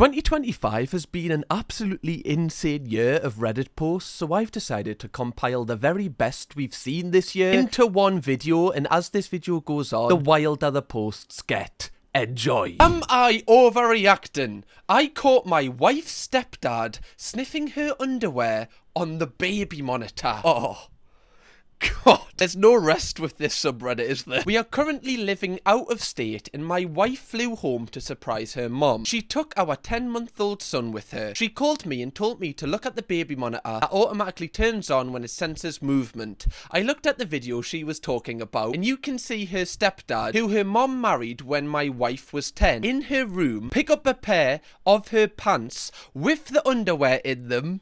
2025 has been an absolutely insane year of Reddit posts, so I've decided to compile the very best we've seen this year into one video, and as this video goes on, the wilder the posts get. Enjoy. Am I overreacting? I caught my wife's stepdad sniffing her underwear on the baby monitor. Oh. God, there's no rest with this subreddit, is there? We are currently living out of state and my wife flew home to surprise her mom. She took our 10-month-old son with her. She called me and told me to look at the baby monitor that automatically turns on when it senses movement. I looked at the video she was talking about and you can see her stepdad, who her mom married when my wife was 10, in her room, pick up a pair of her pants with the underwear in them.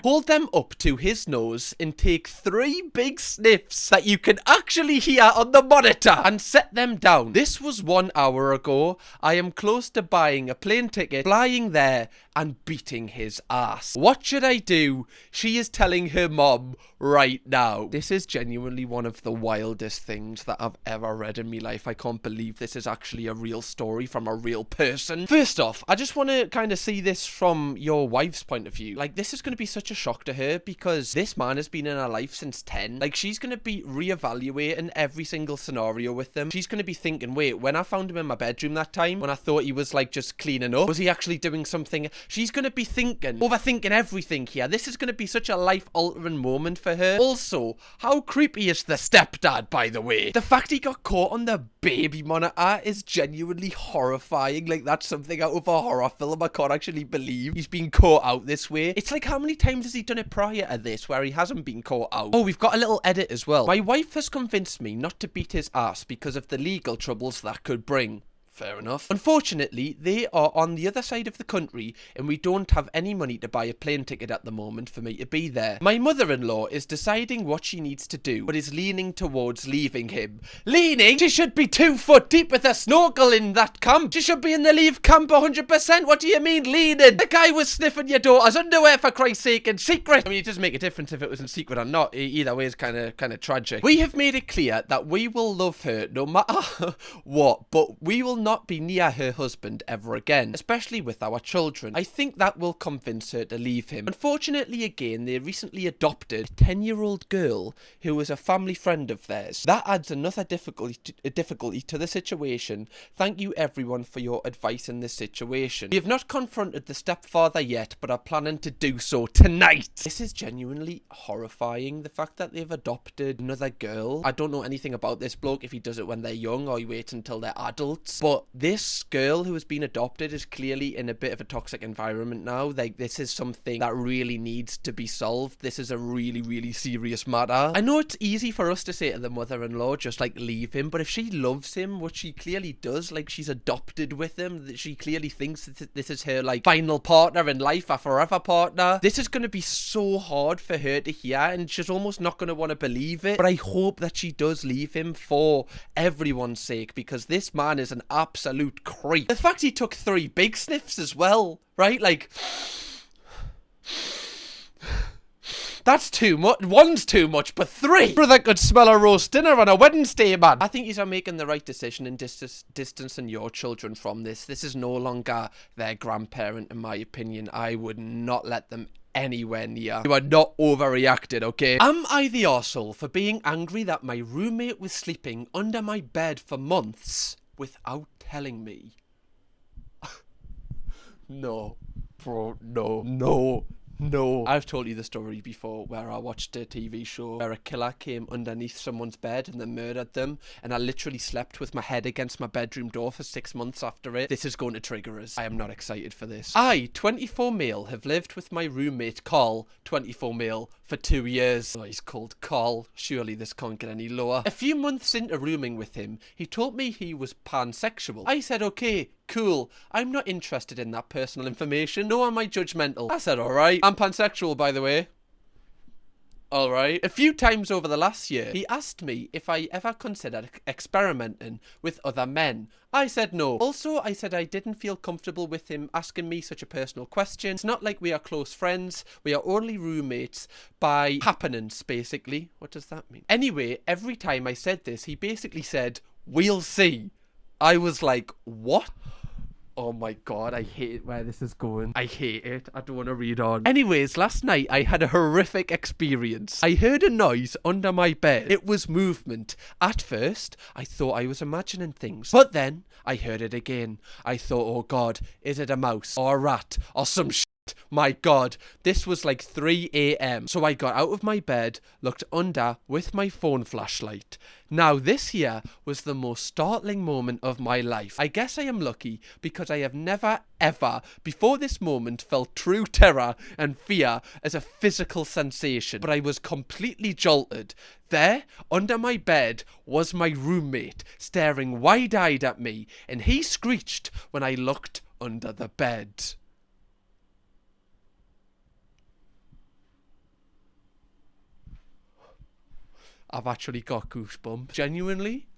Hold them up to his nose and take 3 big sniffs that you can actually hear on the monitor and set them down. This was 1 hour ago. I am close to buying a plane ticket, flying there and beating his ass. What should I do? She is telling her mom right now. This is genuinely one of the wildest things that I've ever read in my life. I can't believe this is actually a real story from a real person. First off, I just want to kind of see this from your wife's point of view. Like, this is going to be such a shock to her because this man has been in her life since 10. Like, she's going to be reevaluating every single scenario with them. She's going to be thinking, wait, when I found him in my bedroom that time, when I thought he was like just cleaning up, was he actually doing something? She's going to be thinking, overthinking everything here. This is going to be such a life-altering moment for her. Also, how creepy is the stepdad, by the way? The fact he got caught on the baby monitor is genuinely horrifying. Like, that's something out of a horror film. I can't actually believe he's been caught out this way. It's like, how many times has he done it prior to this where he hasn't been caught out? Oh, we've got a little edit as well. My wife has convinced me not to beat his ass because of the legal troubles that could bring. Fair enough. Unfortunately, they are on the other side of the country and we don't have any money to buy a plane ticket at the moment for me to be there. My mother-in-law is deciding what she needs to do, but is leaning towards leaving him. Leaning? She should be 2 foot deep with a snorkel in that camp. She should be in the leave camp 100%. What do you mean leaning? The guy was sniffing your daughter's underwear, for Christ's sake, in secret. I mean, it doesn't make a difference if it was in secret or not. Either way is kind of tragic. We have made it clear that we will love her no matter what, but we will not be near her husband ever again, especially with our children. I think that will convince her to leave him. Unfortunately, again, they recently adopted a 10-year-old girl who was a family friend of theirs. That adds another difficulty to the situation. Thank you everyone for your advice in this situation. We have not confronted the stepfather yet, but are planning to do so tonight. This is genuinely horrifying, the fact that they've adopted another girl. I don't know anything about this bloke, if he does it when they're young or he waits until they're adults, but this girl who has been adopted is clearly in a bit of a toxic environment now. Like, this is something that really needs to be solved. This is a really, really serious matter. I know it's easy for us to say to the mother-in-law, just like, leave him, but if she loves him, which she clearly does, like, she's adopted with him, that she clearly thinks that this is her, like, final partner in life, a forever partner, this is going to be so hard for her to hear, and she's almost not going to want to believe it. But I hope that she does leave him for everyone's sake, because this man is an absolute creep. The fact he took 3 big sniffs as well, right? Like, that's too much. 1's too much, but 3. Brother could smell a roast dinner on a Wednesday, man. I think you're making the right decision in distancing your children from this. This is no longer their grandparent, in my opinion. I would not let them anywhere near. You are not overreacted, okay? Am I the arsehole for being angry that my roommate was sleeping under my bed for months without telling me? No, bro, no. I've told you the story before where I watched a TV show where a killer came underneath someone's bed and then murdered them, and I literally slept with my head against my bedroom door for 6 months after it. This is going to trigger us. I am not excited for this. I, 24 male, have lived with my roommate Carl, 24 male, for 2 years. Oh, he's called Carl. Surely this can't get any lower. A few months into rooming with him, he told me he was pansexual. I said, okay, cool. I'm not interested in that personal information, nor am I judgmental. I said, alright. I'm pansexual, by the way. Alright. A few times over the last year, he asked me if I ever considered experimenting with other men. I said no. Also, I said I didn't feel comfortable with him asking me such a personal question. It's not like we are close friends. We are only roommates by happenance, basically. What does that mean? Anyway, every time I said this, he basically said, we'll see. I was like, what? Oh my god, I hate where this is going. I hate it. I don't want to read on. Anyways, last night I had a horrific experience. I heard a noise under my bed. It was movement. At first, I thought I was imagining things. But then, I heard it again. I thought, oh god, is it a mouse? Or a rat? Or some shit? My god, this was like 3 a.m. So I got out of my bed, looked under with my phone flashlight. Now this here was the most startling moment of my life. I guess I am lucky because I have never ever before this moment felt true terror and fear as a physical sensation. But I was completely jolted. There, under my bed, was my roommate staring wide-eyed at me, and he screeched when I looked under the bed. I've actually got goosebumps. Genuinely?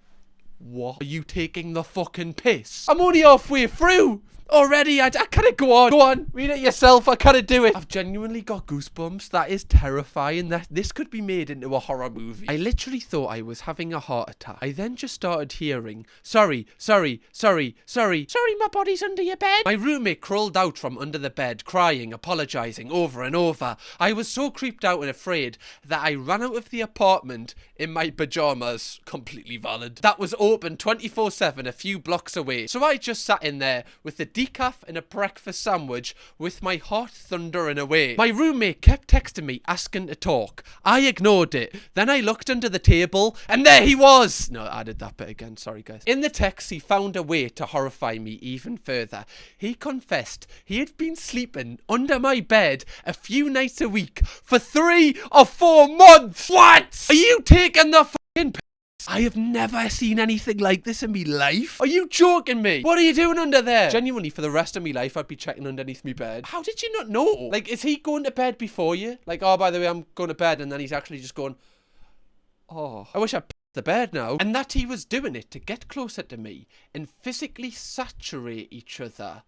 What? Are you taking the fucking piss? I'm only halfway through already. I can't go on. Go on. Read it yourself. I can't do it. I've genuinely got goosebumps. That is terrifying. This could be made into a horror movie. I literally thought I was having a heart attack. I then just started hearing, sorry, my body's under your bed. My roommate crawled out from under the bed, crying, apologizing over and over. I was so creeped out and afraid that I ran out of the apartment in my pajamas. Completely valid. That was open 24/7 a few blocks away. So I just sat in there with the decaf and a breakfast sandwich with my heart thundering away. My roommate kept texting me asking to talk. I ignored it. Then I looked under the table and there he was. No, I added that bit again. Sorry guys. In the text he found a way to horrify me even further. He confessed he had been sleeping under my bed a few nights a week for 3 or 4 months. What? Are you taking the fucking piss? I have never seen anything like this in me life. Are you joking me? What are you doing under there? Genuinely, for the rest of me life, I'd be checking underneath me bed. How did you not know? Like, is he going to bed before you? Like, oh, by the way, I'm going to bed, and then he's actually just going, oh, I wish I pissed the bed now. And that he was doing it to get closer to me and physically saturate each other.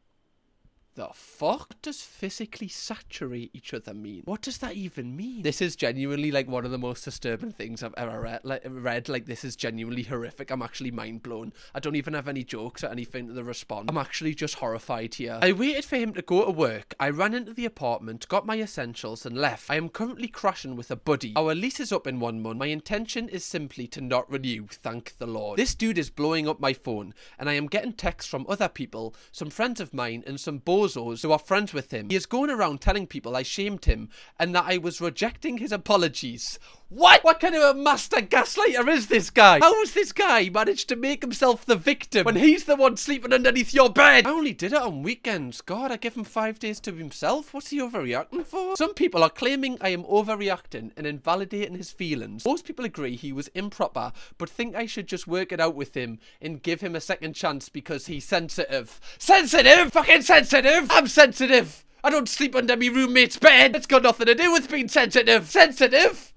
The fuck? What does physically saturate each other mean? What does that even mean? This is genuinely like one of the most disturbing things I've ever read. Like, this is genuinely horrific. I'm actually mind blown. I don't even have any jokes or anything to the response. I'm actually just horrified here. I waited for him to go to work. I ran into the apartment, got my essentials and left. I am currently crashing with a buddy. Our lease is up in 1 month. My intention is simply to not renew, thank the Lord. This dude is blowing up my phone and I am getting texts from other people, some friends of mine and some bozos who are friends with him. He is going around telling people I shamed him and that I was rejecting his apologies. What? What kind of a master gaslighter is this guy? How has this guy managed to make himself the victim when he's the one sleeping underneath your bed? I only did it on weekends. God, I give him 5 days to himself. What's he overreacting for? Some people are claiming I am overreacting and invalidating his feelings. Most people agree he was improper, but think I should just work it out with him and give him a second chance because he's sensitive. Sensitive? Fucking sensitive? I'm sensitive. I don't sleep under me roommate's bed. It's got nothing to do with being sensitive. Sensitive?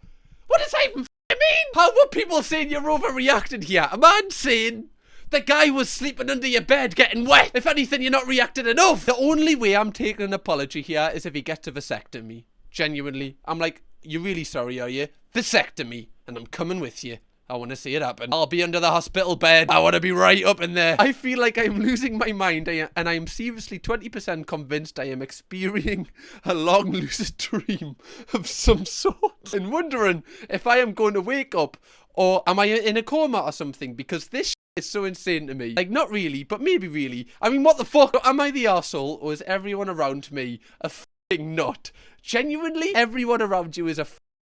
What does that even mean? How were people saying you're overreacting here? A man saying the guy was sleeping under your bed getting wet. If anything, you're not reacting enough. The only way I'm taking an apology here is if he gets a vasectomy. Genuinely. I'm like, you're really sorry, are you? Vasectomy. And I'm coming with you. I want to see it happen. I'll be under the hospital bed. I want to be right up in there. I feel like I'm losing my mind and I am seriously 20% convinced I am experiencing a long lucid dream of some sort and wondering if I am going to wake up or am I in a coma or something, because this is so insane to me. Like, not really, but maybe really. I mean, what the fuck? Am I the arsehole or is everyone around me a f***ing nut? Genuinely, everyone around you is a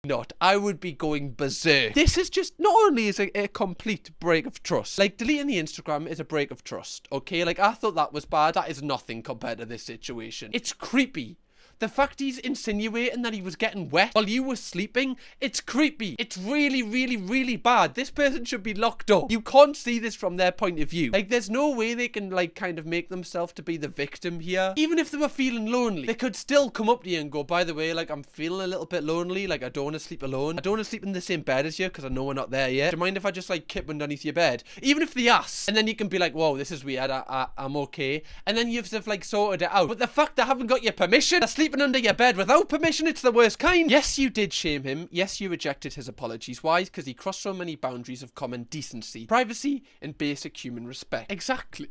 not. I would be going berserk. This is just, not only is a complete break of trust. Like, deleting the Instagram is a break of trust, okay? Like, I thought that was bad. That is nothing compared to this situation. It's creepy. The fact he's insinuating that he was getting wet while you were sleeping, it's creepy. It's really, really, really bad. This person should be locked up. You can't see this from their point of view. Like, there's no way they can, like, kind of make themselves to be the victim here. Even if they were feeling lonely, they could still come up to you and go, by the way, like, I'm feeling a little bit lonely. Like, I don't want to sleep alone. I don't want to sleep in the same bed as you because I know we're not there yet. Do you mind if I just, like, kip underneath your bed? Even if they ask. And then you can be like, whoa, this is weird. I'm okay. And then you've, like, sorted it out. But the fact they haven't got your permission to sleep sleeping under your bed without permission. It's the worst kind. Yes, you did shame him. Yes, you rejected his apologies. Why? Because he crossed so many boundaries of common decency, privacy, and basic human respect. Exactly.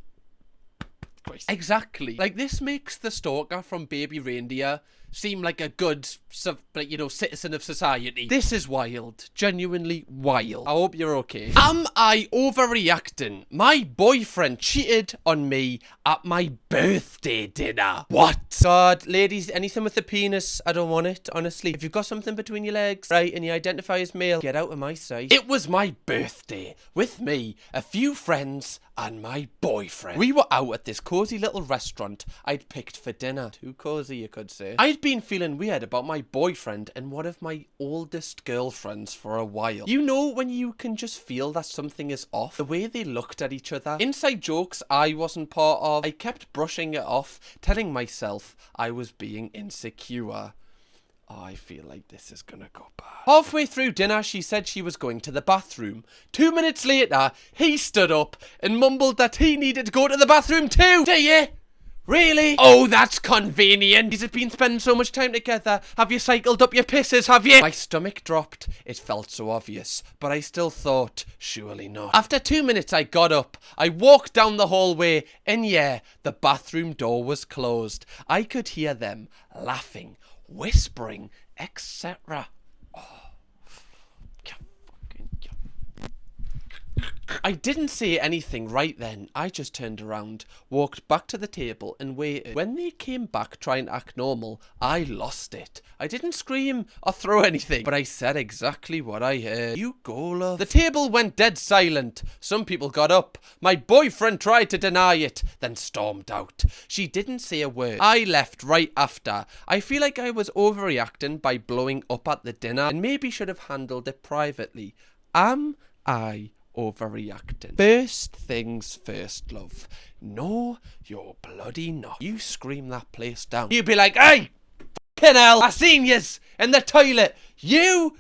Christ. Exactly. Like, this makes the stalker from Baby Reindeer seem like a good, like, you know, citizen of society. This is wild. Genuinely wild. I hope you're okay. Am I overreacting? My boyfriend cheated on me at my birthday dinner. What? God, ladies, anything with a penis, I don't want it, honestly. If you've got something between your legs, right, and you identify as male, get out of my sight. It was my birthday. With me, a few friends, and my boyfriend. We were out at this cozy little restaurant I'd picked for dinner. Too cozy, you could say. I'd been feeling weird about my boyfriend and one of my oldest girlfriends for a while. You know when you can just feel that something is off? The way they looked at each other. Inside jokes I wasn't part of. I kept brushing it off, telling myself I was being insecure. Oh, I feel like this is gonna go bad. Halfway through dinner, she said she was going to the bathroom. 2 minutes later, he stood up and mumbled that he needed to go to the bathroom too. Do you? Really? Oh, that's convenient. You've been spending so much time together. Have you cycled up your pisses, have you? My stomach dropped. It felt so obvious, but I still thought, surely not. After 2 minutes, I got up. I walked down the hallway, and yeah, the bathroom door was closed. I could hear them laughing, whispering, etc. I didn't say anything right then. I just turned around, walked back to the table and waited. When they came back trying to act normal, I lost it. I didn't scream or throw anything, but I said exactly what I heard. You go, love. The table went dead silent. Some people got up. My boyfriend tried to deny it, then stormed out. She didn't say a word. I left right after. I feel like I was overreacting by blowing up at the dinner and maybe should have handled it privately. Am I overreacting? First things first, love. No, you're bloody not. You scream that place down. You'd be like, hey, f***ing hell, I seen yous in the toilet. You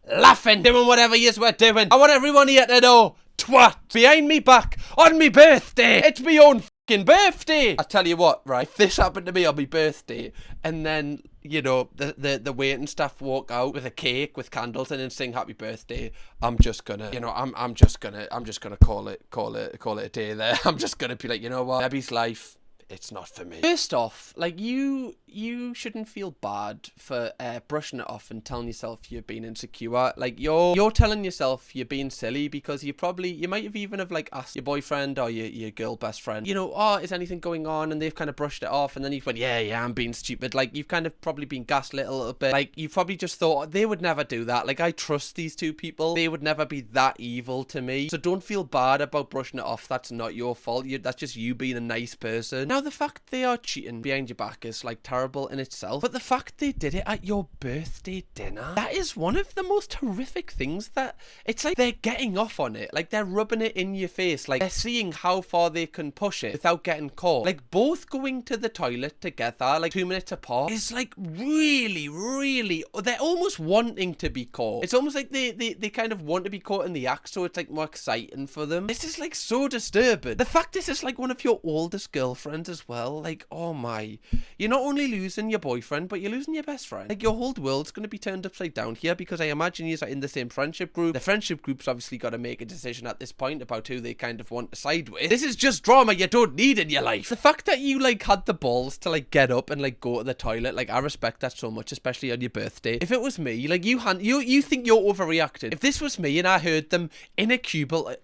laughing, doing whatever yous were doing. I want everyone here to know, twat, behind me back, on me birthday. It's me own f***ing birthday. I tell you what, right, if this happened to me on my birthday, and then, you know, the waiting staff walk out with a cake with candles and then sing happy birthday, I'm just gonna, you know, I'm just gonna call it a day there. I'm just gonna be like, you know what, Debbie's life, it's not for me. First off, like, you shouldn't feel bad for brushing it off and telling yourself you're being insecure. Like, you're telling yourself you're being silly because you might have even have like asked your boyfriend or your girl best friend, you know, oh, is anything going on? And they've kind of brushed it off, and then you've went, yeah, I'm being stupid. Like, you've kind of probably been gaslit a little bit. Like, you've probably just thought, they would never do that. Like, I trust these two people. They would never be that evil to me. So don't feel bad about brushing it off. That's not your fault. That's just you being a nice person. Now, the fact they are cheating behind your back is like terrible in itself, but the fact they did it at your birthday dinner, that is one of the most horrific things. That it's like they're getting off on it, like they're rubbing it in your face, like they're seeing how far they can push it without getting caught. Like, both going to the toilet together, like 2 minutes apart, is like really they're almost wanting to be caught. It's almost like they kind of want to be caught in the act, so it's like more exciting for them. This is like so disturbing. The fact this is like one of your oldest girlfriends as well. Like, oh my, you're not only losing your boyfriend, but you're losing your best friend. Like, your whole world's going to be turned upside down here, because I imagine you're in the same friendship group. The friendship group's obviously got to make a decision at this point about who they kind of want to side with. This is just drama you don't need in your life. The fact that you like had the balls to like get up and like go to the toilet, like, I respect that so much, especially on your birthday. If it was me, like, you think you're overreacting. If this was me and I heard them in a cubicle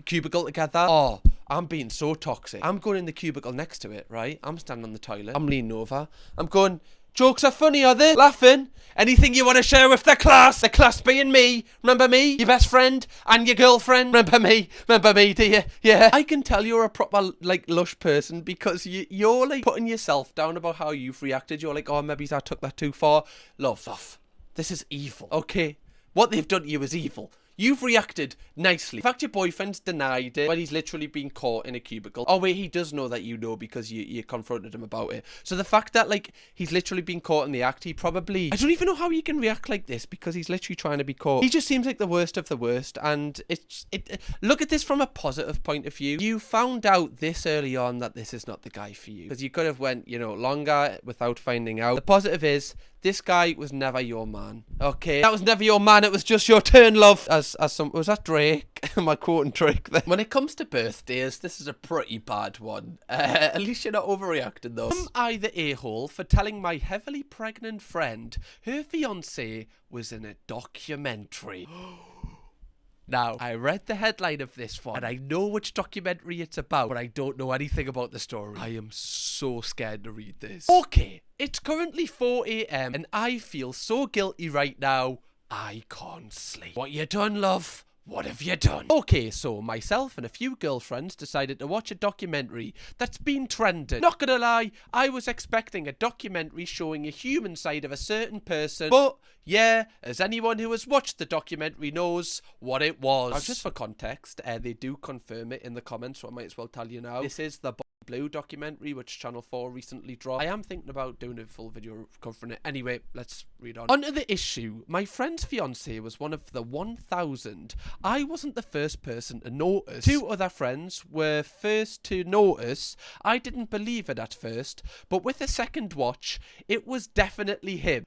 together, oh, I'm being so toxic. I'm going in the cubicle next to it, right? I'm standing on the toilet. I'm leaning over. I'm going, jokes are funny, are they? Laughing. Anything you want to share with the class? The class being me. Remember me? Your best friend and your girlfriend. Remember me? Remember me, do you? Yeah. I can tell you're a proper, like, lush person, because you're, like, putting yourself down about how you've reacted. You're like, oh, maybe I took that too far. Love. This is evil, okay? What they've done to you is evil. You've reacted nicely. In fact, your boyfriend's denied it, but he's literally been caught in a cubicle. Oh, wait, he does know that you know because you confronted him about it. So the fact that, like, he's literally been caught in the act, he probably... I don't even know how he can react like this because he's literally trying to be caught. He just seems like the worst of the worst, and look at this from a positive point of view. You found out this early on that this is not the guy for you because you could have went, you know, longer without finding out. The positive is... this guy was never your man. Okay, that was never your man. It was just your turn, love. Was that Drake? My quoting trick there. When it comes to birthdays, this is a pretty bad one. At least you're not overreacting though. Am I the a-hole for telling my heavily pregnant friend her fiance was in a documentary? Now, I read the headline of this one, and I know which documentary it's about, but I don't know anything about the story. I am so scared to read this. Okay, it's currently 4 a.m, and I feel so guilty right now, I can't sleep. What you done, love? What have you done? Okay, so myself and a few girlfriends decided to watch a documentary that's been trending. Not gonna lie, I was expecting a documentary showing a human side of a certain person, but yeah, as anyone who has watched the documentary knows what it was. Now, just for context, they do confirm it in the comments, so I might as well tell you now. This is the Blue documentary, which Channel 4 recently dropped. I am thinking about doing a full video covering it. Anyway, let's read on. Onto the issue. My friend's fiance was one of the 1,000. I wasn't the first person to notice. Two other friends were first to notice. I didn't believe it at first, but with a second watch, it was definitely him.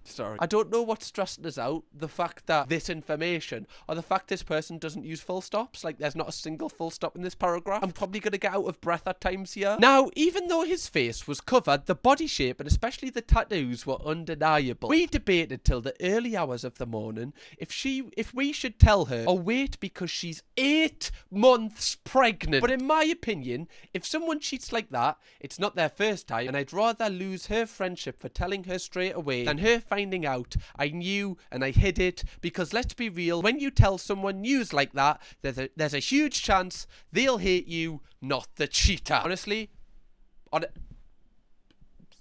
Sorry. I don't know what's stressing us out. The fact that this information, or the fact this person doesn't use full stops. Like, there's not a single full stop in this paragraph. I'm probably going to get out of breath at times here. Now, even though his face was covered, the body shape and especially the tattoos were undeniable. We debated till the early hours of the morning if we should tell her or wait because she's 8 months pregnant. But in my opinion, if someone cheats like that, it's not their first time, and I'd rather lose her friendship for telling her straight away than her finding out I knew and I hid it, because let's be real, when you tell someone news like that, there's a huge chance they'll hate you, not the cheater. Honestly, on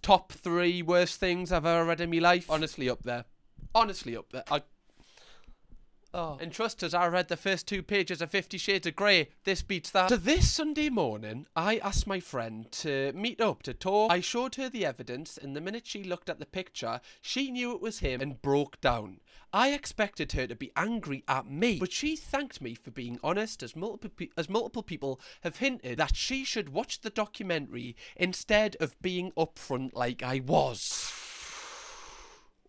top 3 worst things I've ever read in my life, honestly up there. Honestly up there. And trust us, I read the first 2 pages of 50 Shades of Grey. This beats that. So this Sunday morning, I asked my friend to meet up to talk. I showed her the evidence, and the minute she looked at the picture, she knew it was him and broke down. I expected her to be angry at me, but she thanked me for being honest, as multiple people have hinted that she should watch the documentary instead of being upfront like I was.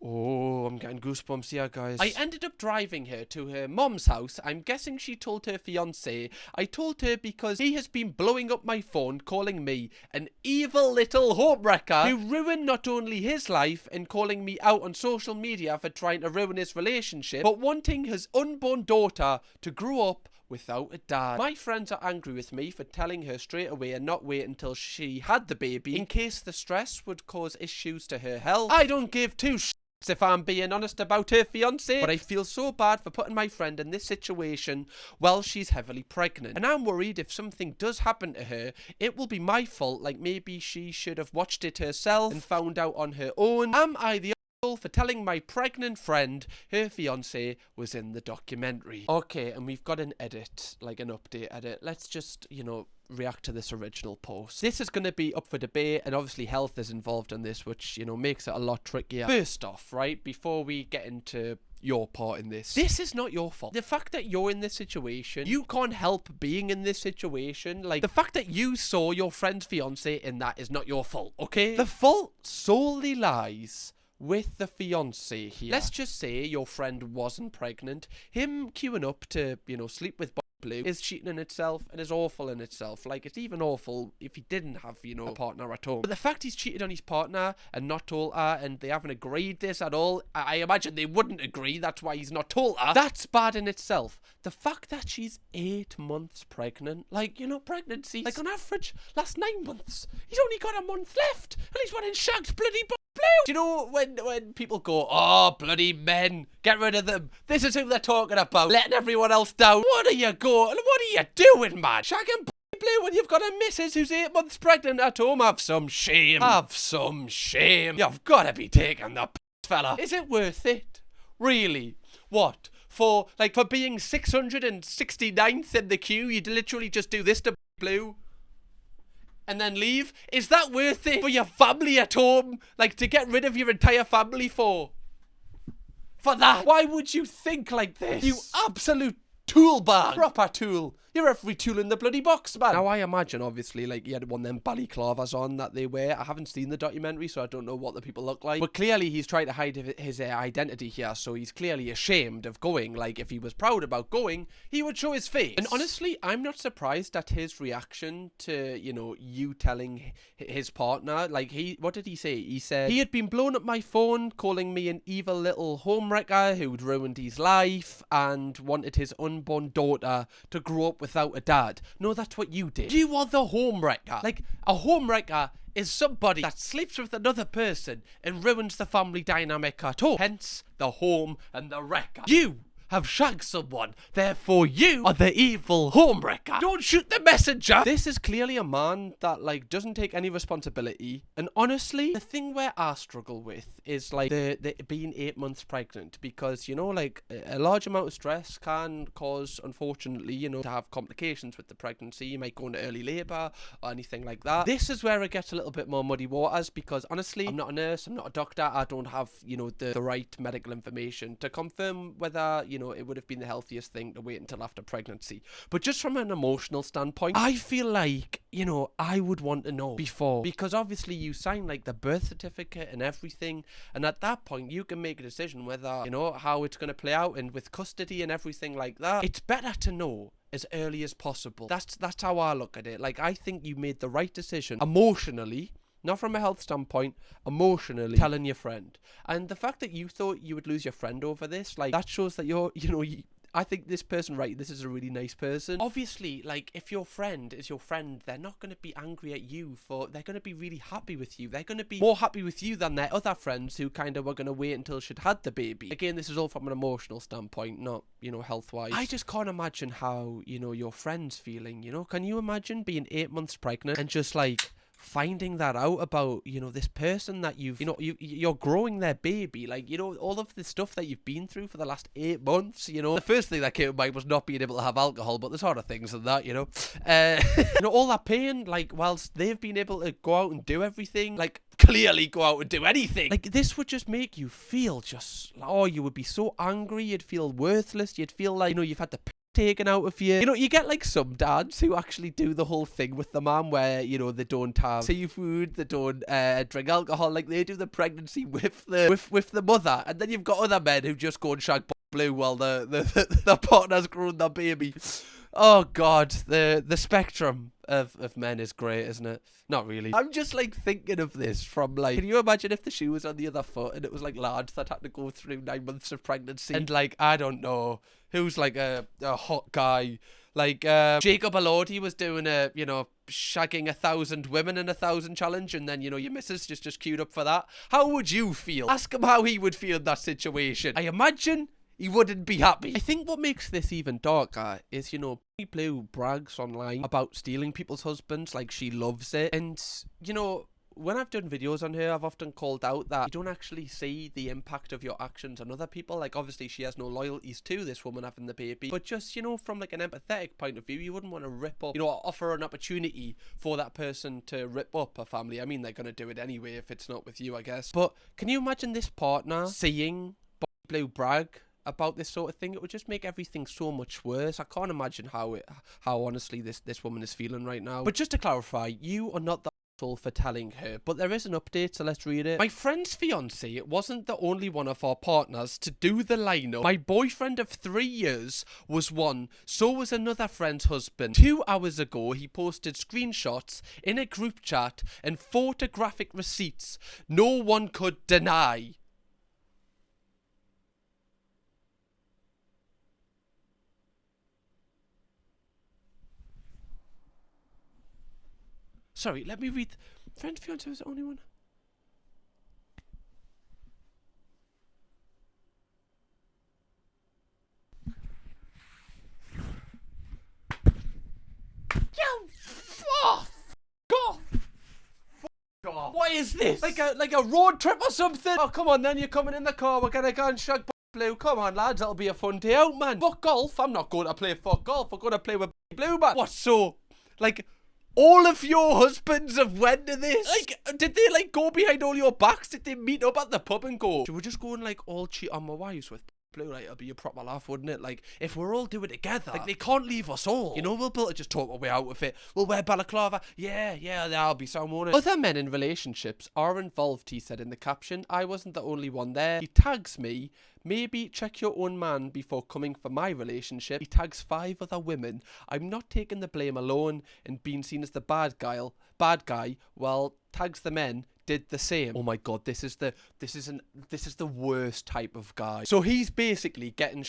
Oh, I'm getting goosebumps here, guys. I ended up driving her to her mom's house. I'm guessing she told her fiancé. I told her because he has been blowing up my phone, calling me an evil little homewrecker who ruined not only his life and calling me out on social media for trying to ruin his relationship, but wanting his unborn daughter to grow up without a dad. My friends are angry with me for telling her straight away and not wait until she had the baby in case the stress would cause issues to her health. I don't give 2 shits if I'm being honest about her fiancé, but I feel so bad for putting my friend in this situation while she's heavily pregnant. And I'm worried if something does happen to her, it will be my fault, like maybe she should have watched it herself and found out on her own. Am I the for telling my pregnant friend her fiancé was in the documentary? Okay, and we've got an edit, like an update edit. Let's just, you know, react to this original post. This is going to be up for debate, and obviously health is involved in this, which, you know, makes it a lot trickier. First off, right, before we get into your part in this is not your fault. The fact that you're in this situation, you can't help being in this situation. Like, the fact that you saw your friend's fiancé in that is not your fault, okay? The fault solely lies with the fiancé here. Let's just say your friend wasn't pregnant. Him queuing up to, you know, sleep with Blue is cheating in itself and is awful in itself. Like, it's even awful if he didn't have, you know, a partner at home. But the fact he's cheated on his partner and not told her, and they haven't agreed this at all, I imagine they wouldn't agree, that's why he's not told her, that's bad in itself. The fact that she's 8 months pregnant, like, you know, pregnancy, like on average, last 9 months. He's only got a month left, and he's running shagged bloody Blue. Do you know when people go, oh, bloody men, get rid of them, this is who they're talking about, letting everyone else down. What are you going, what are you doing, man? Shagging Blue when you've got a missus who's 8 months pregnant at home? Have some shame. Have some shame. You've got to be taking the piss, fella. Is it worth it? Really? What? For being 669th in the queue, you'd literally just do this to Blue and then leave? Is that worth it for your family at home? Like, to get rid of your entire family for that? Why would you think like this? You absolute tool bag. Proper tool. You're every tool in the bloody box, man. Now, I imagine, obviously, like, he had one of them balaclavas on that they wear. I haven't seen the documentary, so I don't know what the people look like. But clearly, he's trying to hide his identity here, so he's clearly ashamed of going. Like, if he was proud about going, he would show his face. And honestly, I'm not surprised at his reaction to, you know, you telling his partner. Like, what did he say? He said, he had been blowing up my phone, calling me an evil little homewrecker who'd ruined his life and wanted his unborn daughter to grow up without a dad. No, that's what you did. You are the homewrecker. Like, a homewrecker is somebody that sleeps with another person and ruins the family dynamic at home. Hence, the home and the wrecker. You have shagged someone, therefore you are the evil homewrecker. Don't shoot the messenger. This is clearly a man that, like, doesn't take any responsibility. And honestly, the thing where I struggle with is, like, the being 8 months pregnant, because, you know, like, a large amount of stress can cause, unfortunately, you know, to have complications with the pregnancy. You might go into early labor or anything like that. This is where it gets a little bit more muddy waters, because honestly, I'm not a nurse, I'm not a doctor, I don't have, you know, the right medical information to confirm whether, you know, it would have been the healthiest thing to wait until after pregnancy. But just from an emotional standpoint, I feel like, you know, I would want to know before, because obviously you sign, like, the birth certificate and everything, and at that point you can make a decision whether, you know, how it's going to play out, and with custody and everything like that, it's better to know as early as possible. That's how I look at it. Like, I think you made the right decision emotionally, not from a health standpoint, emotionally, telling your friend. And the fact that you thought you would lose your friend over this, like, that shows that you're, you know, I think this person, right, this is a really nice person. Obviously, like, if your friend is your friend, they're not going to be angry at you they're going to be really happy with you. They're going to be more happy with you than their other friends who kind of were going to wait until she'd had the baby. Again, this is all from an emotional standpoint, not, you know, health-wise. I just can't imagine how, you know, your friend's feeling, you know? Can you imagine being 8 months pregnant and just, like, finding that out about, you know, this person that you're growing their baby, like, you know, all of the stuff that you've been through for the last 8 months, you know. The first thing that came to mind was not being able to have alcohol, but there's other things than that, you know. You know, all that pain, like, whilst they've been able to go out and do everything, like, clearly go out and do anything, like, this would just make you feel just, oh, you would be so angry, you'd feel worthless, you'd feel like, you know, you've had the taken out of you. You know, you get, like, some dads who actually do the whole thing with the mom where, you know, they don't have seafood, they don't drink alcohol, like, they do the pregnancy with the mother. And then you've got other men who just go and shag Blue while the partner's grown their baby. Oh god, the spectrum of men is great, isn't it? Not really. I'm just, like, thinking of this from, like, can you imagine if the shoe was on the other foot and it was, like, lads that had to go through 9 months of pregnancy, and, like, I don't know who's, like, a hot guy, like, Jacob Elordi was doing a, you know, shagging 1,000 women in 1,000 challenge, and then, you know, your missus just queued up for that. How would you feel? Ask him how he would feel in that situation. I imagine he wouldn't be happy. I think what makes this even darker is, you know, Blue brags online about stealing people's husbands, like, she loves it. And, you know, when I've done videos on her, I've often called out that you don't actually see the impact of your actions on other people. Like, obviously she has no loyalties to this woman having the baby, but just, you know, from, like, an empathetic point of view, you wouldn't want to rip up, you know, offer an opportunity for that person to rip up a family. I mean, they're going to do it anyway if it's not with you, I guess. But can you imagine this partner seeing Blue brag about this sort of thing? It would just make everything so much worse. I can't imagine how honestly this woman is feeling right now. But just to clarify, you are not the asshole for telling her, but there is an update, so let's read it. My friend's fiance wasn't the only one of our partners to do the lineup. My boyfriend of 3 years was one, so was another friend's husband. 2 hours ago, he posted screenshots in a group chat and photographic receipts no one could deny. Sorry, let me read. Friend fiance was the only one. Yo, off! God. What is this? Like a road trip or something? Oh, come on then, you're coming in the car, we're gonna go and shag Blue. Come on, lads, it'll be a fun day out, man. Fuck golf. I'm not going to play fuck golf. I'm going to play with Blue, man. What, so, like, all of your husbands have went to this? Like, did they, like, go behind all your backs? Did they meet up at the pub and go, should we just go and, like, all cheat on my wives with Blue? Like, it'll be a proper laugh, wouldn't it? Like, if we're all doing it together, like, they can't leave us all. You know, we'll be able to just talk our way out of it. We'll wear balaclava. Yeah, that'll be so morning. Other men in relationships are involved, he said in the caption. I wasn't the only one there. He tags me. Maybe check your own man before coming for my relationship. He tags 5 other women. I'm not taking the blame alone and being seen as the bad guy. Well, tags the men did the same. Oh my god, this is the worst type of guy. So he's basically getting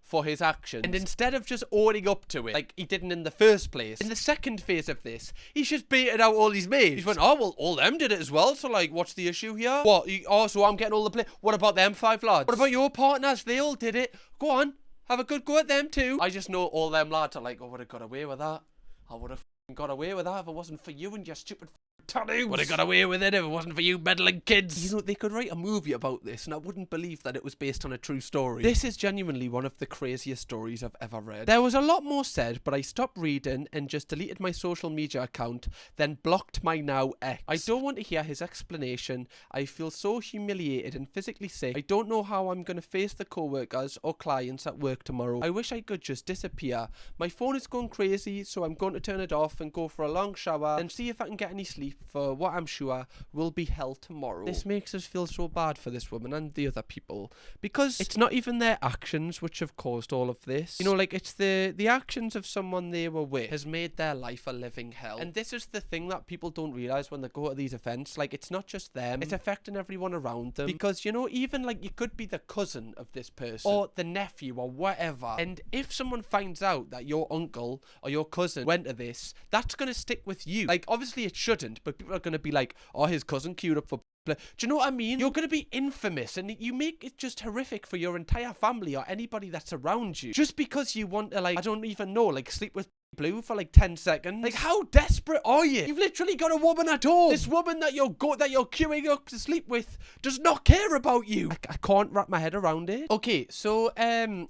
for his actions, and instead of just owning up to it like he didn't in the first place, in the second phase of this, he's just baited out all his mates. He's went, oh well, all them did it as well, so like, what's the issue here? What? Oh, so I'm getting all the blame. What about them 5 lads? What about your partners? They all did it. Go on, have a good go at them too. I just know all them lads are like, I would have got away with that. I would have got away with that if it wasn't for you and your stupid tattoos. Would have got away with it if it wasn't for you meddling kids. You know, they could write a movie about this and I wouldn't believe that it was based on a true story. This is genuinely one of the craziest stories I've ever read. There was a lot more said, but I stopped reading and just deleted my social media account, then blocked my now ex. I don't want to hear his explanation. I feel so humiliated and physically sick. I don't know how I'm going to face the co-workers or clients at work tomorrow. I wish I could just disappear. My phone is going crazy, so I'm going to turn it off and go for a long shower and see if I can get any sleep for what I'm sure will be hell tomorrow. This makes us feel so bad for this woman and the other people, because it's not even their actions which have caused all of this. You know, like, it's the actions of someone they were with has made their life a living hell. And this is the thing that people don't realise when they go to these events. Like, it's not just them, it's affecting everyone around them. Because, you know, even like, you could be the cousin of this person or the nephew or whatever, and if someone finds out that your uncle or your cousin went to this, that's going to stick with you. Like, obviously it shouldn't, but people are going to be like, oh, his cousin queued up for... Do you know what I mean? You're going to be infamous, and you make it just horrific for your entire family or anybody that's around you. Just because you want to, like, I don't even know, like, sleep with Blue for like 10 seconds. Like, how desperate are you? You've literally got a woman at home. This woman that you're queuing up to sleep with does not care about you. I can't wrap my head around it. Okay, so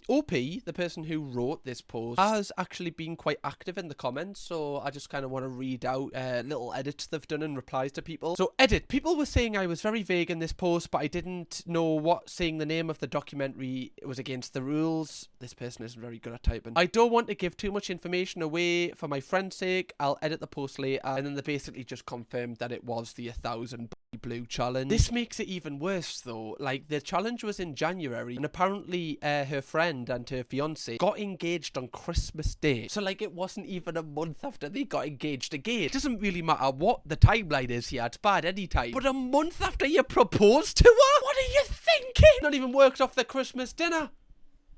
OP, the person who wrote this post, has actually been quite active in the comments, so I just kind of want to read out little edits they've done in replies to people. So, edit. People were saying I was very vague in this post, but I didn't know what saying the name of the documentary was against the rules. This person isn't very good at typing. I don't want to give too much information away for my friend's sake. I'll edit the post later. And then they basically just confirmed that it was the 1,000 Blue challenge. This makes it even worse though. Like, the challenge was in January, and apparently her friend and her fiance got engaged on Christmas Day. So like, it wasn't even a month after they got engaged again. It doesn't really matter what the timeline is here, it's bad any time. But a month after you proposed to her? What are you thinking? Not even worked off the Christmas dinner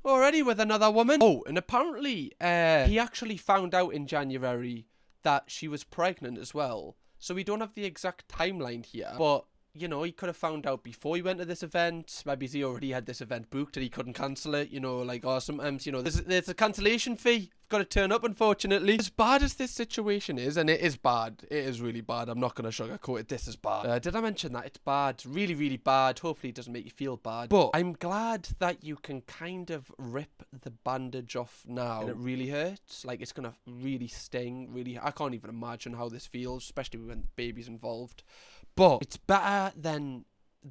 already with another woman. Oh, and apparently he actually found out in January that she was pregnant as well. So we don't have the exact timeline here, but you know, he could have found out before he went to this event. Maybe he already had this event booked and he couldn't cancel it, you know, like, or sometimes, you know, there's a cancellation fee. Got to turn up, unfortunately. As bad as this situation is, and it is bad, it is really bad, I'm not going to sugarcoat it, this is bad. Did I mention that? It's bad, really, really bad. Hopefully it doesn't make you feel bad. But I'm glad that you can kind of rip the bandage off now. And it really hurts. Like, it's going to really sting, really. I can't even imagine how this feels, especially when the baby's involved. But it's better than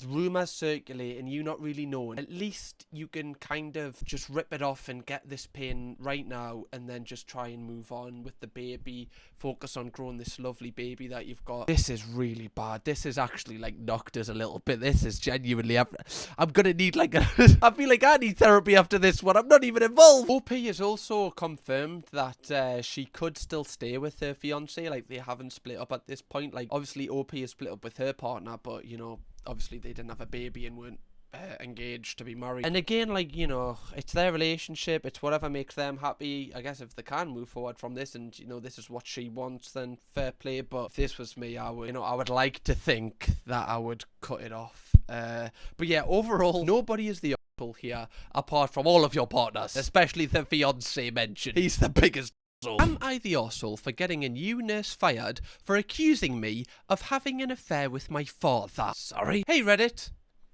rumours circulate and you not really knowing. At least you can kind of just rip it off and get this pain right now, and then just try and move on with the baby, focus on growing this lovely baby that you've got. This is really bad. This is actually like knocked us a little bit. This is genuinely, I'm gonna need like I feel like I need therapy after this one. I'm not even involved. OP has also confirmed that she could still stay with her fiance. Like, they haven't split up at this point. Like, obviously OP has split up with her partner, but you know, obviously they didn't have a baby and weren't engaged to be married. And again, like, you know, it's their relationship, it's whatever makes them happy. I guess if they can move forward from this and, you know, this is what she wants, then fair play. But if this was me, I would, you know, I would like to think that I would cut it off. But yeah, overall, nobody is the asshole here apart from all of your partners, especially the fiance mentioned. He's the biggest. Am I the arsehole for getting a new nurse fired for accusing me of having an affair with my father? Sorry. Hey Reddit.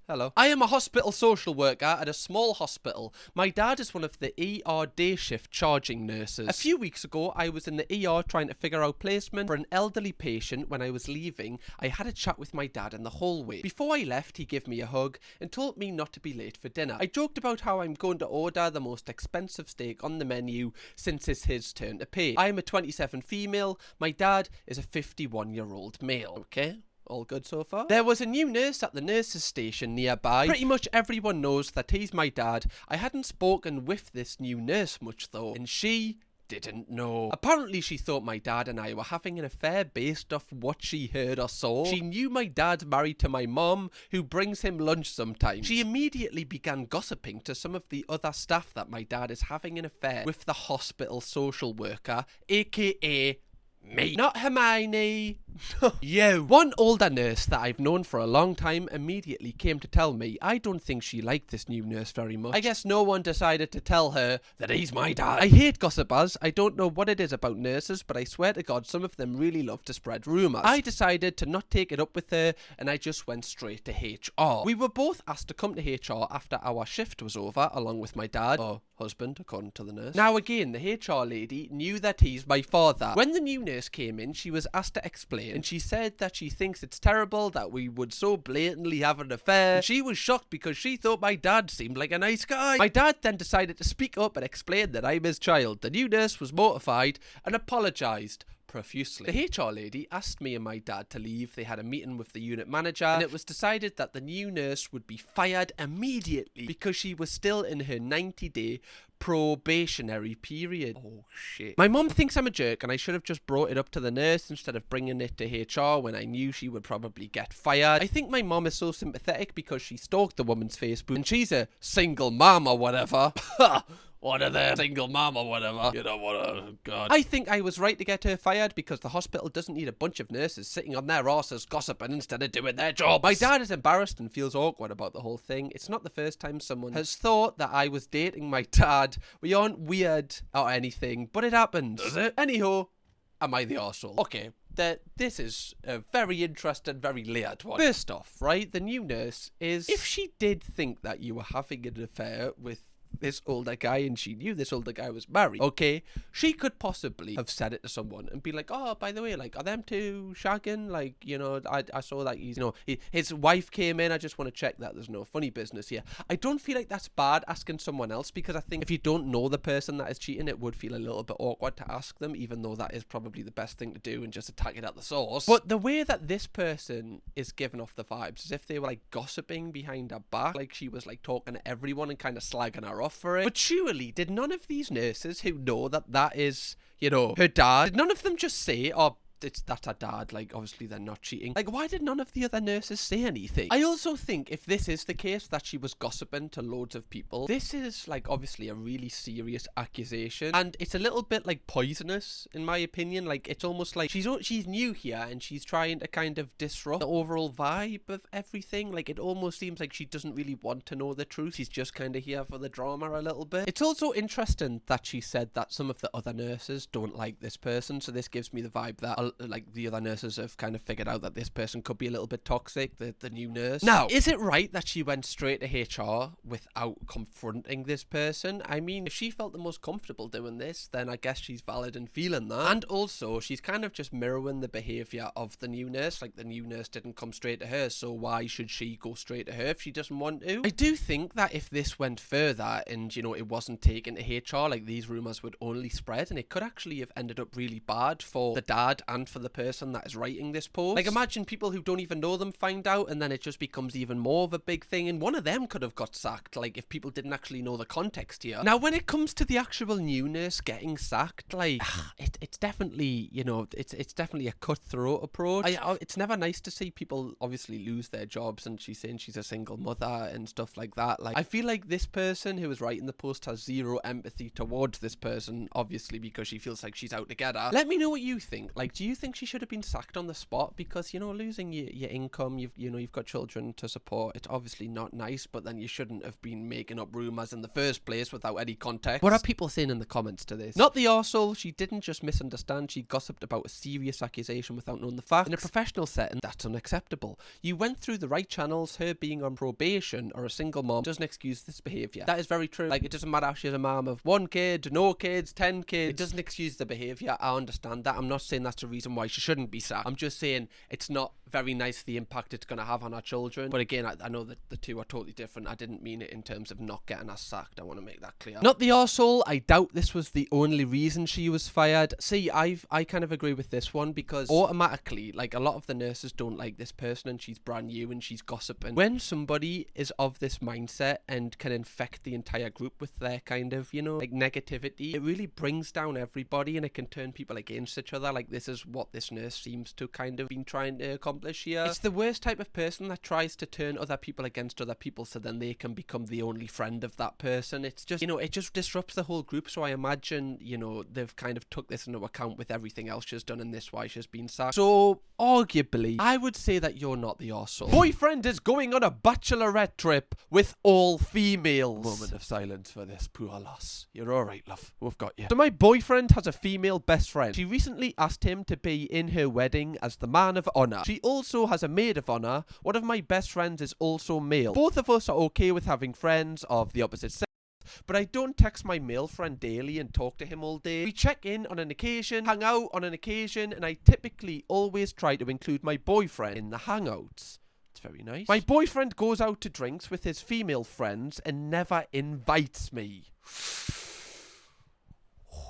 Hello. I am a hospital social worker at a small hospital. My dad is one of the ER day shift charging nurses. A few weeks ago, I was in the ER trying to figure out placement for an elderly patient. When I was leaving, I had a chat with my dad in the hallway. Before I left, he gave me a hug and told me not to be late for dinner. I joked about how I'm going to order the most expensive steak on the menu since it's his turn to pay. I'm a 27 female. My dad is a 51-year-old male. Okay. All good so far. There was a new nurse at the nurses' station nearby. Pretty much everyone knows that he's my dad. I hadn't spoken with this new nurse much though, and she didn't know. Apparently she thought my dad and I were having an affair based off what she heard or saw. She knew my dad's married to my mom, who brings him lunch sometimes. She immediately began gossiping to some of the other staff that my dad is having an affair with the hospital social worker, aka me. Not Hermione. You. One older nurse that I've known for a long time immediately came to tell me I don't think she liked this new nurse very much. I guess no one decided to tell her that he's my dad. I hate gossipers. I don't know what it is about nurses, but I swear to God, some of them really love to spread rumours. I decided to not take it up with her, and I just went straight to HR. We were both asked to come to HR after our shift was over, along with my dad, or husband, according to the nurse. Now again, the HR lady knew that he's my father. When the new nurse came in, she was asked to explain, and she said that she thinks it's terrible that we would so blatantly have an affair. And she was shocked because she thought my dad seemed like a nice guy. My dad then decided to speak up and explain that I'm his child. The new nurse was mortified and apologised profusely. The HR lady asked me and my dad to leave. They had a meeting with the unit manager, and it was decided that the new nurse would be fired immediately because she was still in her 90-day probationary period. Oh shit. My mum thinks I'm a jerk and I should have just brought it up to the nurse instead of bringing it to HR when I knew she would probably get fired. I think my mum is so sympathetic because she stalked the woman's Facebook and she's a single mum or whatever. What are they? Single mom or whatever. You know what? Oh, God. I think I was right to get her fired because the hospital doesn't need a bunch of nurses sitting on their asses gossiping instead of doing their jobs. My dad is embarrassed and feels awkward about the whole thing. It's not the first time someone has thought that I was dating my dad. We aren't weird or anything, but it happens. Does it? Anyhow, am I the arsehole? Okay. This is a very interesting, very layered one. First off, right, the new nurse is, if she did think that you were having an affair with this older guy and she knew this older guy was married, okay, she could possibly have said it to someone and be like, oh, by the way, like, are them two shagging? Like, you know, I saw that he's, you know, his wife came in. I just want to check that there's no funny business here. I don't feel like that's bad asking someone else, because I think if you don't know the person that is cheating, it would feel a little bit awkward to ask them, even though that is probably the best thing to do and just attack it at the source. But the way that this person is giving off the vibes, as if they were like gossiping behind her back, like she was like talking to everyone and kind of slagging her off for it. But surely, did none of these nurses who know that that is, you know, her dad, did none of them just say, oh, that's her dad, like, obviously they're not cheating? Like, why did none of the other nurses say anything? I also think if this is the case, that she was gossiping to loads of people, this is, like, obviously a really serious accusation, and it's a little bit, like, poisonous, in my opinion. Like, it's almost like she's new here, and she's trying to kind of disrupt the overall vibe of everything. Like, it almost seems like she doesn't really want to know the truth. She's just kind of here for the drama a little bit. It's also interesting that she said that some of the other nurses don't like this person, so this gives me the vibe that like the other nurses have kind of figured out that this person could be a little bit toxic, the new nurse. Now, is it right that she went straight to HR without confronting this person? I mean, if she felt the most comfortable doing this, then I guess she's valid in feeling that. And also, she's kind of just mirroring the behaviour of the new nurse. Like, the new nurse didn't come straight to her, so why should she go straight to her if she doesn't want to? I do think that if this went further and, you know, it wasn't taken to HR, like, these rumours would only spread, and it could actually have ended up really bad for the dad and for the person that is writing this post. Like, imagine people who don't even know them find out, and then it just becomes even more of a big thing, and one of them could have got sacked, like, if people didn't actually know the context here. Now, when it comes to the actual new nurse getting sacked, like, it's definitely, you know, it's definitely a cutthroat approach. It's never nice to see people obviously lose their jobs, and she's saying she's a single mother and stuff like that. Like, I feel like this person who is writing the post has zero empathy towards this person, obviously, because she feels like she's out to get her. Let me know what you think. Like, do do you think she should have been sacked on the spot? Because, you know, losing your income, you've got children to support. It's obviously not nice, but then you shouldn't have been making up rumours in the first place without any context. What are people saying in the comments to this? Not the arsehole. She didn't just misunderstand. She gossiped about a serious accusation without knowing the facts. In a professional setting, that's unacceptable. You went through the right channels. Her being on probation or a single mom doesn't excuse this behaviour. That is very true. Like, it doesn't matter if she's a mom of 1 kid, no kids, 10 kids. It doesn't excuse the behaviour. I understand that. I'm not saying that's the reason why she shouldn't be sacked. I'm just saying it's not very nice the impact it's going to have on our children. But again, I know that the two are totally different. I didn't mean it in terms of not getting us sacked. I want to make that clear. Not the arsehole. I doubt this was the only reason she was fired. See, I kind of agree with this one, because automatically, like, a lot of the nurses don't like this person and she's brand new and she's gossiping. When somebody is of this mindset and can infect the entire group with their kind of, you know, like, negativity, it really brings down everybody and it can turn people against each other. Like, this is what this nurse seems to kind of been trying to accomplish here. It's the worst type of person that tries to turn other people against other people so then they can become the only friend of that person. It's just, you know, it just disrupts the whole group. So I imagine, you know, they've kind of took this into account with everything else she's done, and this why she's been sacked. So arguably, I would say that you're not the arsehole. Boyfriend is going on a bachelorette trip with all females. Moment of silence for this poor loss. You're alright, love. We've got you. So my boyfriend has a female best friend. She recently asked him to be in her wedding as the man of honour. She also has a maid of honour. One of my best friends is also male. Both of us are okay with having friends of the opposite sex, but I don't text my male friend daily and talk to him all day. We check in on an occasion, hang out on an occasion, and I typically always try to include my boyfriend in the hangouts. It's very nice. My boyfriend goes out to drinks with his female friends and never invites me.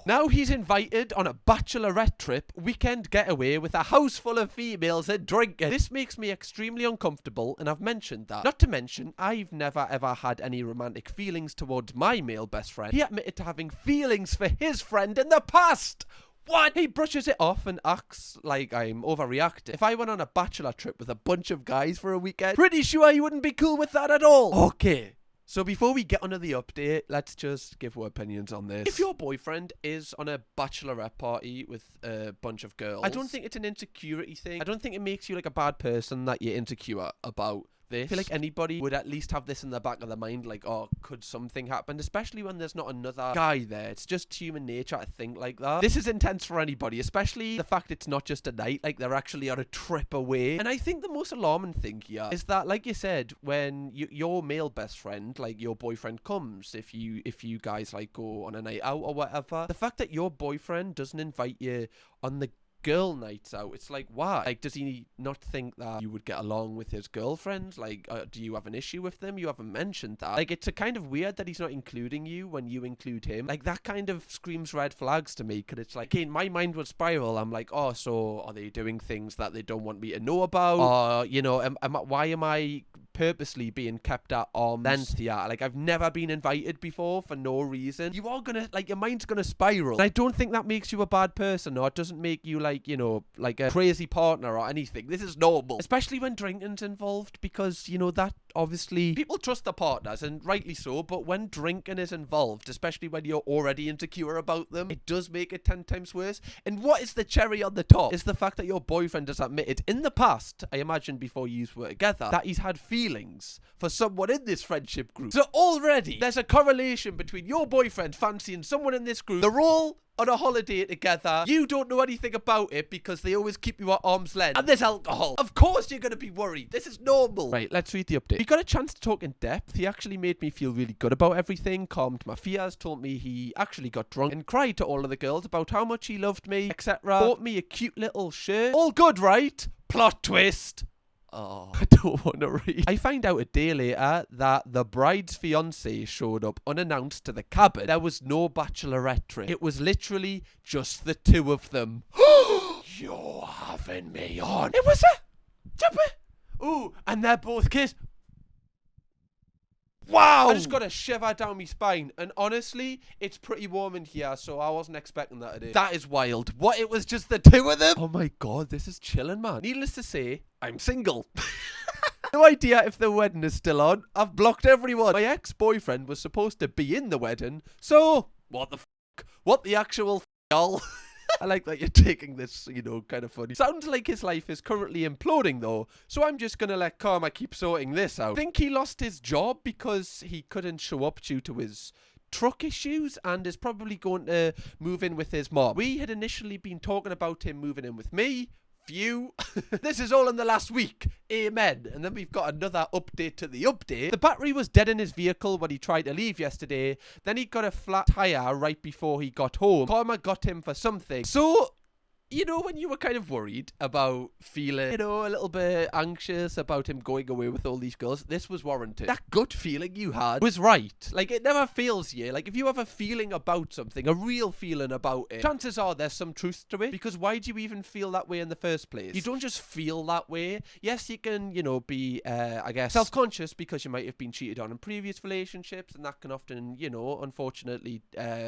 Now he's invited on a bachelorette trip, weekend getaway with a house full of females and drinking. This makes me extremely uncomfortable, and I've mentioned that. Not to mention, I've never ever had any romantic feelings towards my male best friend. He admitted to having feelings for his friend in the past. What? He brushes it off and acts like I'm overreacting. If I went on a bachelor trip with a bunch of guys for a weekend, pretty sure he wouldn't be cool with that at all. Okay. So before we get onto the update, let's just give our opinions on this. If your boyfriend is on a bachelorette party with a bunch of girls, I don't think it's an insecurity thing. I don't think it makes you like a bad person that you're insecure about this. I feel like anybody would at least have this in the back of their mind, like, oh, could something happen? Especially when there's not another guy there. It's just human nature to think like that. This is intense for anybody, especially the fact it's not just a night, like they're actually on a trip away. And I think the most alarming thing here is that, like you said, when your male best friend, like your boyfriend, comes, if you guys like go on a night out or whatever, the fact that your boyfriend doesn't invite you on the girl nights out, it's like, why? Like, does he not think that you would get along with his girlfriends? Like, do you have an issue with them? You haven't mentioned that. Like, it's a kind of weird that he's not including you when you include him. Like, that kind of screams red flags to me, because it's like, again, my mind would spiral. I'm like, oh, so are they doing things that they don't want me to know about? Or, you know, why am I purposely being kept at arm's length here? Like, I've never been invited before for no reason. You are gonna, like, your mind's gonna spiral. And I don't think that makes you a bad person, or it doesn't make you, like, you know, like a crazy partner or anything. This is normal, especially when drinking's involved, because, you know, that obviously people trust their partners, and rightly so, but when drinking is involved, especially when you're already insecure about them, it does make it 10 times worse. And what is the cherry on the top is the fact that your boyfriend has admitted in the past, I imagine before you were together, that he's had feelings for someone in this friendship group. So already there's a correlation between your boyfriend fancying someone in this group. They're all on a holiday together. You don't know anything about it because they always keep you at arm's length. And there's alcohol. Of course you're going to be worried. This is normal. Right, let's read the update. We got a chance to talk in depth. He actually made me feel really good about everything, calmed my fears, told me he actually got drunk and cried to all of the girls about how much he loved me, etc. Bought me a cute little shirt. All good, right? Plot twist. Oh, I don't want to read. I find out a day later that the bride's fiancé showed up unannounced to the cabin. There was no bachelorette trip. It was literally just the two of them. You're having me on. It was a... Ooh, and they're both kids. Wow! I just got a shiver down my spine. And honestly, it's pretty warm in here, so I wasn't expecting that today. That is wild. What? It was just the two of them? Oh my god, this is chilling, man. Needless to say, I'm single. No idea if the wedding is still on. I've blocked everyone. My ex-boyfriend was supposed to be in the wedding, so... What the f***? What the actual f***, y'all? I like that you're taking this, you know, kind of funny. Sounds like his life is currently imploding though, so I'm just gonna let Karma keep sorting this out. I think he lost his job because he couldn't show up due to his truck issues and is probably going to move in with his mom. We had initially been talking about him moving in with me. Phew. This is all in the last week. Amen. And then we've got another update to the update. The battery was dead in his vehicle when he tried to leave yesterday. Then he got a flat tire right before he got home. Karma got him for something. So, you know, when you were kind of worried about feeling, you know, a little bit anxious about him going away with all these girls, this was warranted. That gut feeling you had was right. Like, it never fails you. Like, if you have a feeling about something, a real feeling about it, chances are there's some truth to it. Because why do you even feel that way in the first place? You don't just feel that way. Yes, you can, you know, be, I guess, self-conscious because you might have been cheated on in previous relationships, and that can often, you know, unfortunately,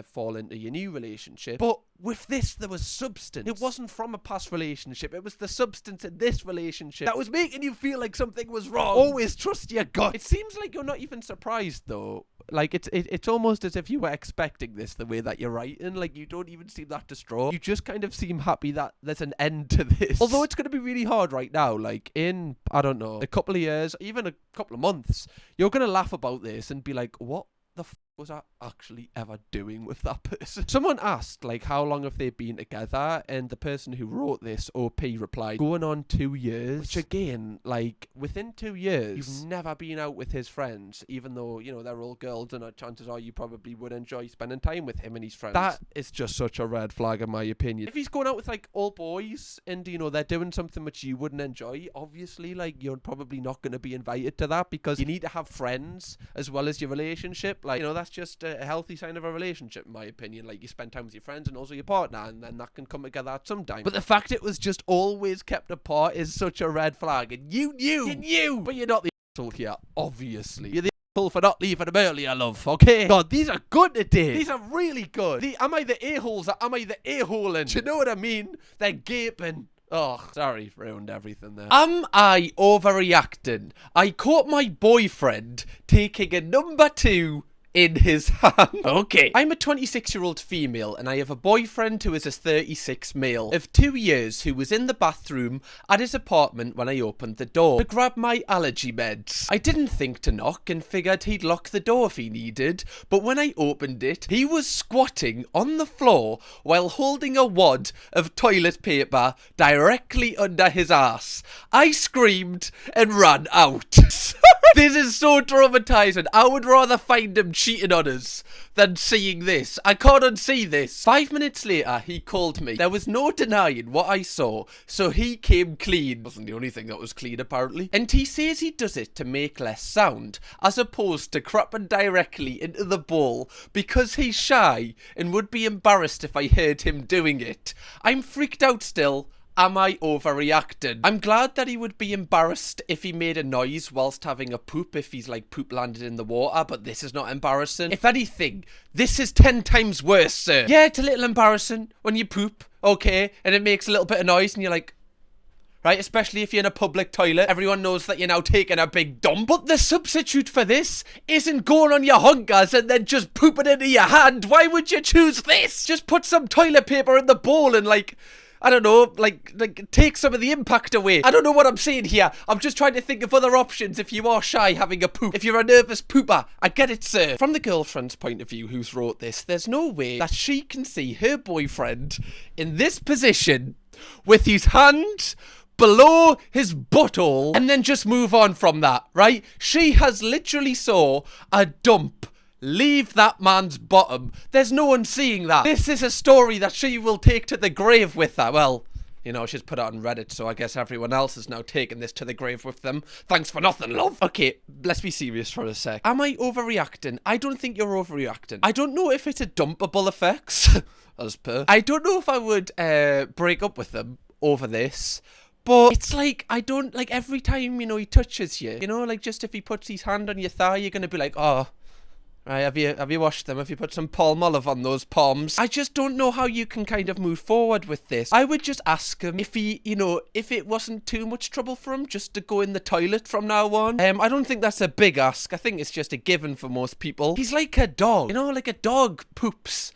fall into your new relationship. But with this, there was substance. It wasn't from a past relationship. It was the substance in this relationship that was making you feel like something was wrong. Always trust your gut. It seems like you're not even surprised, though. Like, it's almost as if you were expecting this the way that you're writing. Like, you don't even seem that distraught. You just kind of seem happy that there's an end to this. Although it's going to be really hard right now. Like, in, I don't know, a couple of years, even a couple of months, you're going to laugh about this and be like, what the f was I actually ever doing with that person? Someone asked, like, how long have they been together? And the person who wrote this, OP, replied, going on 2 years. Which, again, like, within 2 years, you've never been out with his friends, even though, you know, they're all girls, and chances are you probably would enjoy spending time with him and his friends. That is just such a red flag, in my opinion. If he's going out with, like, all boys, and, you know, they're doing something which you wouldn't enjoy, obviously, like, you're probably not going to be invited to that, because you need to have friends as well as your relationship. Like, you know, that's just a healthy sign of a relationship, in my opinion. Like, you spend time with your friends and also your partner, and then that can come together at some time. But the fact it was just always kept apart is such a red flag. And you knew, but you're not the asshole here, obviously. You're the asshole for not leaving him earlier, love, okay? God, these are good today. These are really good. Am I the a-holes or am I the a-holing? Do you know what I mean? They're gaping. Oh, sorry, ruined everything there. Am I overreacting? I caught my boyfriend taking a number 2 in his hand. Okay. I'm a 26-year-old female and I have a boyfriend who is a 36 male of 2 years who was in the bathroom at his apartment when I opened the door to grab my allergy meds. I didn't think to knock and figured he'd lock the door if he needed, but when I opened it, he was squatting on the floor while holding a wad of toilet paper directly under his ass. I screamed and ran out. This is so traumatizing. I would rather find him cheating on us than seeing this. I can't unsee this. 5 minutes later, he called me. There was no denying what I saw, so he came clean. Wasn't the only thing that was clean, apparently. And he says he does it to make less sound, as opposed to crapping directly into the bowl, because he's shy and would be embarrassed if I heard him doing it. I'm freaked out still. Am I overreacting? I'm glad that he would be embarrassed if he made a noise whilst having a poop, if he's like poop landed in the water, but this is not embarrassing. If anything, this is 10 times worse, sir. Yeah, it's a little embarrassing when you poop, okay, and it makes a little bit of noise and you're like, right, especially if you're in a public toilet, everyone knows that you're now taking a big dump. But the substitute for this isn't going on your hunkers and then just pooping into your hand. Why would you choose this? Just put some toilet paper in the bowl and like, I don't know, like take some of the impact away. I don't know what I'm saying here. I'm just trying to think of other options if you are shy having a poop. If you're a nervous pooper, I get it, sir. From the girlfriend's point of view who's wrote this, there's no way that she can see her boyfriend in this position with his hand below his butthole and then just move on from that, right? She has literally saw a dump leave that man's bottom. There's no one seeing that. This is a story that she will take to the grave with her. Well, you know, she's put it on Reddit, so I guess everyone else is now taking this to the grave with them. Thanks for nothing, love. Okay, let's be serious for a sec. Am I overreacting? I don't think you're overreacting. I don't know if it's a dumpable effects, as per. I don't know if I would break up with them over this. But it's like, I don't, like, every time, you know, he touches you, you know, like, just if he puts his hand on your thigh, you're gonna be like, oh, right, have you washed them? Have you put some Palmolive on those palms? I just don't know how you can kind of move forward with this. I would just ask him if he, you know, if it wasn't too much trouble for him just to go in the toilet from now on. I don't think that's a big ask. I think it's just a given for most people. He's like a dog, you know, like a dog poops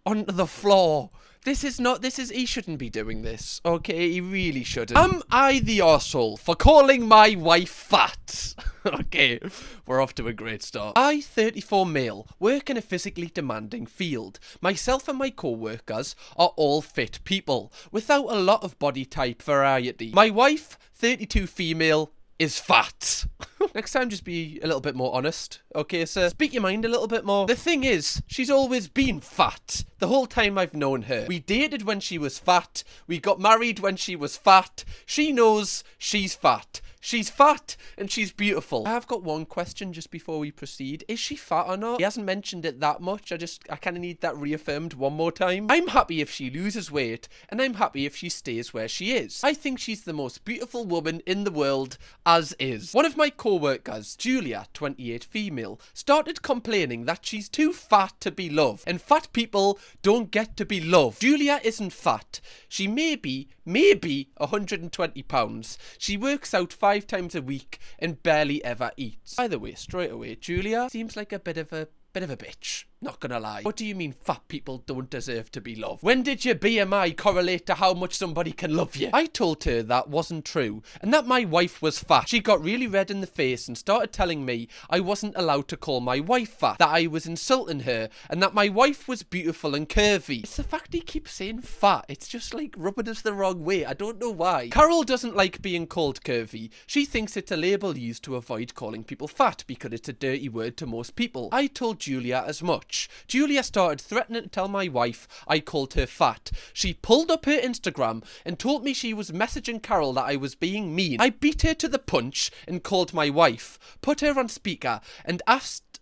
onto the floor. he shouldn't be doing this, okay? He really shouldn't. Am I the arsehole for calling my wife fat? Okay, we're off to a great start. I, 34 male, work in a physically demanding field. Myself and my co-workers are all fit people, without a lot of body type variety. My wife, 32 female, is fat. Next time, just be a little bit more honest, okay, sir? Speak your mind a little bit more. The thing is, she's always been fat. The whole time I've known her. We dated when she was fat. We got married when she was fat. She knows she's fat. She's fat and she's beautiful. I have got one question just before we proceed. Is she fat or not? He hasn't mentioned it that much. I kind of need that reaffirmed one more time. I'm happy if she loses weight, and I'm happy if she stays where she is. I think she's the most beautiful woman in the world, as is. One of my co-workers, Julia, 28 female, started complaining that she's too fat to be loved, and fat people don't get to be loved. Julia isn't fat. She may be 120 pounds. She works out 5 times a week and barely ever eats. By the way, straight away, Julia seems like a bit of a bitch. Not gonna lie. What do you mean fat people don't deserve to be loved? When did your BMI correlate to how much somebody can love you? I told her that wasn't true, and that my wife was fat. She got really red in the face and started telling me I wasn't allowed to call my wife fat, that I was insulting her, and that my wife was beautiful and curvy. It's the fact he keeps saying fat. It's just like rubbing us the wrong way. I don't know why. Carol doesn't like being called curvy. She thinks it's a label used to avoid calling people fat because it's a dirty word to most people. I told Julia as much. Julia started threatening to tell my wife I called her fat. She pulled up her Instagram and told me she was messaging Carol that I was being mean. I beat her to the punch and called my wife, put her on speaker, and asked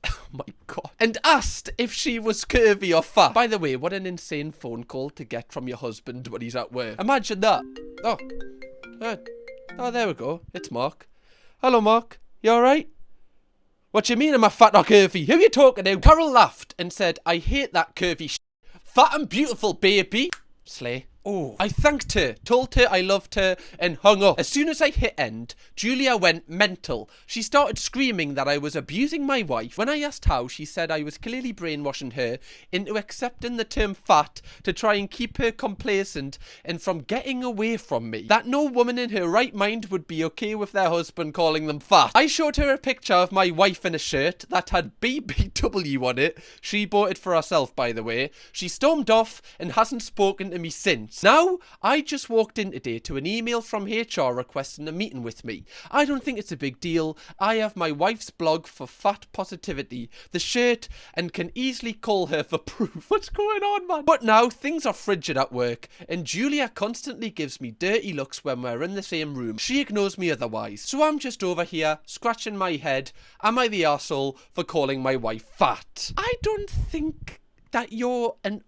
if she was curvy or fat. By the way, what an insane phone call to get from your husband when he's at work. Imagine that. Oh, there we go. It's Mark. Hello, Mark. You alright? What you mean am I fat or curvy? Who are you talking to? Carol laughed and said, I hate that curvy shit. Fat and beautiful, baby. Slay. Oh. I thanked her, told her I loved her, and hung up. As soon as I hit end, Julia went mental. She started screaming that I was abusing my wife. When I asked how, she said I was clearly brainwashing her into accepting the term fat to try and keep her complacent and from getting away from me. That no woman in her right mind would be okay with their husband calling them fat. I showed her a picture of my wife in a shirt that had BBW on it. She bought it for herself, by the way. She stormed off and hasn't spoken to me since. Now, I just walked in today to an email from HR requesting a meeting with me. I don't think it's a big deal. I have my wife's blog for fat positivity, the shirt, and can easily call her for proof. What's going on, man? But now, things are frigid at work, and Julia constantly gives me dirty looks when we're in the same room. She ignores me otherwise. So I'm just over here, scratching my head. Am I the arsehole for calling my wife fat? I don't think that you're an...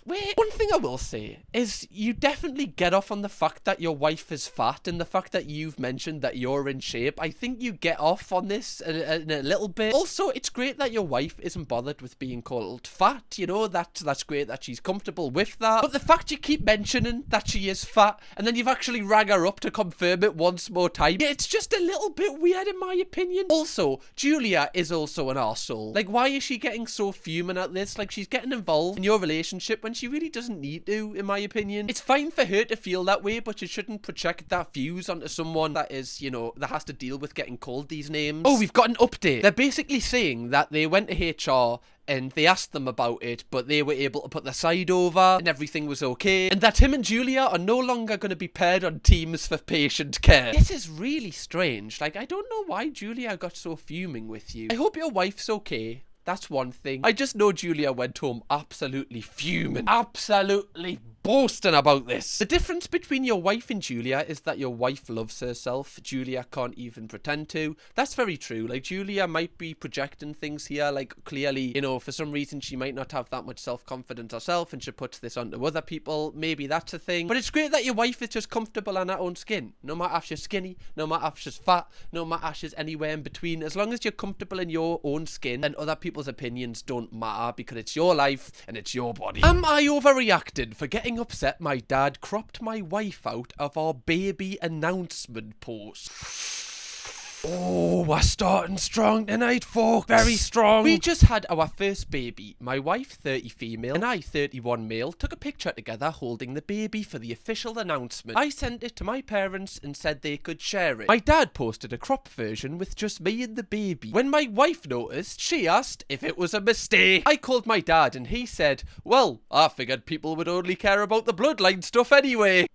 wait. One thing I will say is you definitely get off on the fact that your wife is fat and the fact that you've mentioned that you're in shape. I think you get off on this in a little bit. Also, it's great that your wife isn't bothered with being called fat. You know, that's great that she's comfortable with that. But the fact you keep mentioning that she is fat and then you've actually rang her up to confirm it once more time, yeah, it's just a little bit weird in my opinion. Also, Julia is also an arsehole. Like, why is she getting so fuming at this? Like, she's getting involved in your relationship when she really doesn't need to, in my opinion. It's fine for her to feel that way, but you shouldn't project that views onto someone that is, you know, that has to deal with getting called these names. Oh, we've got an update. They're basically saying that they went to HR and they asked them about it, but they were able to put their side over and everything was okay, and that him and Julia are no longer going to be paired on teams for patient care. This is really strange. Like, I don't know why Julia got so fuming with you. I hope your wife's okay. That's one thing. I just know Julia went home absolutely fuming. Absolutely boasting about this. The difference between your wife and Julia is that your wife loves herself. Julia can't even pretend to. That's very true. Like, Julia might be projecting things here. Like, clearly, you know, for some reason she might not have that much self-confidence herself and she puts this onto other people. Maybe that's a thing. But it's great that your wife is just comfortable in her own skin. No matter if she's skinny, no matter if she's fat, no matter if she's anywhere in between. As long as you're comfortable in your own skin, then other people's opinions don't matter because it's your life and it's your body. Am I overreacting for getting upset my dad cropped my wife out of our baby announcement post? Oh, we're starting strong tonight, folks. Very strong. We just had our first baby. My wife, 30 female, and I, 31 male, took a picture together holding the baby for the official announcement. I sent it to my parents and said they could share it. My dad posted a crop version with just me and the baby. When my wife noticed, she asked if it was a mistake. I called my dad and he said, well, I figured people would only care about the bloodline stuff anyway.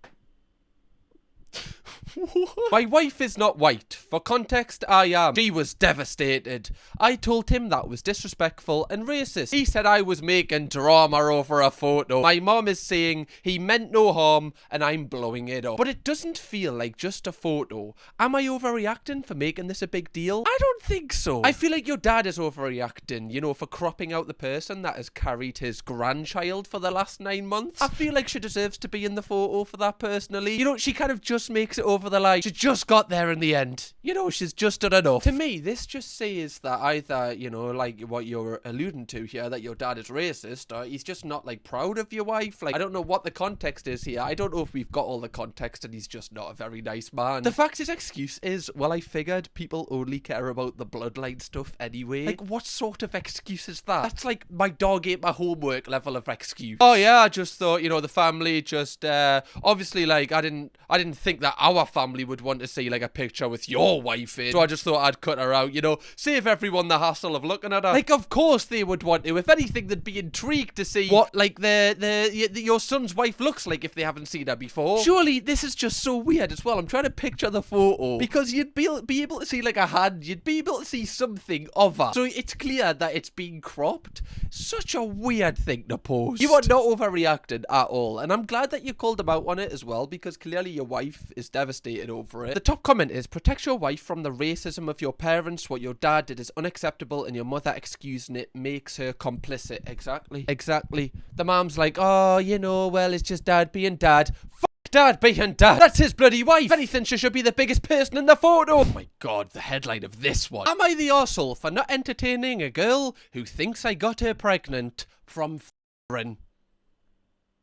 My wife is not white. For context, I am. She was devastated. I told him that was disrespectful and racist. He said I was making drama over a photo. My mom is saying he meant no harm and I'm blowing it up. But it doesn't feel like just a photo. Am I overreacting for making this a big deal? I don't think so. I feel like your dad is overreacting, you know, for cropping out the person that has carried his grandchild for the last 9 months. I feel like she deserves to be in the photo for that personally. You know, she kind of just makes it over the line. She just got there in the end. You know, she's just done enough. To me, this just says that either, you know, like what you're alluding to here, that your dad is racist, or he's just not, like, proud of your wife. Like, I don't know what the context is here. I don't know if we've got all the context and he's just not a very nice man. The fact his excuse is, well, I figured people only care about the bloodline stuff anyway. Like, what sort of excuse is that? That's like my dog ate my homework level of excuse. Oh yeah, I just thought, you know, the family just, obviously, like, I didn't think that our family would want to see like a picture with your wife in, so I just thought I'd cut her out, you know, save everyone the hassle of looking at her. Like, of course they would want to. If anything, they'd be intrigued to see what like your son's wife looks like if they haven't seen her before. Surely this is just so weird as well. I'm trying to picture the photo because you'd be able to see like a hand, you'd be able to see something of her, so it's clear that it's being cropped. Such a weird thing to post. You are not overreacting at all, and I'm glad that you called him out on it as well, because clearly your wife is devastated over it. The top comment is, protect your wife from the racism of your parents. What your dad did is unacceptable and your mother excusing it makes her complicit. Exactly. The mom's like, oh, you know, well, it's just dad being dad. Fuck dad being dad. That's his bloody wife. If anything, she should be the biggest person in the photo. Oh my god, the headline of this one. Am I the arsehole for not entertaining a girl who thinks I got her pregnant from f***ing?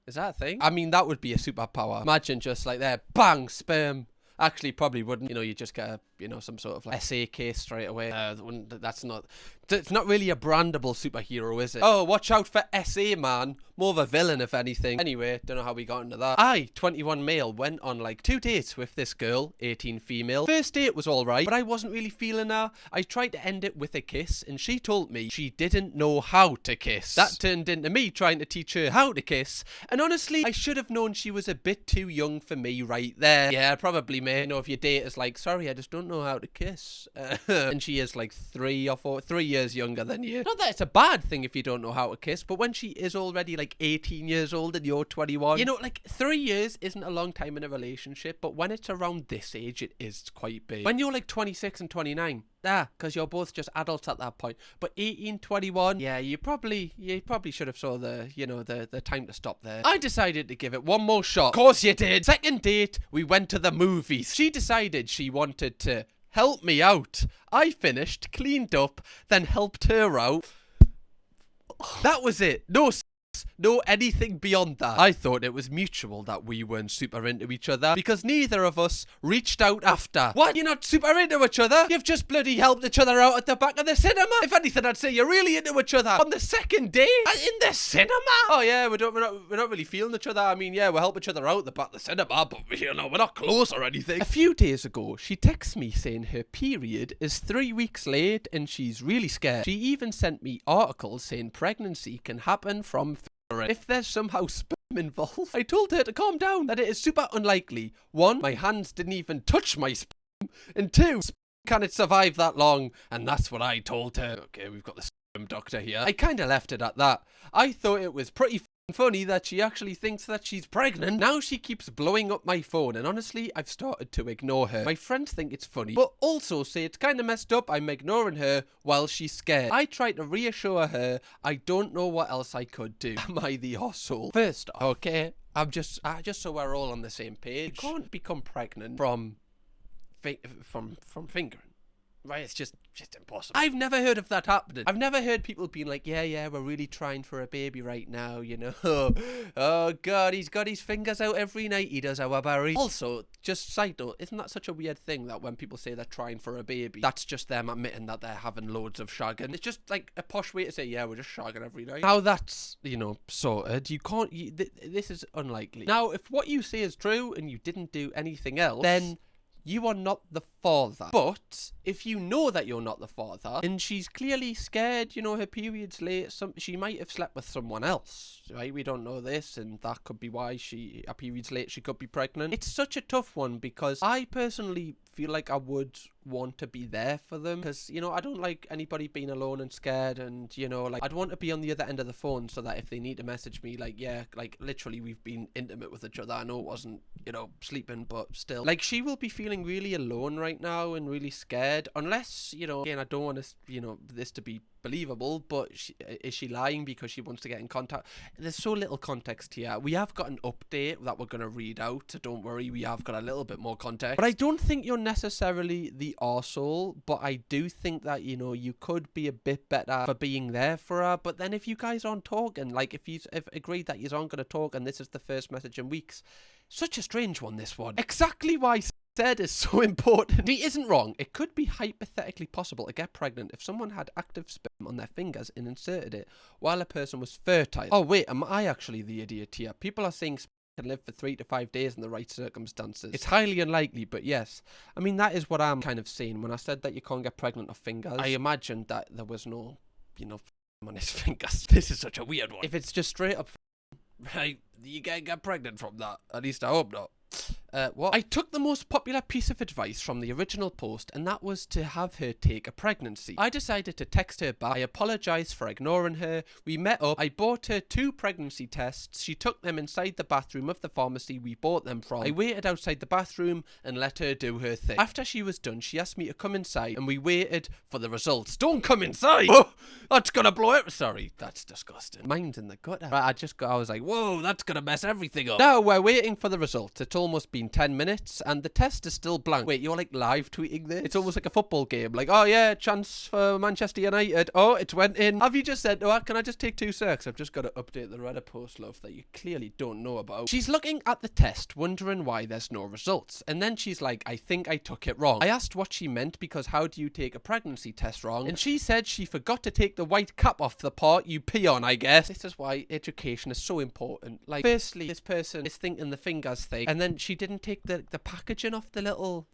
Is that a thing? I mean, that would be a superpower. Imagine just like there, bang, sperm. Actually, probably wouldn't. You know, you just get a, you know, some sort of like SA case straight away. That's not. It's not really a brandable superhero, is it? Oh, watch out for SA, man. More of a villain, if anything. Anyway, don't know how we got into that. I, 21 male, went on like 2 dates with this girl, 18 female. First date was alright, but I wasn't really feeling her. I tried to end it with a kiss, and she told me she didn't know how to kiss. That turned into me trying to teach her how to kiss, and honestly, I should have known she was a bit too young for me right there. Yeah, probably, mate. You know, if your date is like, sorry, I just don't know how to kiss. And she is like 3 years younger than you. Not that it's a bad thing if you don't know how to kiss, but when she is already like 18 years old and you're 21, you know, like 3 years isn't a long time in a relationship, but when it's around this age, it is quite big. When you're like 26 and 29, because you're both just adults at that point. But 18, 21, yeah, you probably should have saw the, you know, the time to stop there. I decided to give it one more shot. Of course you did. Second date, we went to the movies. She decided she wanted to help me out. I finished, cleaned up, then helped her out. That was it. No anything beyond that. I thought it was mutual that we weren't super into each other because neither of us reached out after. What? You're not super into each other? You've just bloody helped each other out at the back of the cinema? If anything, I'd say you're really into each other. On the second day? In the cinema? Oh yeah, we're not really feeling each other. I mean, yeah, we'll help each other out at the back of the cinema, but you know, we're not close or anything. A few days ago, she texts me saying her period is 3 weeks late and she's really scared. She even sent me articles saying pregnancy can happen from if there's somehow sperm involved. I told her to calm down, that it is super unlikely. 1, my hands didn't even touch my sperm, and 2, can it survive that long? And that's what I told her. Okay, we've got the sperm doctor here. I kind of left it at that. I thought it was pretty funny that she actually thinks that she's pregnant. Now she keeps blowing up my phone, and honestly, I've started to ignore her. My friends think it's funny, but also say it's kind of messed up I'm ignoring her while she's scared. I try to reassure her I don't know what else I could do. Am I the arsehole? First off, okay, I'm just so we're all on the same page. You can't become pregnant from fingering. Right, it's just impossible. I've never heard of that happening. I've never heard people being like, yeah, we're really trying for a baby right now, you know. Oh, God, he's got his fingers out every night, he does, our Barry. Also, just side note, isn't that such a weird thing that when people say they're trying for a baby, that's just them admitting that they're having loads of shagging? It's just like a posh way to say, yeah, we're just shagging every night. Now that's, you know, sorted, you can't, this is unlikely. Now, if what you say is true and you didn't do anything else, then you are not the father. But if you know that you're not the father, and she's clearly scared, you know, her period's late, she might have slept with someone else, right? We don't know this, and that could be why her period's late, she could be pregnant. It's such a tough one because I personally feel like I would want to be there for them because, you know, I don't like anybody being alone and scared, and, you know, like, I'd want to be on the other end of the phone so that if they need to message me, like, yeah, like, literally we've been intimate with each other. I know it wasn't, you know, sleeping, but still, like, she will be feeling really alone right now and really scared, unless, you know, again, I don't want to, you know, this to be believable, but is she lying because she wants to get in contact? There's so little context here. We have got an update that we're going to read out, so don't worry, we have got a little bit more context. But I don't think you're necessarily the arsehole, but I do think that, you know, you could be a bit better for being there for her. But then if you guys aren't talking, like, if you've agreed that you aren't going to talk and this is the first message in weeks, such a strange one, this one. Exactly why said is so important. He isn't wrong. It could be hypothetically possible to get pregnant if someone had active sperm on their fingers and inserted it while a person was fertile. Oh wait, am I actually the idiot here? People are saying sperm can live for 3 to 5 days in the right circumstances. It's highly unlikely, but yes. I mean, that is what I'm kind of saying. When I said that you can't get pregnant off fingers, I imagined that there was no, you know, on his fingers. This is such a weird one. If it's just straight up, right, you can't get pregnant from that. At least I hope not. What? I took the most popular piece of advice from the original post, and that was to have her take a pregnancy. I decided to text her back. I apologised for ignoring her. We met up. I bought her 2 pregnancy tests. She took them inside the bathroom of the pharmacy we bought them from. I waited outside the bathroom and let her do her thing. After she was done, she asked me to come inside, and we waited for the results. Don't come inside! Oh, that's gonna blow it. Sorry, that's disgusting. Mine's in the gutter. Right, I was like, whoa, that's gonna mess everything up. Now we're waiting for the results. It's almost been 10 minutes and the test is still blank. Wait, you're like live tweeting this? It's almost like a football game. Like, oh yeah, chance for Manchester United. Oh, it went in. Have you just said, oh, can I just take 2 secs? I've just got to update the Reddit post, love, that you clearly don't know about. She's looking at the test, wondering why there's no results. And then she's like, I think I took it wrong. I asked what she meant because how do you take a pregnancy test wrong? And she said she forgot to take the white cap off the part you pee on, I guess. This is why education is so important. Like, firstly, this person is thinking the fingers thing, and then she didn't take the packaging off the little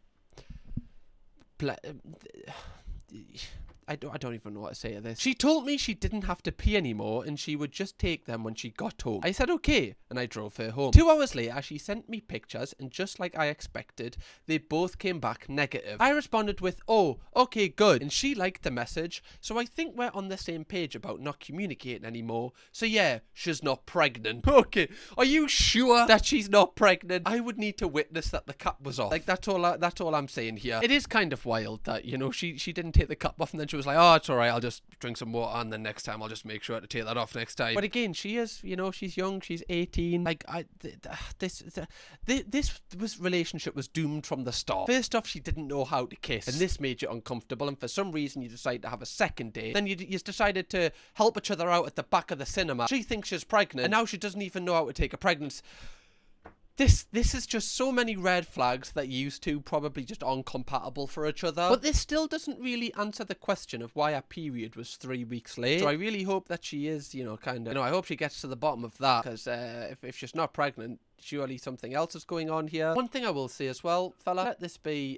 I don't even know what to say to this. She told me she didn't have to pee anymore and she would just take them when she got home. I said okay, and I drove her home. 2 hours later, she sent me pictures, and just like I expected, they both came back negative. I responded with, oh, okay, good, and she liked the message, so I think we're on the same page about not communicating anymore. So yeah, she's not pregnant. Okay, are you sure that she's not pregnant? I would need to witness that the cap was off. Like, that's all I'm saying here. It is kind of wild that, you know, she didn't take the cap off, and then she was like, oh, it's alright, I'll just drink some water, and then next time I'll just make sure to take that off next time. But again, she is, you know, she's young, she's 18. Like, this relationship was doomed from the start. First off, she didn't know how to kiss, and this made you uncomfortable, and for some reason you decided to have a second date. Then you decided to help each other out at the back of the cinema. She thinks she's pregnant, and now she doesn't even know how to take a pregnancy. This is just so many red flags that you two probably just aren't compatible for each other. But this still doesn't really answer the question of why her period was 3 weeks late. So I really hope that she is, you know, kind of, you know, I hope she gets to the bottom of that, because if she's not pregnant, surely something else is going on here. One thing I will say as well, fella, let this be,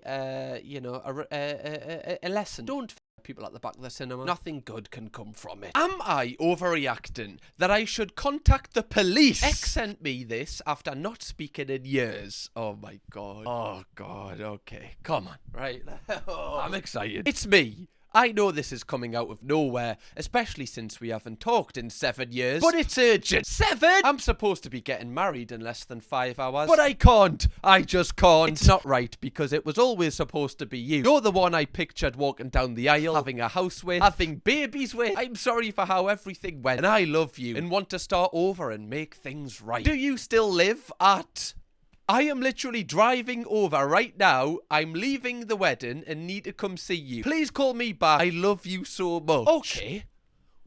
you know, a lesson. Don't people at the back of the cinema. Nothing good can come from it. Am I overreacting that I should contact the police? X sent me this after not speaking in years. Oh my god. Oh god. Okay. Come on. Right. I'm excited. It's me. I know this is coming out of nowhere, especially since we haven't talked in 7 years. But it's urgent. 7? I'm supposed to be getting married in less than 5 hours. But I can't. I just can't. It's not right, because it was always supposed to be you. You're the one I pictured walking down the aisle, having a house with, having babies with. I'm sorry for how everything went, and I love you and want to start over and make things right. Do you still live at I am literally driving over right now. I'm leaving the wedding and need to come see you. Please call me back. I love you so much. Okay.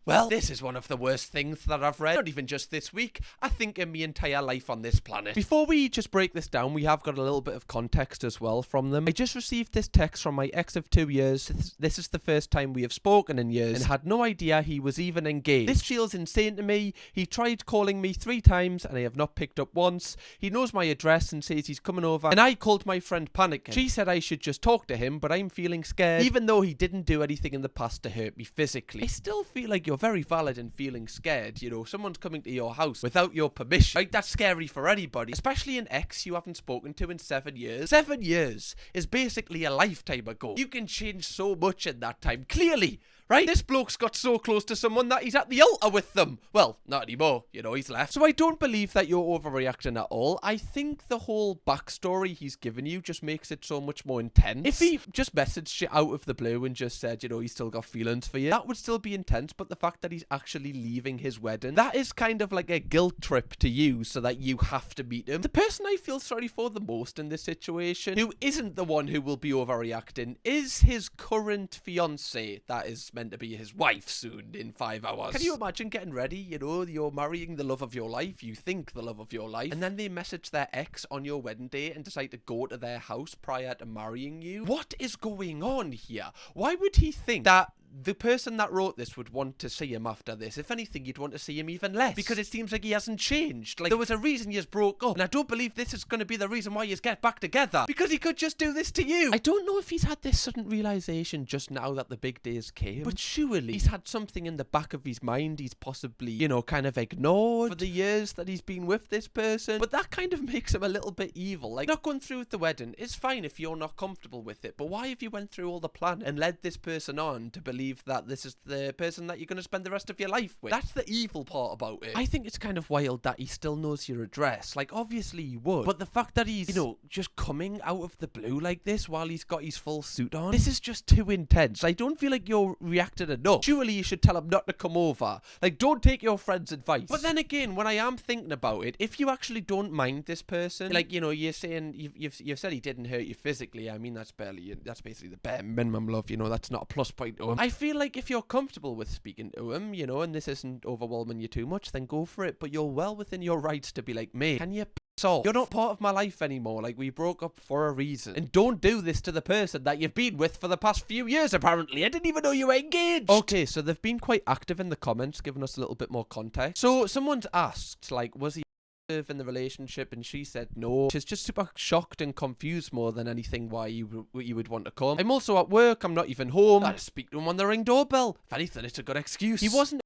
Well, this is one of the worst things that I've read, not even just this week, I think in my entire life on this planet. Before we just break this down, we have got a little bit of context as well from them. I just received this text from my ex of 2 years. This is the first time we have spoken in years and had no idea he was even engaged. This feels insane to me. He tried calling me 3 times and I have not picked up once. He knows my address and says he's coming over, and I called my friend panicking. She said I should just talk to him, but I'm feeling scared, even though he didn't do anything in the past to hurt me physically. I still feel like you're very valid in feeling scared. You know, someone's coming to your house without your permission. Like, that's scary for anybody, especially an ex you haven't spoken to in 7 years. 7 years is basically a lifetime ago. You can change so much in that time, clearly, right? This bloke's got so close to someone that he's at the altar with them. Well, not anymore, you know, he's left. So I don't believe that you're overreacting at all. I think the whole backstory he's given you just makes it so much more intense. If he just messaged you out of the blue and just said, you know, he's still got feelings for you, that would still be intense, but the fact that he's actually leaving his wedding, that is kind of like a guilt trip to you so that you have to meet him. The person I feel sorry for the most in this situation, who isn't the one who will be overreacting, is his current fiance that is meant to be his wife soon in 5 hours. Can you imagine getting ready? You know, you're marrying the love of your life, you think the love of your life, and then they message their ex on your wedding day and decide to go to their house prior to marrying you. What is going on here? Why would he think that the person that wrote this would want to see him after this? If anything, you'd want to see him even less, because it seems like he hasn't changed. Like, there was a reason you broke up, and I don't believe this is going to be the reason why you get back together, because he could just do this to you. I don't know if he's had this sudden realization just now that the big days came, but surely he's had something in the back of his mind he's possibly, you know, kind of ignored for the years that he's been with this person. But that kind of makes him a little bit evil. Like, not going through with the wedding is fine if you're not comfortable with it, but why have you went through all the planning and led this person on to believe that this is the person that you're going to spend the rest of your life with? That's the evil part about it. I think it's kind of wild that he still knows your address. Like, obviously he would, but the fact that he's, you know, just coming out of the blue like this while he's got his full suit on, this is just too intense. I don't feel like you're reacting enough. Surely you should tell him not to come over. Like, don't take your friend's advice. But then again, when I am thinking about it, if you actually don't mind this person, like, you know, you're saying you've said he didn't hurt you physically. I mean, that's basically the bare minimum, love. You know, that's not a plus point to him. I feel like if you're comfortable with speaking to him, you know, and this isn't overwhelming you too much, then go for it. But you're well within your rights to be like, mate, can you piss off? You're not part of my life anymore. Like, we broke up for a reason. And don't do this to the person that you've been with for the past few years, apparently. I didn't even know you were engaged. Okay, so they've been quite active in the comments, giving us a little bit more context. So someone's asked, like, was he in the relationship, and she said no. She's just super shocked and confused more than anything why you would want to come. I'm also at work, I'm not even home. I speak to him on the Ring doorbell. If anything, it's a good excuse. He wasn't,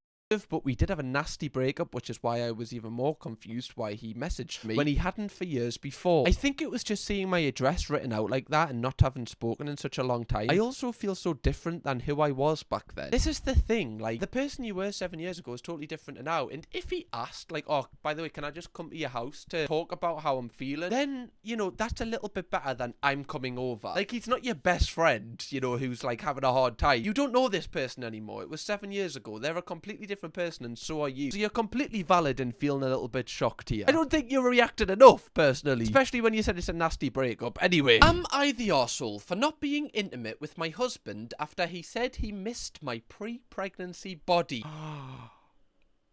but we did have a nasty breakup, which is why I was even more confused why he messaged me when he hadn't for years before. I think it was just seeing my address written out like that and not having spoken in such a long time. I also feel so different than who I was back then. This is the thing, like, the person you were 7 years ago is totally different to now, and if he asked, like, oh, by the way, can I just come to your house to talk about how I'm feeling, then, you know, that's a little bit better than I'm coming over. Like, he's not your best friend, you know, who's, like, having a hard time. You don't know this person anymore. It was 7 years ago. They're a completely different person, and so are you. So you're completely valid in feeling a little bit shocked here. I don't think you reacted enough, personally. Especially when you said it's a nasty breakup. Anyway, am I the arsehole for not being intimate with my husband after he said he missed my pre-pregnancy body?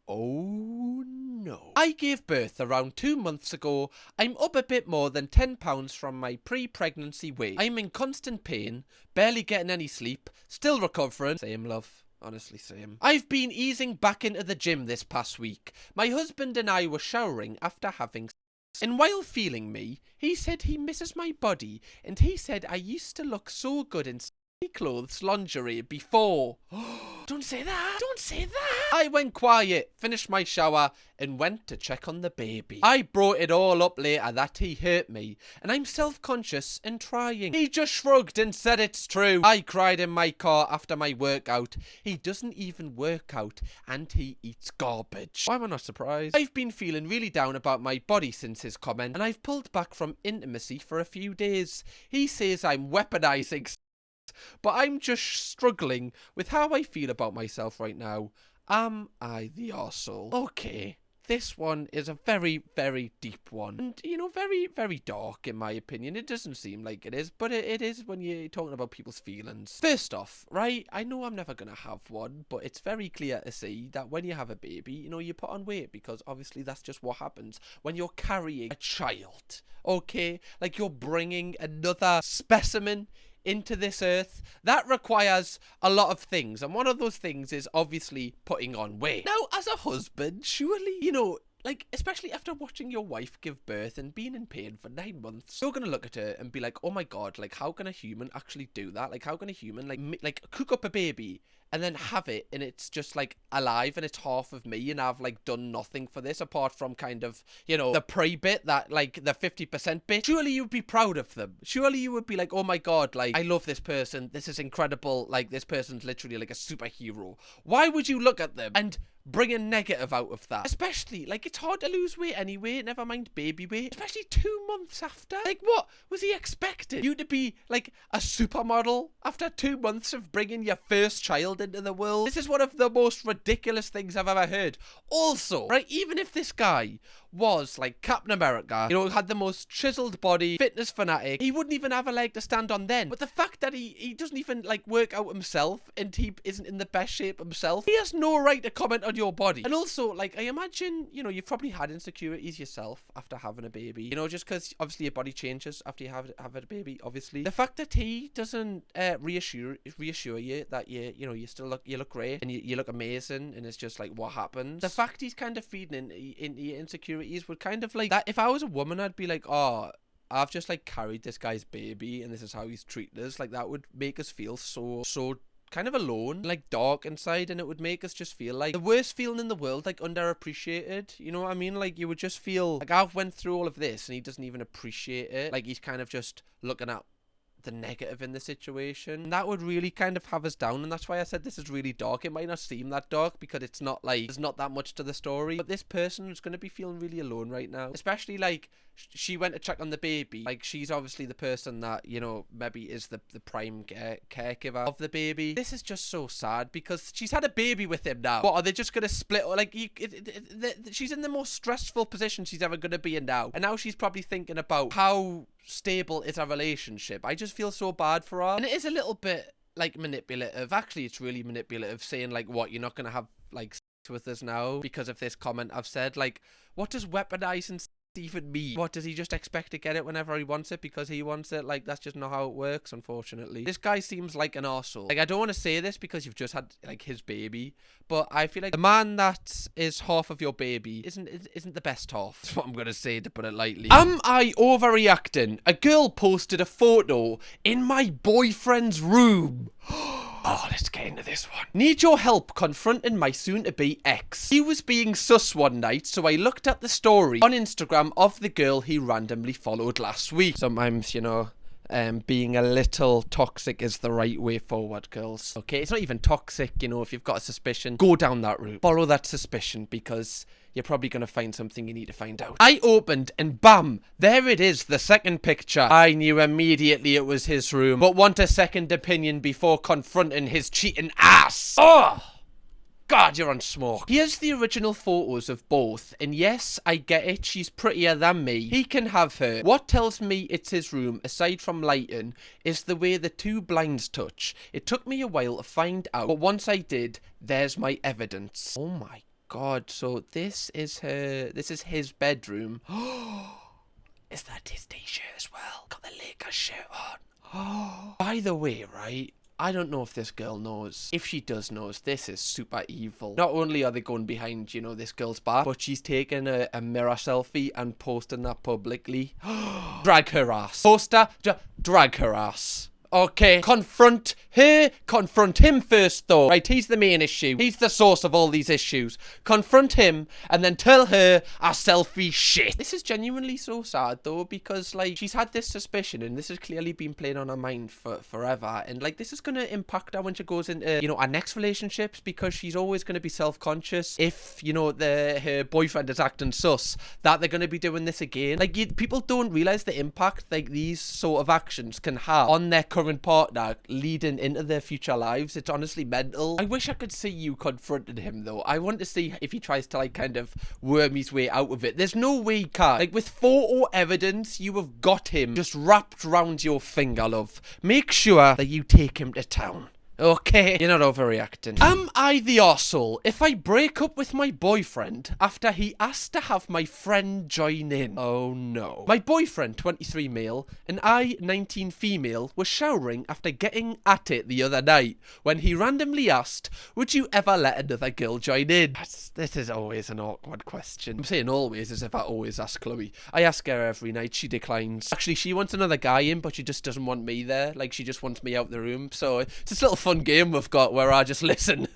Oh no. I gave birth around 2 months ago. I'm up a bit more than 10 pounds from my pre-pregnancy weight. I'm in constant pain, barely getting any sleep, still recovering. Same, love. Honestly, same. I've been easing back into the gym this past week. My husband and I were showering after having sex, and while feeling me, he said he misses my body, and he said I used to look so good in clothes, lingerie before. Don't say that. Don't say that. I went quiet, finished my shower, and went to check on the baby. I brought it all up later that he hurt me, and I'm self-conscious and trying. He just shrugged and said it's true. I cried in my car after my workout. He doesn't even work out, and he eats garbage. Why am I not surprised? I've been feeling really down about my body since his comment, and I've pulled back from intimacy for a few days. He says I'm weaponizing, but I'm just struggling with how I feel about myself right now. Am I the arsehole? Okay. this one is a very, very deep one. And, you know, very, very dark in my opinion. It doesn't seem like it is, but it is when you're talking about people's feelings. First off, right, I know I'm never going to have one, but it's very clear to see that when you have a baby, you know, you put on weight because obviously that's just what happens when you're carrying a child, okay? Like, you're bringing another specimen into this earth. That requires a lot of things, and one of those things is obviously putting on weight. Now, as a husband, surely, you know, like, especially after watching your wife give birth and being in pain for 9 months, you're gonna look at her and be like, oh my god, like, how can a human actually do that? Like, how can a human, like cook up a baby and then have it and it's just, like, alive and it's half of me and I've, like, done nothing for this apart from kind of, you know, the pre-bit, that, like, the 50% bit? Surely you would be proud of them. Surely you would be like, oh my god, like, I love this person. This is incredible. Like, this person's literally, like, a superhero. Why would you look at them and bring a negative out of that? Especially, like, it's hard to lose weight anyway, never mind baby weight, especially 2 months after. Like, what was he expecting? You to be, like, a supermodel after 2 months of bringing your first child into the world? This is one of the most ridiculous things I've ever heard. Also, right, even if this guy was like Captain America, you know, had the most chiseled body, fitness fanatic, he wouldn't even have a leg to stand on then. But the fact that he doesn't even, like, work out himself and he isn't in the best shape himself, he has no right to comment on your body. And also, like, I imagine, you know, you've probably had insecurities yourself after having a baby, you know, just because obviously your body changes after you have a baby, obviously. The fact that he doesn't reassure you that you know, you look great and you look amazing, and it's just like, what happened? The fact he's kind of feeding into your insecurities would kind of, like, that if I was a woman, I'd be like, oh, I've just, like, carried this guy's baby and this is how he's treated us. Like, that would make us feel so kind of alone, like, dark inside, and it would make us just feel like the worst feeling in the world, like, underappreciated. You know what I mean? Like, you would just feel like, I've went through all of this and he doesn't even appreciate it. Like, he's kind of just looking at the negative in the situation. That would really kind of have us down, and that's why I said this is really dark. It might not seem that dark because it's not, like, there's not that much to the story, but this person is going to be feeling really alone right now, especially, like, she went to check on the baby. Like, she's obviously the person that, you know, maybe is the prime caregiver of the baby. This is just so sad because she's had a baby with him now. What, are they just going to split? Like, she's in the most stressful position she's ever going to be in now, and now she's probably thinking about how stable is our relationship. I just feel so bad for her, and it is a little bit, like, manipulative. Actually, it's really manipulative, saying, like, what, you're not gonna have, like, sex with us now because of this comment I've said. Like, what does weaponizing even mean? What, does he just expect to get it whenever he wants it because he wants it? Like, that's just not how it works, unfortunately. This guy seems like an arsehole. Like, I don't want to say this because you've just had, like, his baby, but I feel like the man that is half of your baby isn't the best half. That's what I'm gonna say, to put it lightly. Am I overreacting? A girl posted a photo in my boyfriend's room. Oh, let's get into this one. Need your help confronting my soon-to-be ex. He was being sus one night, so I looked at the story on Instagram of the girl he randomly followed last week. Sometimes, you know, being a little toxic is the right way forward, girls. Okay, it's not even toxic, you know, if you've got a suspicion, go down that route. Follow that suspicion, because you're probably going to find something you need to find out. I opened and bam, there it is, the second picture. I knew immediately it was his room, but want a second opinion before confronting his cheating ass. Oh! God, you're on smoke. Here's the original photos of both, and yes, I get it, she's prettier than me. He can have her. What tells me it's his room, aside from lighting, is the way the two blinds touch. It took me a while to find out, but once I did, there's my evidence. Oh my God, so this is his bedroom. Is that his t-shirt as well? Got the Lakers shirt on. By the way, right, I don't know if this girl knows. If she does knows, this is super evil. Not only are they going behind, you know, this girl's back, but she's taking a mirror selfie and posting that publicly. Drag her ass. Poster, drag her ass. Okay, confront her, confront him first though. Right, he's the main issue. He's the source of all these issues. Confront him and then tell her a selfie shit. This is genuinely so sad though, because, like, she's had this suspicion and this has clearly been playing on her mind for forever, and, like, this is going to impact her when she goes into, you know, our next relationships, because she's always going to be self-conscious if, you know, her boyfriend is acting sus, that they're going to be doing this again. Like, people don't realize the impact, like, these sort of actions can have on their career current partner leading into their future lives. It's honestly mental. I wish I could see you confronting him though. I want to see if he tries to like kind of worm his way out of it. There's no way he can. Like with photo evidence, you have got him just wrapped round your finger, love. Make sure that you take him to town. Okay, you're not overreacting. Am I the arsehole if I break up with my boyfriend after he asked to have my friend join in? Oh no. My boyfriend, 23 male, and I, 19 female, were showering after getting at it the other night when he randomly asked, would you ever let another girl join in? This is always an awkward question. I'm saying always as if I always ask Chloe. I ask her every night, she declines. Actually, she wants another guy in, but she just doesn't want me there. Like, she just wants me out the room. So it's this little fun game we've got where I just listen.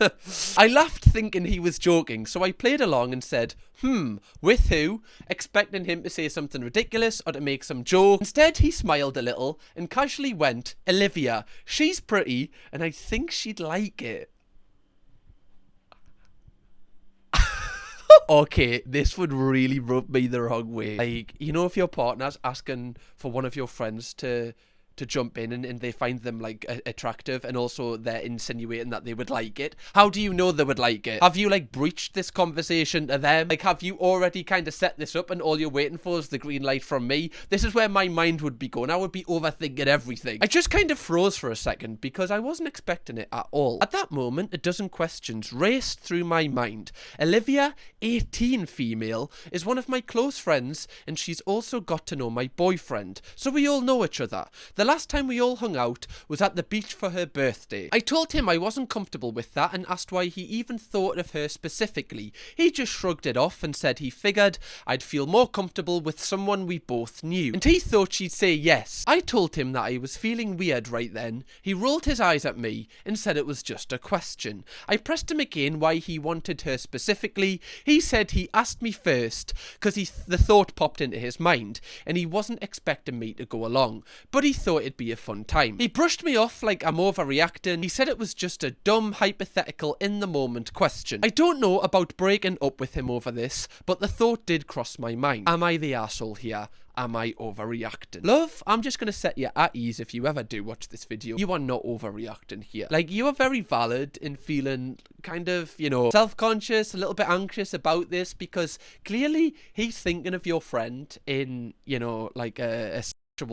I laughed thinking he was joking, so I played along and said, with who? Expecting him to say something ridiculous or to make some joke. Instead, he smiled a little and casually went, Olivia, she's pretty and I think she'd like it. Okay, this would really rub me the wrong way. Like, you know, if your partner's asking for one of your friends to jump in and they find them like attractive, and also they're insinuating that they would like it. How do you know they would like it? Have you like breached this conversation to them? Like, have you already kind of set this up and all you're waiting for is the green light from me? This is where my mind would be going. I would be overthinking everything. I just kind of froze for a second because I wasn't expecting it at all. At that moment, a dozen questions raced through my mind. Olivia, 18 female, is one of my close friends, and she's also got to know my boyfriend, so we all know each other. The last time we all hung out was at the beach for her birthday. I told him I wasn't comfortable with that and asked why he even thought of her specifically. He just shrugged it off and said he figured I'd feel more comfortable with someone we both knew. And he thought she'd say yes. I told him that I was feeling weird right then. He rolled his eyes at me and said it was just a question. I pressed him again why he wanted her specifically. He said he asked me first because the thought popped into his mind and he wasn't expecting me to go along, but he thought it'd be a fun time. He brushed me off like I'm overreacting. He said it was just a dumb, hypothetical, in the moment question. I don't know about breaking up with him over this, but the thought did cross my mind. Am I the arsehole here? Am I overreacting? Love, I'm just going to set you at ease if you ever do watch this video. You are not overreacting here. Like, you are very valid in feeling kind of, you know, self-conscious, a little bit anxious about this, because clearly he's thinking of your friend in, you know, like a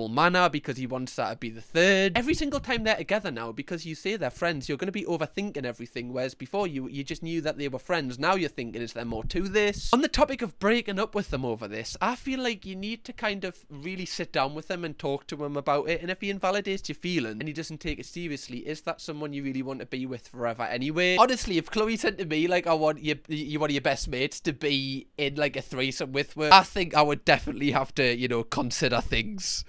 manner because he wants that to be the third. Every single time they're together now, because you say they're friends, you're going to be overthinking everything, whereas before you just knew that they were friends. Now you're thinking, is there more to this? On the topic of breaking up with them over this, I feel like you need to kind of really sit down with them and talk to him about it, and if he invalidates your feeling and he doesn't take it seriously, is that someone you really want to be with forever anyway? Honestly, if Chloe said to me like, I want you one of your best mates to be in like a threesome with her, I think I would definitely have to, you know, consider things.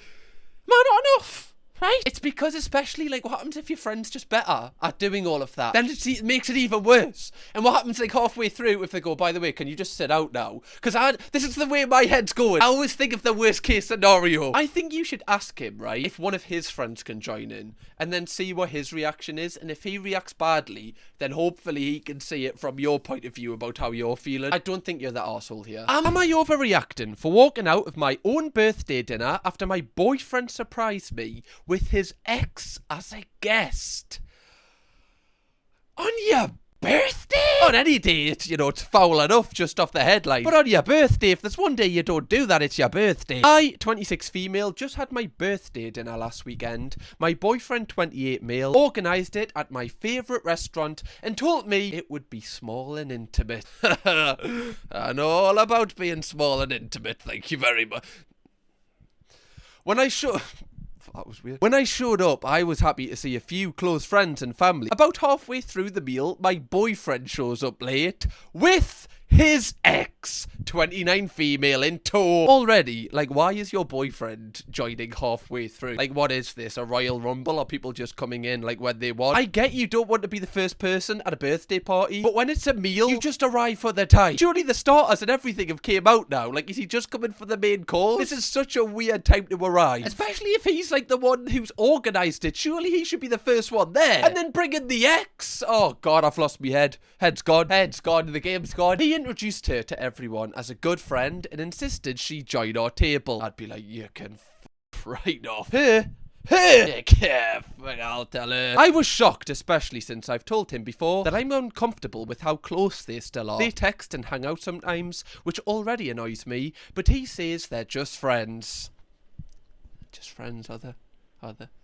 Man, not enough, right? It's because especially, like, what happens if your friend's just better at doing all of that? Then it makes it even worse. And what happens, like, halfway through if they go, by the way, can you just sit out now? Because this is the way my head's going. I always think of the worst case scenario. I think you should ask him, right, if one of his friends can join in, and then see what his reaction is. And if he reacts badly, then hopefully he can see it from your point of view about how you're feeling. I don't think you're the arsehole here. Am I overreacting for walking out of my own birthday dinner after my boyfriend surprised me with his ex as a guest? On your birthday? On any day, it's, you know, it's foul enough just off the headline. But on your birthday, if there's one day you don't do that, it's your birthday. I, 26 female, just had my birthday dinner last weekend. My boyfriend, 28 male, organised it at my favourite restaurant and told me it would be small and intimate. I know all about being small and intimate, thank you very much. That was weird. When I showed up, I was happy to see a few close friends and family. About halfway through the meal, my boyfriend shows up late with his ex, 29 female, in tow. Already, like, why is your boyfriend joining halfway through? Like, what is this, a Royal Rumble, or people just coming in, like, when they want? I get you don't want to be the first person at a birthday party, but when it's a meal, you just arrive for the time. Surely the starters and everything have came out now. Like, is he just coming for the main course? This is such a weird time to arrive. Especially if he's, like, the one who's organised it. Surely he should be the first one there. And then bring in the ex. Oh, God, I've lost my head. Head's gone. Head's gone. The game's gone. He introduced her to everyone as a good friend and insisted she join our table. I'd be like, you can f right off. Her, Hey, I'll tell her. I was shocked, especially since I've told him before that I'm uncomfortable with how close they still are. They text and hang out sometimes, which already annoys me, but he says they're just friends. Just friends, are they?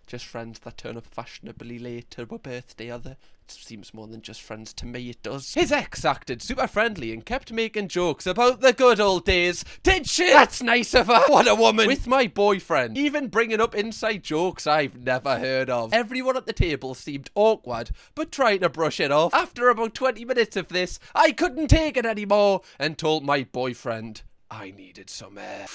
Just friends that turn up fashionably late to a birthday, are they? It seems more than just friends to me, it does. His ex acted super friendly and kept making jokes about the good old days. Did she? That's nice of her. What a woman. With my boyfriend. Even bringing up inside jokes I've never heard of. Everyone at the table seemed awkward, but tried to brush it off. After about 20 minutes of this, I couldn't take it anymore and told my boyfriend I needed some air.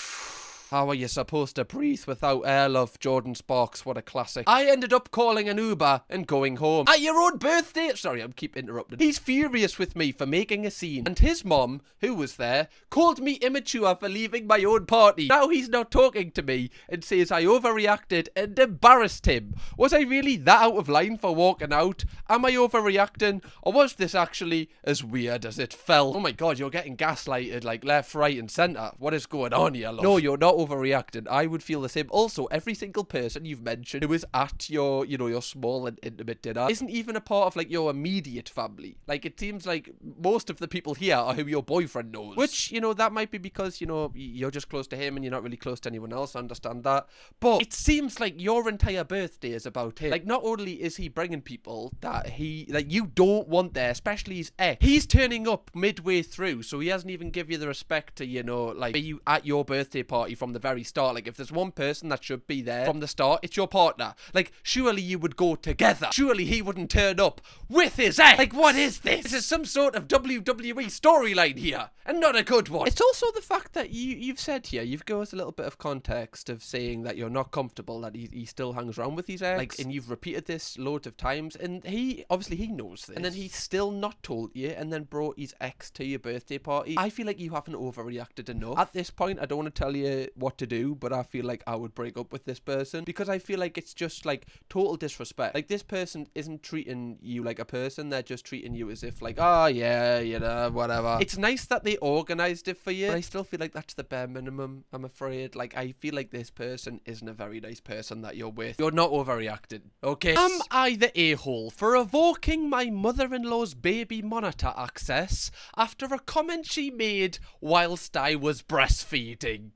How are you supposed to breathe without air, love? Jordan Sparks, what a classic. I ended up calling an Uber and going home. At your own birthday? Sorry, I keep interrupting. He's furious with me for making a scene. And his mom, who was there, called me immature for leaving my own party. Now he's not talking to me and says I overreacted and embarrassed him. Was I really that out of line for walking out? Am I overreacting? Or was this actually as weird as it felt? Oh my god, you're getting gaslighted like left, right and centre. What is going on here, love? No, you're not overreacting. I would feel the same. Also, every single person you've mentioned who is at your, your small and intimate dinner isn't even a part of like your immediate family. Like, it seems like most of the people here are who your boyfriend knows. Which, that might be because, you're just close to him and you're not really close to anyone else. I understand that. But it seems like your entire birthday is about him. Like, not only is he bringing people that you don't want there, especially his ex, he's turning up midway through, so he hasn't even give you the respect to, be you at your birthday party from the very start. Like, if there's one person that should be there from the start, it's your partner. Like, surely you would go together. Surely he wouldn't turn up with his ex. Like, what is this? This is some sort of WWE storyline here, and not a good one. It's also the fact that you've said here, you've given us a little bit of context of saying that you're not comfortable that he still hangs around with his ex. Like, and you've repeated this loads of times, and he knows this. And then he's still not told you, and then brought his ex to your birthday party. I feel like you haven't overreacted enough. At this point, I don't want to tell you what to do, but I feel like I would break up with this person because I feel like it's just like total disrespect. Like, this person isn't treating you like a person, they're just treating you as if like, oh yeah, whatever. It's nice that they organized it for you, but I still feel like that's the bare minimum, I'm afraid. Like, I feel like this person isn't a very nice person that you're with. You're not overreacting, okay? Am I the a-hole for evoking my mother-in-law's baby monitor access after a comment she made whilst I was breastfeeding?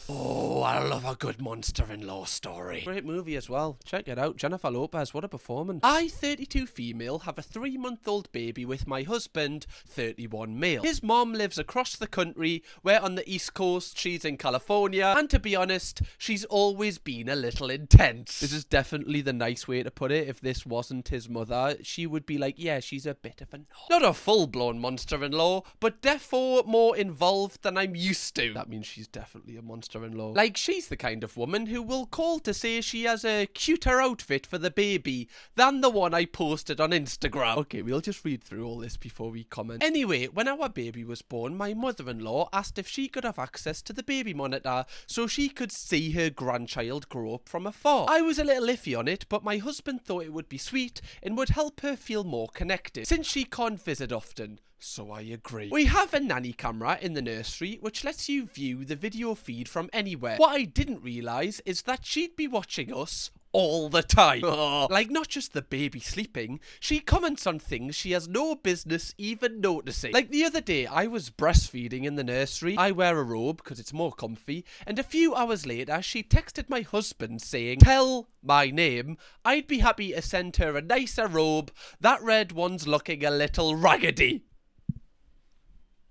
Oh, I love a good monster-in-law story. Great movie as well. Check it out. Jennifer Lopez, what a performance. I, 32 female, have a 3-month-old baby with my husband, 31 male. His mom lives across the country. We're on the East Coast, she's in California, and to be honest, she's always been a little intense. This is definitely the nice way to put it. If this wasn't his mother, she would be like, yeah, she's a bit of a not a full-blown monster-in-law, but defo more involved than I'm used to. That means she's definitely a monster-in-law. Like, she's the kind of woman who will call to say she has a cuter outfit for the baby than the one I posted on Instagram. Okay, we'll just read through all this before we comment. Anyway, when our baby was born, my mother-in-law asked if she could have access to the baby monitor so she could see her grandchild grow up from afar. I was a little iffy on it, but my husband thought it would be sweet and would help her feel more connected, since she can't visit often. So I agree. We have a nanny camera in the nursery which lets you view the video feed from anywhere. What I didn't realise is that she'd be watching us all the time. Like, not just the baby sleeping, she comments on things she has no business even noticing. Like, the other day, I was breastfeeding in the nursery. I wear a robe because it's more comfy, and a few hours later, she texted my husband saying, tell my name, I'd be happy to send her a nicer robe. That red one's looking a little raggedy.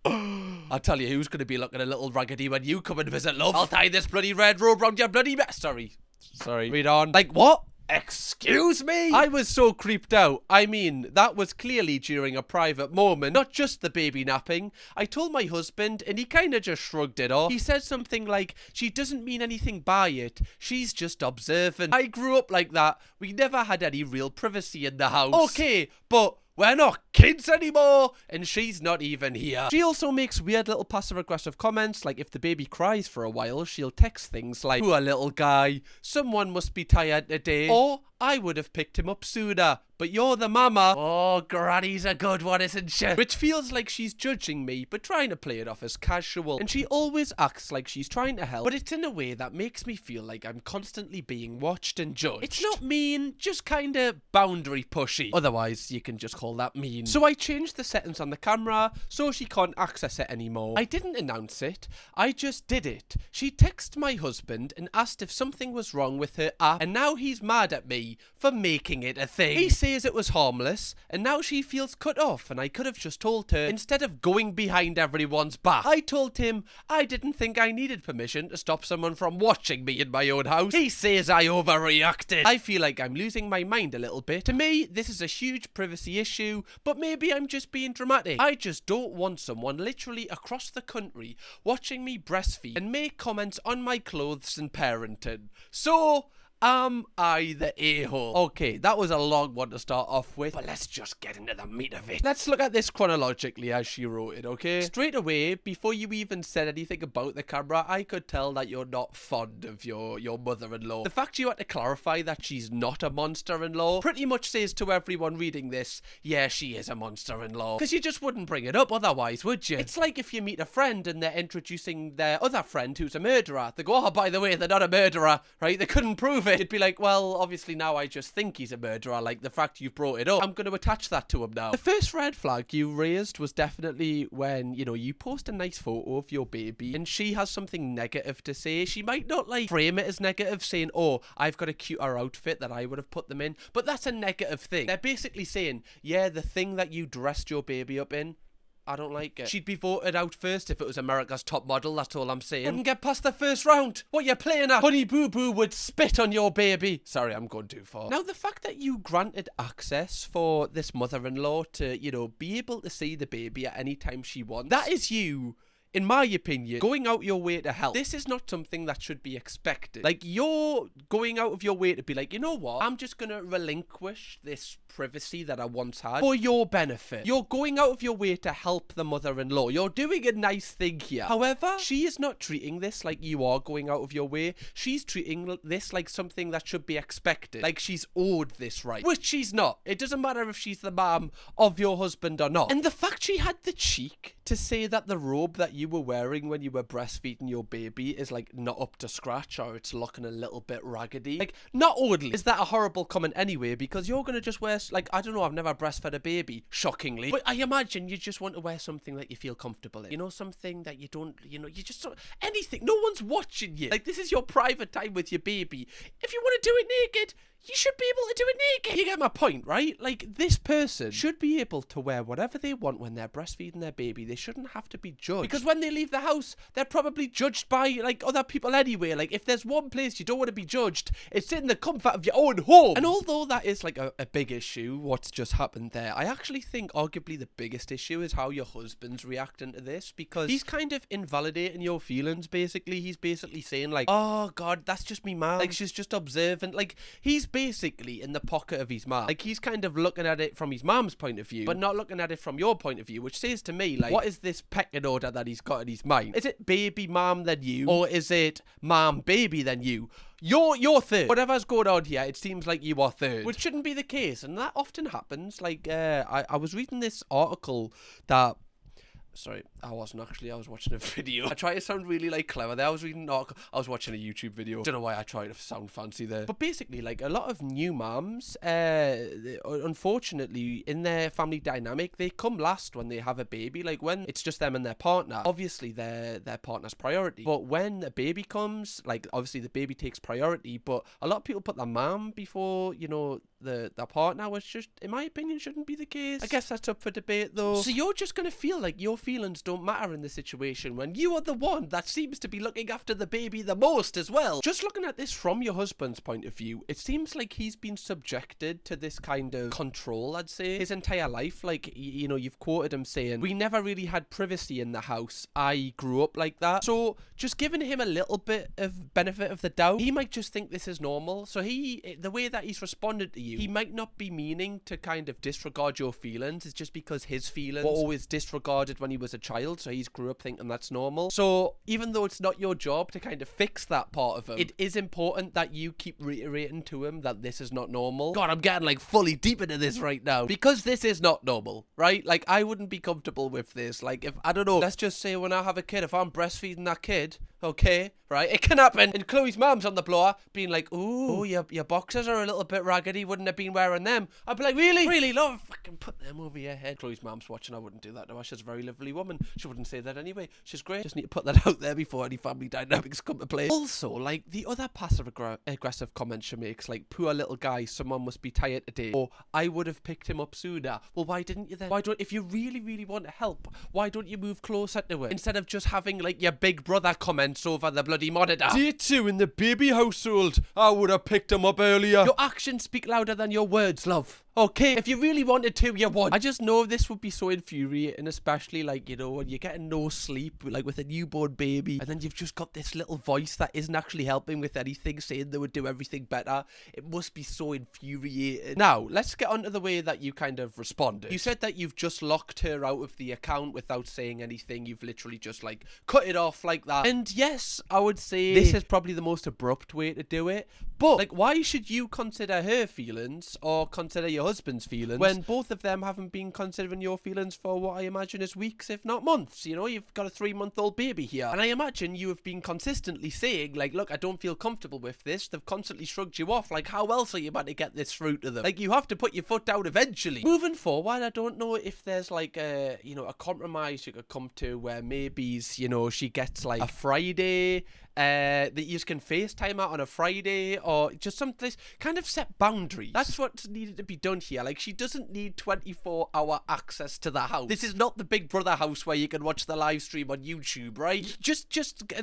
I'll tell you who's going to be looking a little raggedy when you come and visit, love. I'll tie this bloody red robe round your bloody Sorry. Read on. Like, what? Excuse me? I was so creeped out. I mean, that was clearly during a private moment, not just the baby napping. I told my husband and he kind of just shrugged it off. He said something like, she doesn't mean anything by it. She's just observant. I grew up like that. We never had any real privacy in the house. Okay, but we're not kids anymore, and she's not even here. She also makes weird little passive-aggressive comments, like if the baby cries for a while, she'll text things like, poor little guy, someone must be tired today, or I would have picked him up sooner, but you're the mama. Oh, Granny's a good one, isn't she? Which feels like she's judging me, but trying to play it off as casual. And she always acts like she's trying to help, but it's in a way that makes me feel like I'm constantly being watched and judged. It's not mean, just kinda boundary pushy. Otherwise, you can just call that mean. So I changed the settings on the camera, so she can't access it anymore. I didn't announce it, I just did it. She texted my husband and asked if something was wrong with her app, and now he's mad at me for making it a thing. He says it was harmless, and now she feels cut off, and I could have just told her instead of going behind everyone's back. I told him I didn't think I needed permission to stop someone from watching me in my own house. He says I overreacted. I feel like I'm losing my mind a little bit. To me, this is a huge privacy issue, but maybe I'm just being dramatic. I just don't want someone literally across the country watching me breastfeed and make comments on my clothes and parenting. So, am I the a-hole? Okay, that was a long one to start off with, but let's just get into the meat of it. Let's look at this chronologically as she wrote it, okay? Straight away, before you even said anything about the camera, I could tell that you're not fond of your mother-in-law. The fact you had to clarify that she's not a monster-in-law pretty much says to everyone reading this, yeah, she is a monster-in-law. Because you just wouldn't bring it up otherwise, would you? It's like if you meet a friend and they're introducing their other friend who's a murderer. They go, oh, by the way, they're not a murderer, right? They couldn't prove it. It'd be like, well, obviously now I just think he's a murderer, like the fact you've brought it up. I'm going to attach that to him now. The first red flag you raised was definitely when, you know, you post a nice photo of your baby and she has something negative to say. She might not like frame it as negative, saying, oh, I've got a cuter outfit that I would have put them in, but that's a negative thing. They're basically saying, yeah, the thing that you dressed your baby up in, I don't like it. She'd be voted out first if it was America's Top Model, that's all I'm saying. Wouldn't get past the first round. What you playing at? Honey Boo Boo would spit on your baby. Sorry, I'm going too far. Now, the fact that you granted access for this mother-in-law to, you know, be able to see the baby at any time she wants, that is you, in my opinion, going out your way to help. This is not something that should be expected. Like, you're going out of your way to be like, you know what? I'm just gonna relinquish this privacy that I once had for your benefit. You're going out of your way to help the mother-in-law. You're doing a nice thing here. However, she is not treating this like you are going out of your way. She's treating this like something that should be expected. Like she's owed this right. Which she's not. It doesn't matter if she's the mom of your husband or not. And the fact she had the cheek to say that the robe that you were wearing when you were breastfeeding your baby is like not up to scratch, or it's looking a little bit raggedy. Like, not only is that a horrible comment anyway, because you're gonna just wear, like, I don't know, I've never breastfed a baby, shockingly, but I imagine you just want to wear something that you feel comfortable in. You know, something that you don't, you know, you just don't, anything. No one's watching you. Like, this is your private time with your baby. If you want to do it naked, you should be able to do it naked. You get my point, right? Like, this person should be able to wear whatever they want when they're breastfeeding their baby. They shouldn't have to be judged. Because when they leave the house, they're probably judged by, like, other people anyway. Like, if there's one place you don't want to be judged, it's in the comfort of your own home. And although that is, like, a big issue, what's just happened there, I actually think arguably the biggest issue is how your husband's reacting to this. Because he's kind of invalidating your feelings, basically. He's basically saying, like, oh, God, that's just me, man. Like, she's just observant. Like, he's basically in the pocket of his mom. Like, he's kind of looking at it from his mom's point of view, but not looking at it from your point of view, which says to me, like, what is this pecking order that he's got in his mind? Is it baby mom then you, or is it mom baby then you? You're third. Whatever's going on here, it seems like you are third, which shouldn't be the case, and that often happens. Like, I was reading this article that, sorry, I wasn't actually, I was watching a video. I try to sound really, like, clever there. I was reading an article, I was watching a YouTube video. Don't know why I tried to sound fancy there. But basically, like, a lot of new moms, unfortunately, in their family dynamic, they come last when they have a baby. Like, when it's just them and their partner, obviously their partner's priority. But when a baby comes, like, obviously the baby takes priority, but a lot of people put their mom before, you know, their partner, which just, in my opinion, shouldn't be the case. I guess that's up for debate, though. So you're just gonna feel like your feelings don't matter in this situation when you are the one that seems to be looking after the baby the most as well. Just looking at this from your husband's point of view, it seems like he's been subjected to this kind of control, I'd say, his entire life. Like, you know, you've quoted him saying, we never really had privacy in the house. I grew up like that. So just giving him a little bit of benefit of the doubt, he might just think this is normal. So the way that he's responded to you you. He might not be meaning to kind of disregard your feelings. It's just because his feelings were always disregarded when he was a child, so he's grew up thinking that's normal. So even though it's not your job to kind of fix that part of him, it is important that you keep reiterating to him that this is not normal. God, I'm getting like fully deep into this right now, because this is not normal, right? Like, I wouldn't be comfortable with this. Like, if, I don't know, let's just say when I have a kid, if I'm breastfeeding that kid, okay, right, it can happen, and Chloe's mum's on the floor being like, ooh, your boxers are a little bit raggedy, wouldn't have been wearing them. I'd be like, really, love, fucking put them over your head. Chloe's mum's watching, I wouldn't do that to her. She's a very lovely woman. She wouldn't say that anyway. She's great. Just need to put that out there before any family dynamics come to play. Also, like, the other passive-aggressive comments she makes, like, poor little guy, someone must be tired today, or I would have picked him up sooner. Well, why didn't you then? Why don't, if you really want to help, why don't you move closer to it, instead of just having, like, your big brother comments over the bloody monitor? Day 2 in the baby household. I would have picked him up earlier. Your actions speak louder than your words, love. Okay, if you really wanted to, you would. I just know this would be so infuriating, especially, like, you know, when you're getting no sleep, like with a newborn baby, and then you've just got this little voice that isn't actually helping with anything, saying they would do everything better. It must be so infuriating. Now, let's get on to the way that you kind of responded. You said that you've just locked her out of the account without saying anything. You've literally just, like, cut it off like that. And yes, I would say this is probably the most abrupt way to do it. But, like, why should you consider her feelings or consider your husband's feelings when both of them haven't been considering your feelings for what I imagine is weeks, if not months? You know, you've got a 3-month-old baby here. And I imagine you have been consistently saying, like, look, I don't feel comfortable with this. They've constantly shrugged you off. Like, how else are you about to get this through to them? Like, you have to put your foot down eventually. Moving forward, I don't know if there's, like, a, you know, a compromise you could come to where maybe, you know, she gets, like, a Friday, that you can FaceTime her on a Friday, or just something, kind of set boundaries. That's what's needed to be done here. Like, she doesn't need 24-hour access to the house. This is not the Big Brother house where you can watch the live stream on YouTube, right? Just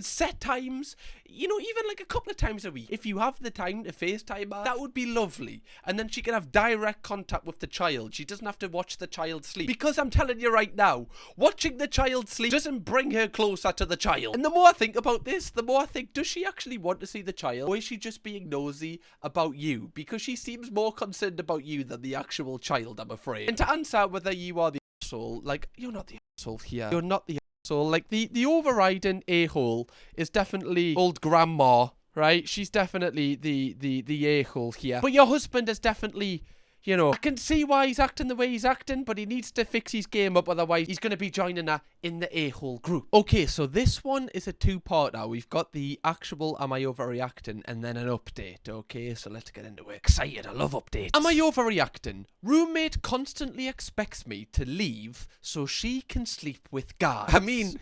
set times, you know, even like a couple of times a week. If you have the time to FaceTime her, that would be lovely. And then she can have direct contact with the child. She doesn't have to watch the child sleep. Because I'm telling you right now, watching the child sleep doesn't bring her closer to the child. And the more I think about this, the more I think, does she actually want to see the child, or is she just being nosy about you? Because she seems more concerned about you than the actual child, I'm afraid. And to answer whether you are the asshole, like, you're not the asshole here. You're not the asshole. Like, the overriding a-hole is definitely old grandma, right? She's definitely the a-hole here. But your husband is definitely, you know, I can see why he's acting the way he's acting, but he needs to fix his game up, otherwise he's going to be joining her in the a-hole group. Okay, so this one is a two-parter. We've got the actual am I overreacting, and then an update. Okay, so let's get into it. Excited, I love updates. Am I overreacting? Roommate constantly expects me to leave so she can sleep with guys. I mean,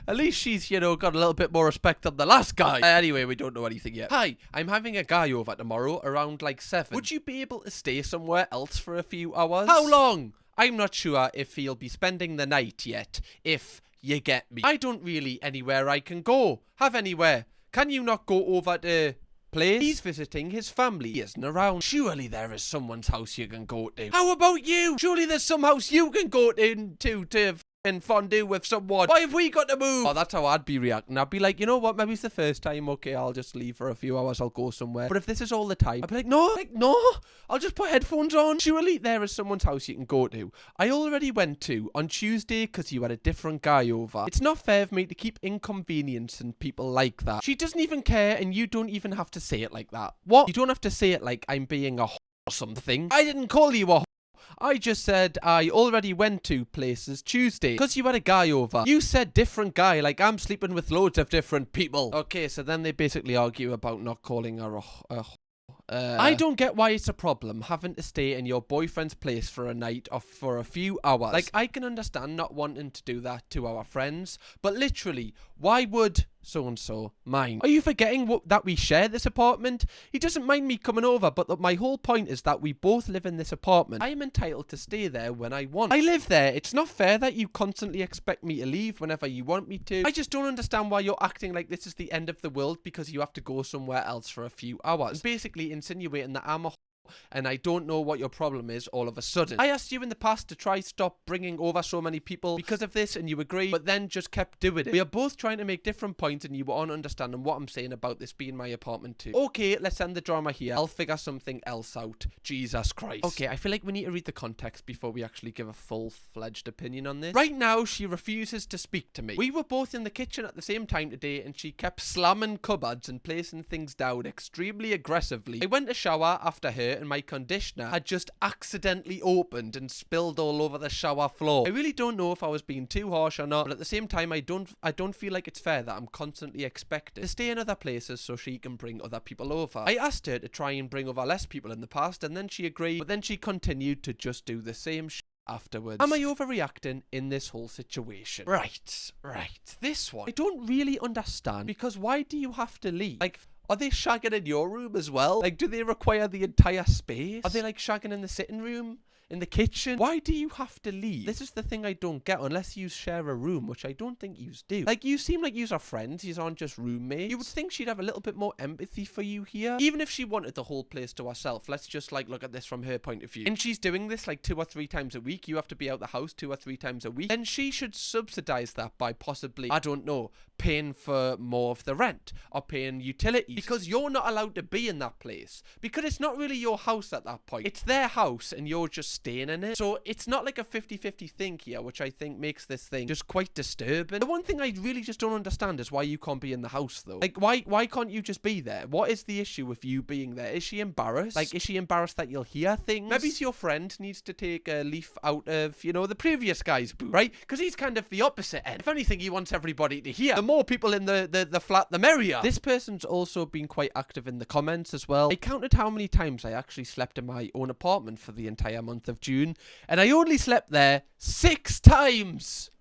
at least she's, you know, got a little bit more respect than the last guy. Anyway, we don't know anything yet. Hi, I'm having a guy over tomorrow around like 7. Would you be able to stay somewhere else for a few hours? How long? I'm not sure if he'll be spending the night yet, if you get me. I don't really anywhere I can go. Have anywhere. Can you not go over to place? He's visiting his family. He isn't around. Surely there is someone's house you can go to. How about you? Surely there's some house you can go to and fondue with someone. Why have we got to move? Oh, that's how I'd be reacting. I'd be like, you know what, maybe it's the first time, okay, I'll just leave for a few hours, I'll go somewhere. But if this is all the time, I'd be like, no, I'll just put headphones on. Surely there is someone's house you can go to. I already went to on Tuesday because you had a different guy over. It's not fair for me to keep inconveniencing people like that. She doesn't even care, and you don't even have to say it like that. What? You don't have to say it like I'm being a or something. I didn't call you a I just said I already went to places Tuesday because you had a guy over. You said different guy, like I'm sleeping with loads of different people. Okay, so then they basically argue about not calling her I don't get why it's a problem having to stay in your boyfriend's place for a night or for a few hours. Like, I can understand not wanting to do that to our friends, but literally, why would so-and-so mind? Are you forgetting that we share this apartment? He doesn't mind me coming over, but my whole point is that we both live in this apartment. I am entitled to stay there when I want. I live there. It's not fair that you constantly expect me to leave whenever you want me to. I just don't understand why you're acting like this is the end of the world because you have to go somewhere else for a few hours. Basically insinuating that I'm a and I don't know what your problem is all of a sudden. I asked you in the past to try stop bringing over so many people because of this, and you agreed, but then just kept doing it. We are both trying to make different points, and you were understanding what I'm saying about this being my apartment too. Okay, let's end the drama here. I'll figure something else out. Jesus Christ. Okay, I feel like we need to read the context before we actually give a full-fledged opinion on this. Right now, she refuses to speak to me. We were both in the kitchen at the same time today, and she kept slamming cupboards and placing things down extremely aggressively. I went to shower after her, and my conditioner had just accidentally opened and spilled all over the shower floor. I really don't know if I was being too harsh or not, but at the same time, I don't feel like it's fair that I'm constantly expected to stay in other places so she can bring other people over. I asked her to try and bring over less people in the past, and then she agreed, but then she continued to just do the same shit afterwards. Am I overreacting in this whole situation? Right. This one I don't really understand, because why do you have to leave? Like, are they shagging in your room as well? Like, do they require the entire space? Are they like shagging in the sitting room? In the kitchen? Why do you have to leave? This is the thing I don't get, unless you share a room, which I don't think you do. Like, you seem like you are friends, you aren't just roommates. You would think she'd have a little bit more empathy for you here. Even if she wanted the whole place to herself, let's just like look at this from her point of view. And she's doing this like 2 or 3 times a week. You have to be out the house 2 or 3 times a week. Then she should subsidize that by possibly, I don't know, paying for more of the rent or paying utilities, because you're not allowed to be in that place, because it's not really your house at that point. It's their house and you're just staying in it. So it's not like a 50-50 thing here, which I think makes this thing just quite disturbing. The one thing I really just don't understand is why you can't be in the house though. Like, why can't you just be there? What is the issue with you being there? Is she embarrassed? Like, is she embarrassed that you'll hear things? Maybe your friend needs to take a leaf out of, you know, the previous guy's boot, right? Because he's kind of the opposite end. If anything, he wants everybody to hear. The more people in the flat, the merrier. This person's also been quite active in the comments as well. I counted how many times I actually slept in my own apartment for the entire month of June, and I only slept there 6 times.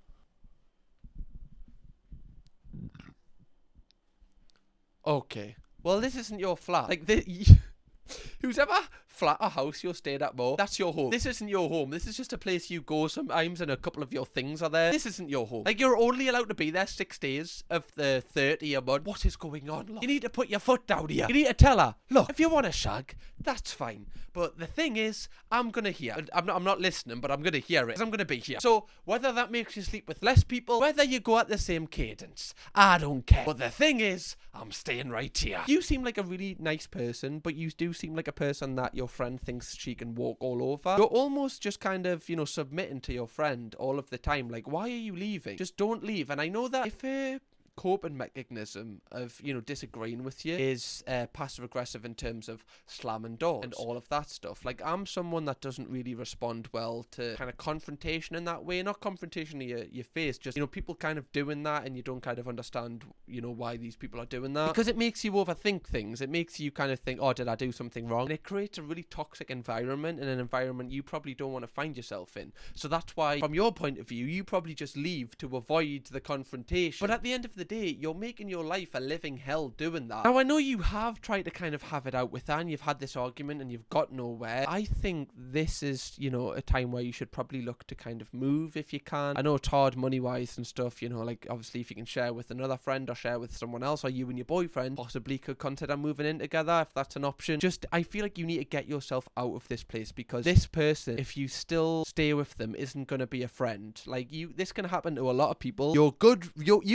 Okay. Well, this isn't your flat. Like, who's ever flat or house you're staying at more, that's your home. This isn't your home. This is just a place you go sometimes and a couple of your things are there. This isn't your home. Like, you're only allowed to be there 6 days of the 30 a month. What is going on, love? You need to put your foot down here. You need to tell her, look, if you want to shag, that's fine. But the thing is, I'm gonna hear. I'm not listening, but I'm gonna hear it. I'm gonna be here. So whether that makes you sleep with less people, whether you go at the same cadence, I don't care. But the thing is, I'm staying right here. You seem like a really nice person, but you do seem like a person that your friend thinks she can walk all over. You're almost just kind of, you know, submitting to your friend all of the time. Like, why are you leaving? Just don't leave. And I know that if a coping mechanism of, you know, disagreeing with you is passive aggressive in terms of slamming doors and all of that stuff. Like, I'm someone that doesn't really respond well to kind of confrontation in that way. Not confrontation to your face, just, you know, people kind of doing that and you don't kind of understand, you know, why these people are doing that. Because it makes you overthink things. It makes you kind of think, oh, did I do something wrong? And it creates a really toxic environment, and an environment you probably don't want to find yourself in. So that's why, from your point of view, you probably just leave to avoid the confrontation. But at the end of the day, you're making your life a living hell doing that. Now, I know you have tried to kind of have it out with her, and you've had this argument and you've got nowhere. I think this is, you know, a time where you should probably look to kind of move if you can. I know it's hard money-wise and stuff, you know, like, obviously if you can share with another friend or share with someone else, or you and your boyfriend possibly could consider moving in together if that's an option. Just, I feel like you need to get yourself out of this place, because this person, if you still stay with them, isn't going to be a friend. Like, this can happen to a lot of people. You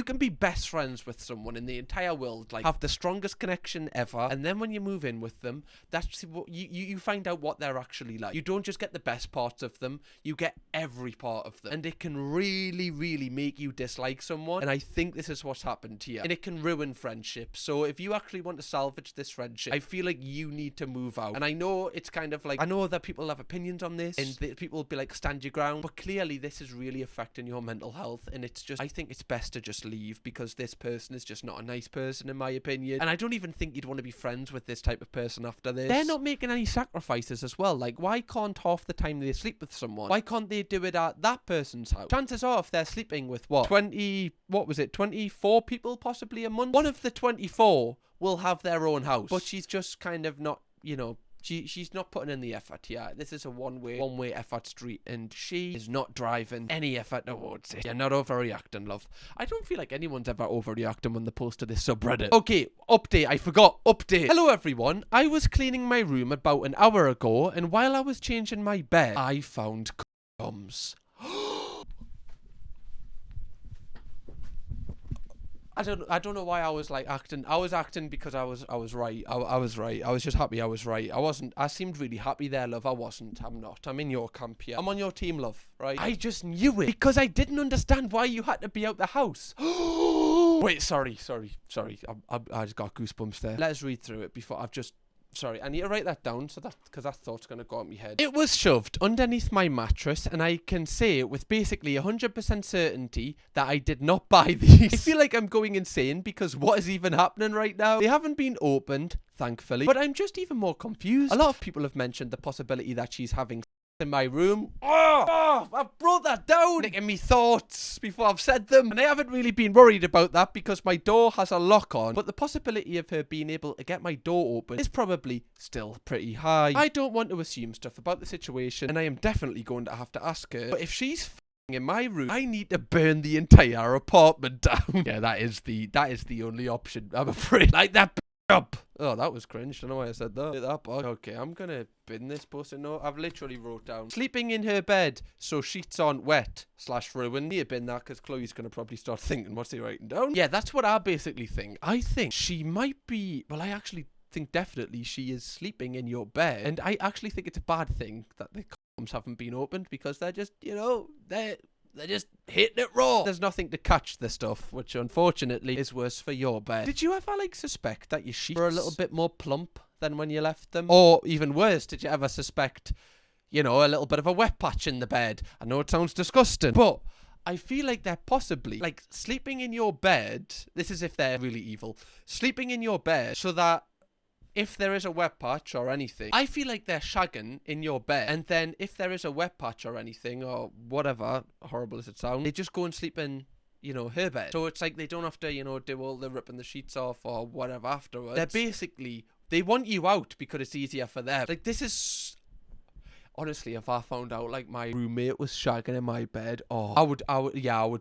can be best friends with someone in the entire world, like, have the strongest connection ever, and then when you move in with them, that's what you find out what they're actually like. You don't just get the best parts of them, you get every part of them, and it can really, really make you dislike someone. And I think this is what's happened here, and it can ruin friendships. So if you actually want to salvage this friendship, I feel like you need to move out. And I know it's kind of like, I know that people have opinions on this, and people will be like, stand your ground, but clearly this is really affecting your mental health, and it's just, I think it's best to just leave, because this person is just not a nice person in my opinion, and I don't even think you'd want to be friends with this type of person after this. They're not making any sacrifices as well. Like, why can't half the time they sleep with someone, why can't they do it at that person's house? Chances are, if they're sleeping with 24 people possibly a month, one of the 24 will have their own house, but she's just kind of not, you know, She's not putting in the effort here. This is a one-way effort street, and she is not driving any effort towards it. You're not overreacting, love. I don't feel like anyone's ever overreacting when they post to this subreddit. Okay, update. I forgot. Update. Hello, everyone. I was cleaning my room about an hour ago, and while I was changing my bed, I found condoms. I don't know why I was like acting. I was acting because I was right. I was right. I was just happy I was right. I seemed really happy there, love. I wasn't. I'm not. I'm in your camp here. I'm on your team, love. Right? I just knew it because I didn't understand why you had to be out the house. Wait, sorry. I just got goosebumps there. Let's read through it before Sorry, I need to write that down because that thought's going to go out my head. It was shoved underneath my mattress, and I can say with basically 100% certainty that I did not buy these. I feel like I'm going insane because what is even happening right now? They haven't been opened, thankfully, but I'm just even more confused. A lot of people have mentioned the possibility that she's having in my room. I brought that down in me thoughts before I've said them, and I haven't really been worried about that because my door has a lock on, but the possibility of her being able to get my door open is probably still pretty high. I don't want to assume stuff about the situation, and I am definitely going to have to ask her, but if she's in my room, I need to burn the entire apartment down. Yeah, that is the only option, I'm afraid. Like that up. Oh, that was cringe. I don't know why I said that. Okay, I'm gonna bin this post-it note. I've literally wrote down sleeping in her bed so sheets aren't wet / ruined. Need to bin that because Chloe's gonna probably start thinking, what's he writing down? Yeah, that's what I basically think. I think she might be, well, I actually think definitely she is sleeping in your bed, and I actually think it's a bad thing that the condoms haven't been opened because they're just, they're just hitting it raw. There's nothing to catch the stuff, which unfortunately is worse for your bed. Did you ever suspect that your sheets were a little bit more plump than when you left them? Or even worse, did you ever suspect, a little bit of a wet patch in the bed? I know it sounds disgusting, but I feel like they're possibly sleeping in your bed. This is if they're really evil. Sleeping in your bed so that if there is a wet patch or anything, I feel like they're shagging in your bed, and then if there is a wet patch or anything or whatever, horrible as it sounds, they just go and sleep in, her bed. So it's like they don't have to, do all the ripping the sheets off or whatever afterwards. They want you out because it's easier for them. Like, this is... Honestly, if I found out my roommate was shagging in my bed, I would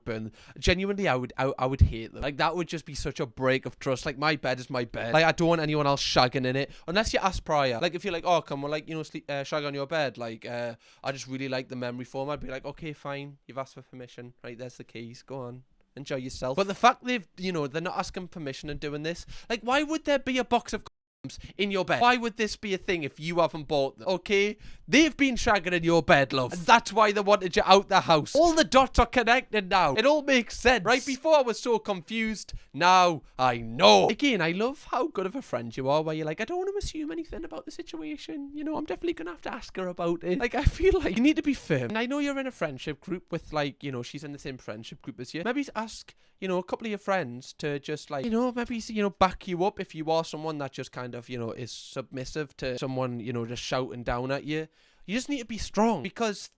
burn. Genuinely, I would hate them. That would just be such a break of trust. My bed is my bed. I don't want anyone else shagging in it unless you ask prior. If you're oh, come on, sleep, shag on your bed. I just really like the memory foam. I'd be okay, fine. You've asked for permission. Right, there's the keys. Go on. Enjoy yourself. But the fact they're not asking permission and doing this, why would there be a box of in your bed? Why would this be a thing if you haven't bought them? Okay, they've been shagging in your bed, love, and that's why they wanted you out the house. All the dots are connected now. It all makes sense. Right before I was so confused, now I know. Again, I love how good of a friend you are, where you're I don't want to assume anything about the situation. I'm definitely gonna have to ask her about it. I feel like you need to be firm. And I know you're in a friendship group with she's in the same friendship group as you. Maybe ask a couple of your friends to just maybe back you up if you are someone that just kind of is submissive to someone just shouting down at you. You just need to be strong because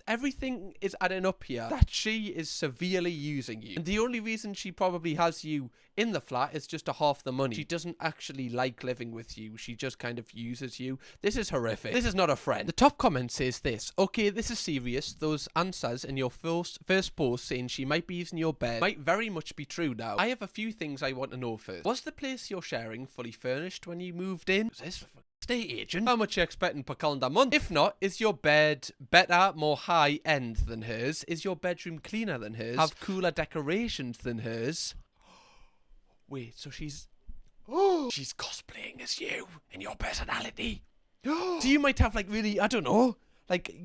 everything is adding up here that she is severely using you, and the only reason she probably has you in the flat is just to half the money. She doesn't actually like living with you. She just kind of uses you. This is horrific. This is not a friend. The top comment says this: okay, this is serious. Those answers in your first post saying she might be using your bed might very much be true now. I have a few things I want to know first. Was the place you're sharing fully furnished when you moved in? Was this estate agent? How much you expecting per calendar month? If not, is your bed better, more high end than hers? Is your bedroom cleaner than hers? Have cooler decorations than hers? Wait, so she's cosplaying as you in your personality. So you might have really, I don't know,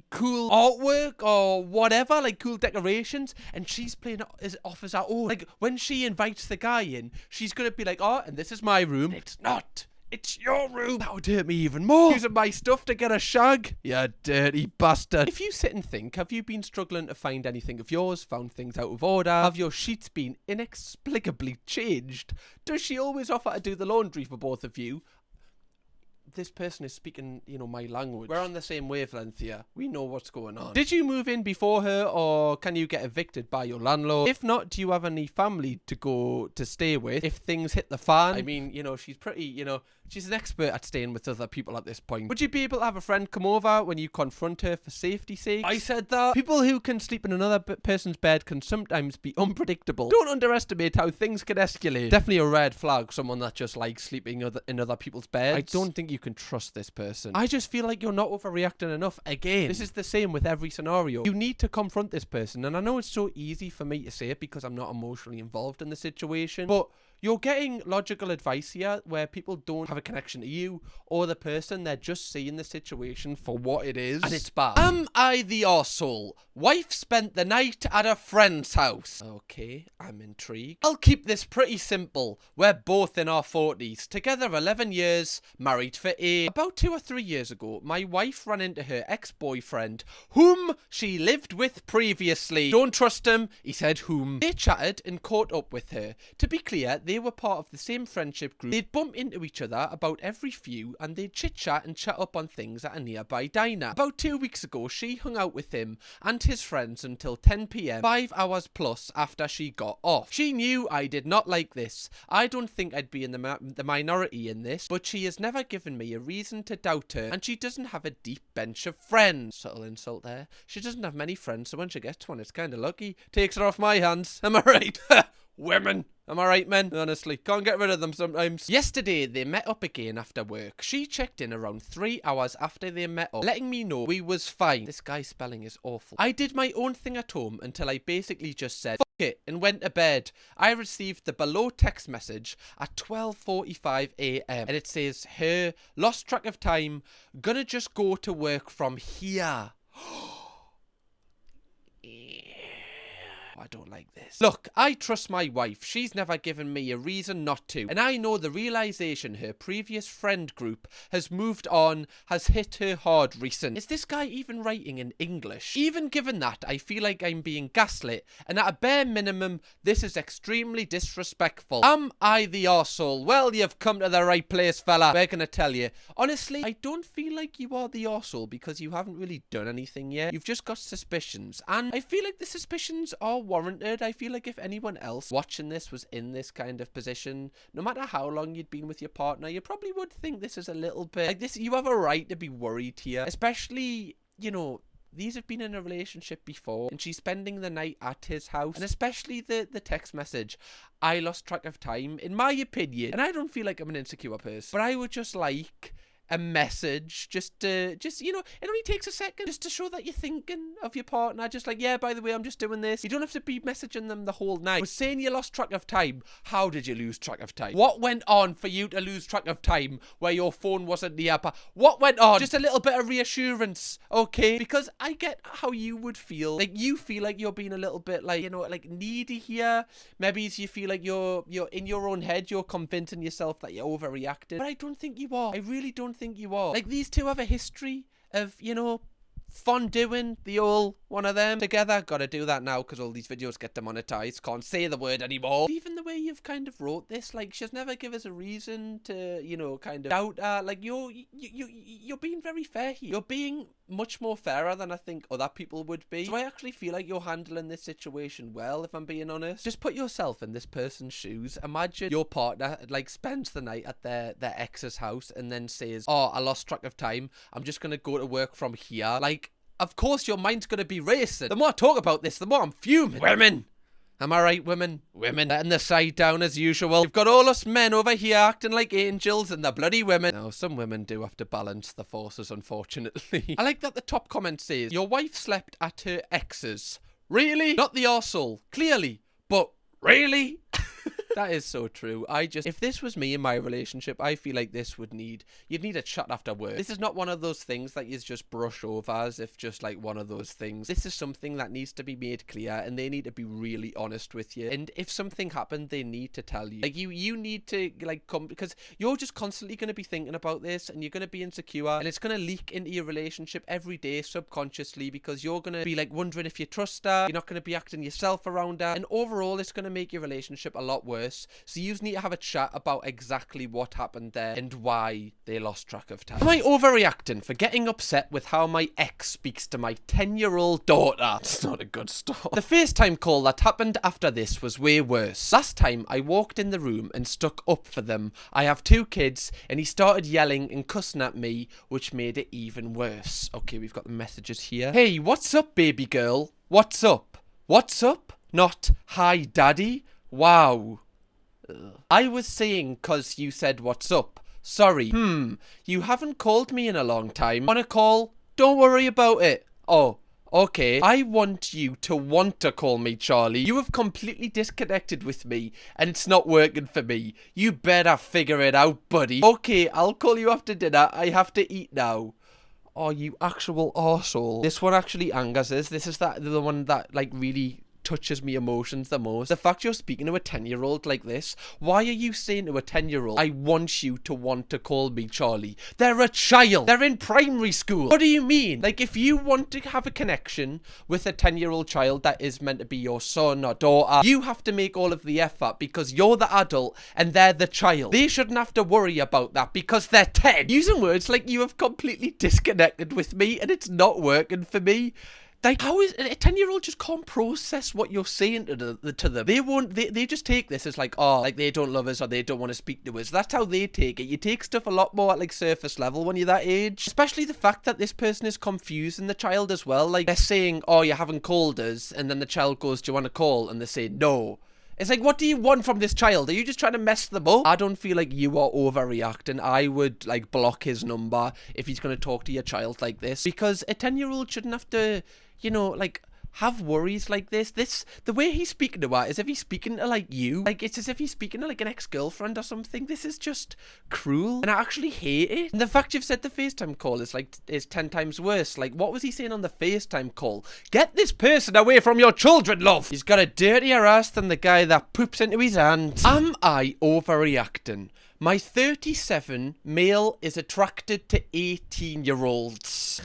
cool artwork or whatever, cool decorations, and she's playing it off as her own. When she invites the guy in, she's gonna be oh, and this is my room. It's not. It's your room. That would hurt me even more. Using my stuff to get a shag? You dirty bastard. If you sit and think, have you been struggling to find anything of yours? Found things out of order? Have your sheets been inexplicably changed? Does she always offer to do the laundry for both of you? this person is speaking, you know, my language. We're on the same wavelength here. We know what's going on. Did you move in before her, or can you get evicted by your landlord? If not, do you have any family to go to stay with if things hit the fan? I mean, you know, she's pretty, you know, she's an expert at staying with other people at this point. Would you be able to have a friend come over when you confront her for safety's sake? I said that. People who can sleep in another person's bed can sometimes be unpredictable. Don't underestimate how things can escalate. Definitely a red flag, someone that just likes sleeping in other people's beds. I don't think you can trust this person. I just feel like you're not overreacting enough. Again, this is the same with every scenario. You need to confront this person, and I know it's so easy for me to say it because I'm not emotionally involved in the situation, but you're getting logical advice here where people don't have a connection to you or the person. They're just seeing the situation for what it is, and it's bad. Am I the arsehole? Wife spent the night at a friend's house. Okay, I'm intrigued. I'll keep this pretty simple. We're both in our 40s, together 11 years, married for 8. About 2 or 3 years ago, my wife ran into her ex-boyfriend, whom she lived with previously. Don't trust him, he said whom. They chatted and caught up with her. To be clear, they were part of the same friendship group. They'd bump into each other about every few, and they'd chit-chat and chat up on things at a nearby diner. About 2 weeks ago, she hung out with him and his friends until 10 p.m, 5 hours plus after she got off. She knew I did not like this. I don't think I'd be in the minority in this, but she has never given me a reason to doubt her, and she doesn't have a deep bench of friends. Subtle insult there. She doesn't have many friends, so when she gets one, it's kind of lucky. Takes her off my hands. Am I right? Women. Am I right, men? Honestly, can't get rid of them sometimes. Yesterday, they met up again after work. She checked in around 3 hours after they met up, letting me know we was fine. This guy's spelling is awful. I did my own thing at home until I basically just said, fuck it, and went to bed. I received the below text message at 12:45 a.m. and it says, her, lost track of time, gonna just go to work from here. I don't like this. Look, I trust my wife. She's never given me a reason not to. And I know the realization her previous friend group has moved on has hit her hard recent. Is this guy even writing in English? Even given that, I feel like I'm being gaslit. And at a bare minimum, this is extremely disrespectful. Am I the arsehole? Well, you've come to the right place, fella. We're gonna tell you. Honestly, I don't feel like you are the arsehole because you haven't really done anything yet. You've just got suspicions. And I feel like the suspicions are warranted. I feel like if anyone else watching this was in this kind of position, no matter how long you'd been with your partner, you probably would think this is a little bit like this. You have a right to be worried here, especially, you know, these have been in a relationship before and she's spending the night at his house, and especially the text message, I lost track of time, in my opinion, and I don't feel like I'm an insecure person, but I would just like a message just you know, it only takes a second just to show that you're thinking of your partner, just like, yeah, by the way, I'm just doing this. You don't have to be messaging them the whole night. But saying you lost track of time, how did you lose track of time? What went on for you to lose track of time where your phone wasn't nearby? What went on? Just a little bit of reassurance, okay? Because I get how you would feel. Like, you feel like you're being a little bit, like, you know, like needy here. Maybe you feel like you're in your own head, you're convincing yourself that you're overreacting. But I don't think you are. I really don't think you are. Like, these two have a history of, you know, fondue, the old one of them together. Gotta do that now because all these videos get demonetized. Can't say the word anymore. Even the way you've kind of wrote this, like, she's never give us a reason to, you know, kind of doubt her. Like, you're being very fair here. You're being much more fairer than I think other people would be. So I actually feel like you're handling this situation well, if I'm being honest. Just put yourself in this person's shoes. Imagine your partner, like, spends the night at their ex's house and then says, oh, I lost track of time, I'm just gonna go to work from here. Like, of course your mind's gonna be racing. The more I talk about this, the more I'm fuming. Women! Am I right, women? Women letting the side down as usual. You've got all us men over here acting like angels and the bloody women. Now, some women do have to balance the forces, unfortunately. I like that the top comment says, your wife slept at her ex's. Really? Not the arsehole. Clearly. But really? That is so true. If this was me in my relationship, I feel like you'd need a chat after work. This is not one of those things that you just brush over as if just like one of those things. This is something that needs to be made clear, and they need to be really honest with you. And if something happened, they need to tell you. Like, you need to, like, come, because you're just constantly going to be thinking about this, and you're going to be insecure, and it's going to leak into your relationship every day subconsciously, because you're going to be like wondering if you trust her, you're not going to be acting yourself around her, and overall it's going to make your relationship a lot worse. worse. So you need to have a chat about exactly what happened there and why they lost track of time. Am I overreacting for getting upset with how my ex speaks to my 10-year-old daughter? It's not a good start. The FaceTime call that happened after this was way worse. Last time I walked in the room and stuck up for them. I have 2 kids and he started yelling and cussing at me, which made it even worse. Okay, we've got the messages here. Hey, what's up, baby girl? What's up? What's up? Not, hi, daddy? Wow. I was saying 'cause you said what's up. Sorry. You haven't called me in a long time. Want a call? Don't worry about it. Oh, okay. I want you to want to call me, Charlie. You have completely disconnected with me and it's not working for me. You better figure it out, buddy. Okay, I'll call you after dinner. I have to eat now. Oh, you actual arsehole. This one actually angers us. This is the one that, like, really touches me emotions the most. The fact you're speaking to a 10-year-old like this. Why are you saying to a 10-year-old, I want you to want to call me Charlie? They're a child. They're in primary school. What do you mean? Like, if you want to have a connection with a 10-year-old child that is meant to be your son or daughter, you have to make all of the effort because you're the adult and they're the child. They shouldn't have to worry about that because they're 10. Using words like you have completely disconnected with me and it's not working for me. Like, how is a 10-year-old just can't process what you're saying to them? They just take this as like, oh, like they don't love us or they don't want to speak to us. That's how they take it. You take stuff a lot more at like surface level when you're that age. Especially the fact that this person is confusing the child as well. Like, they're saying, oh, you haven't called us. And then the child goes, do you want to call? And they say, no. It's like, what do you want from this child? Are you just trying to mess them up? I don't feel like you are overreacting. I would, like, block his number if he's going to talk to your child like this. Because a 10-year-old shouldn't have to, you know, like, have worries like this. The way he's speaking to her is if he's speaking to, like, you. Like, it's as if he's speaking to, like, an ex-girlfriend or something. This is just cruel. And I actually hate it. And the fact you've said the FaceTime call is 10 times worse. Like, what was he saying on the FaceTime call? Get this person away from your children, love. He's got a dirtier ass than the guy that poops into his hand. Am I overreacting? My 37 male is attracted to 18-year-olds.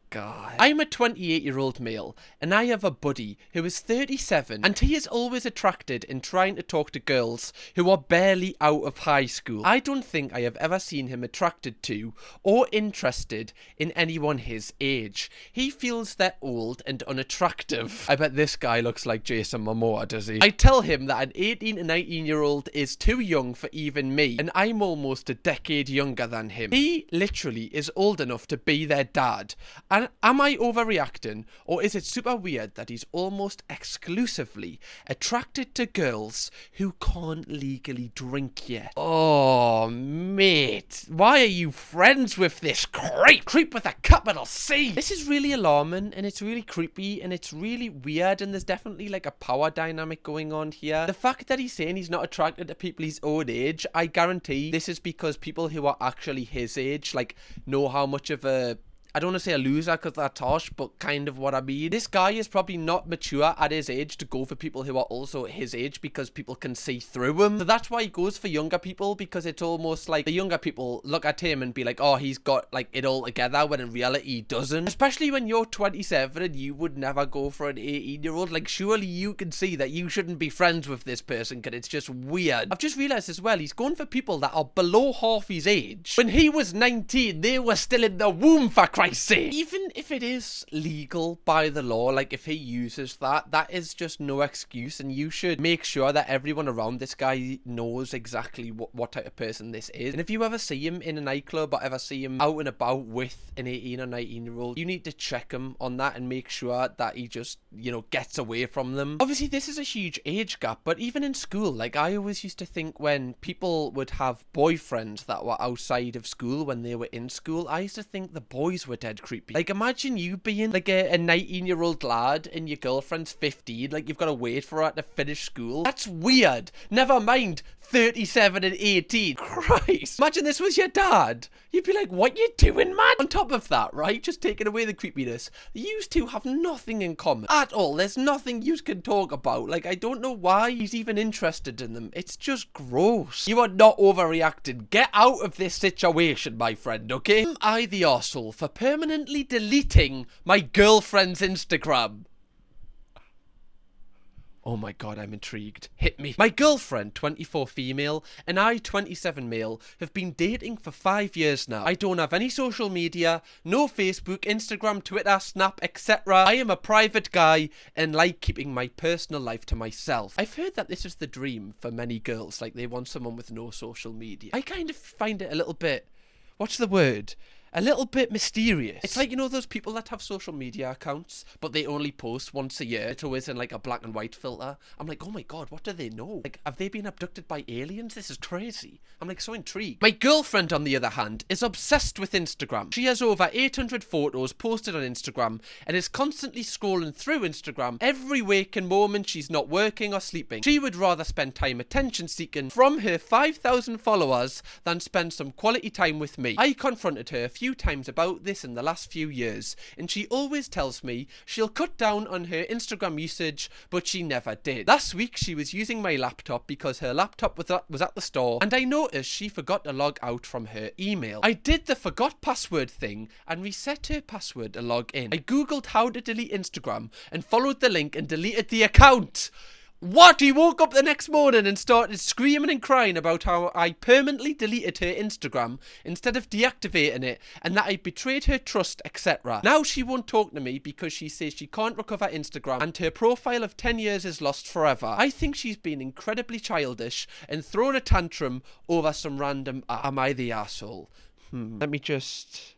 God. I'm a 28-year-old male, and I have a buddy who is 37, and he is always attracted in trying to talk to girls who are barely out of high school. I don't think I have ever seen him attracted to or interested in anyone his age. He feels they're old and unattractive. I bet this guy looks like Jason Momoa, does he? I tell him that an 18 to 19-year-old is too young for even me, and I'm almost a decade younger than him. He literally is old enough to be their dad, and am I overreacting, or is it super weird that he's almost exclusively attracted to girls who can't legally drink yet? Oh, mate, why are you friends with this creep? Creep with a capital C. This is really alarming, and it's really creepy, and it's really weird, and there's definitely like a power dynamic going on here. The fact that he's saying he's not attracted to people his own age, I guarantee this is because people who are actually his age, like, know how much of a, I don't want to say a loser because that's harsh, but kind of what I mean. This guy is probably not mature at his age to go for people who are also his age because people can see through him. So that's why he goes for younger people, because it's almost like the younger people look at him and be like, oh, he's got like it all together, when in reality he doesn't. Especially when you're 27 and you would never go for an 18-year-old. Like, surely you can see that you shouldn't be friends with this person because it's just weird. I've just realized as well, he's going for people that are below half his age. When he was 19, they were still in the womb, for Christ's sake. Even if it is legal by the law, like if he uses that, that is just no excuse, and you should make sure that everyone around this guy knows exactly what type of person this is. And if you ever see him in a nightclub or ever see him out and about with an 18 or 19-year-old, you need to check him on that and make sure that he just, you know, gets away from them. Obviously, this is a huge age gap, but even in school, like, I always used to think when people would have boyfriends that were outside of school when they were in school, I used to think the boys were dead creepy. Like, imagine you being like a 19-year-old lad and your girlfriend's 15, like you've got to wait for her to finish school. That's weird. Never mind 37 and 18. Christ. Imagine this was your dad. You'd be like, what you doing, man? On top of that, right, just taking away the creepiness, you two have nothing in common at all. There's nothing you can talk about. Like, I don't know why he's even interested in them. It's just gross. You are not overreacting. Get out of this situation, my friend, okay? Am I the arsehole for permanently deleting my girlfriend's Instagram? Oh my god, I'm intrigued. Hit me. My girlfriend, 24 female, and I, 27 male, have been dating for 5 years now. I don't have any social media, no Facebook, Instagram, Twitter, Snap, etc. I am a private guy and like keeping my personal life to myself. I've heard that this is the dream for many girls, like they want someone with no social media. I kind of find it a little bit, what's the word? A little bit mysterious. It's like, you know, those people that have social media accounts, but they only post once a year. It's always in like a black and white filter. I'm like, oh my god, what do they know? Like, have they been abducted by aliens? This is crazy. I'm like so intrigued. My girlfriend, on the other hand, is obsessed with Instagram. She has over 800 photos posted on Instagram and is constantly scrolling through Instagram every waking moment she's not working or sleeping. She would rather spend time attention seeking from her 5,000 followers than spend some quality time with me. I confronted her a few times about this in the last few years, and she always tells me she'll cut down on her Instagram usage, but she never did. Last week she was using my laptop because her laptop was at the store, and I noticed she forgot to log out from her email. I did the forgot password thing and reset her password to log in. I googled how to delete Instagram and followed the link and deleted the account. What? He woke up the next morning and started screaming and crying about how I permanently deleted her Instagram instead of deactivating it, and that I betrayed her trust, etc. Now she won't talk to me because she says she can't recover Instagram and her profile of 10 years is lost forever. I think she's been incredibly childish and thrown a tantrum over some random am I the arsehole? Let me just,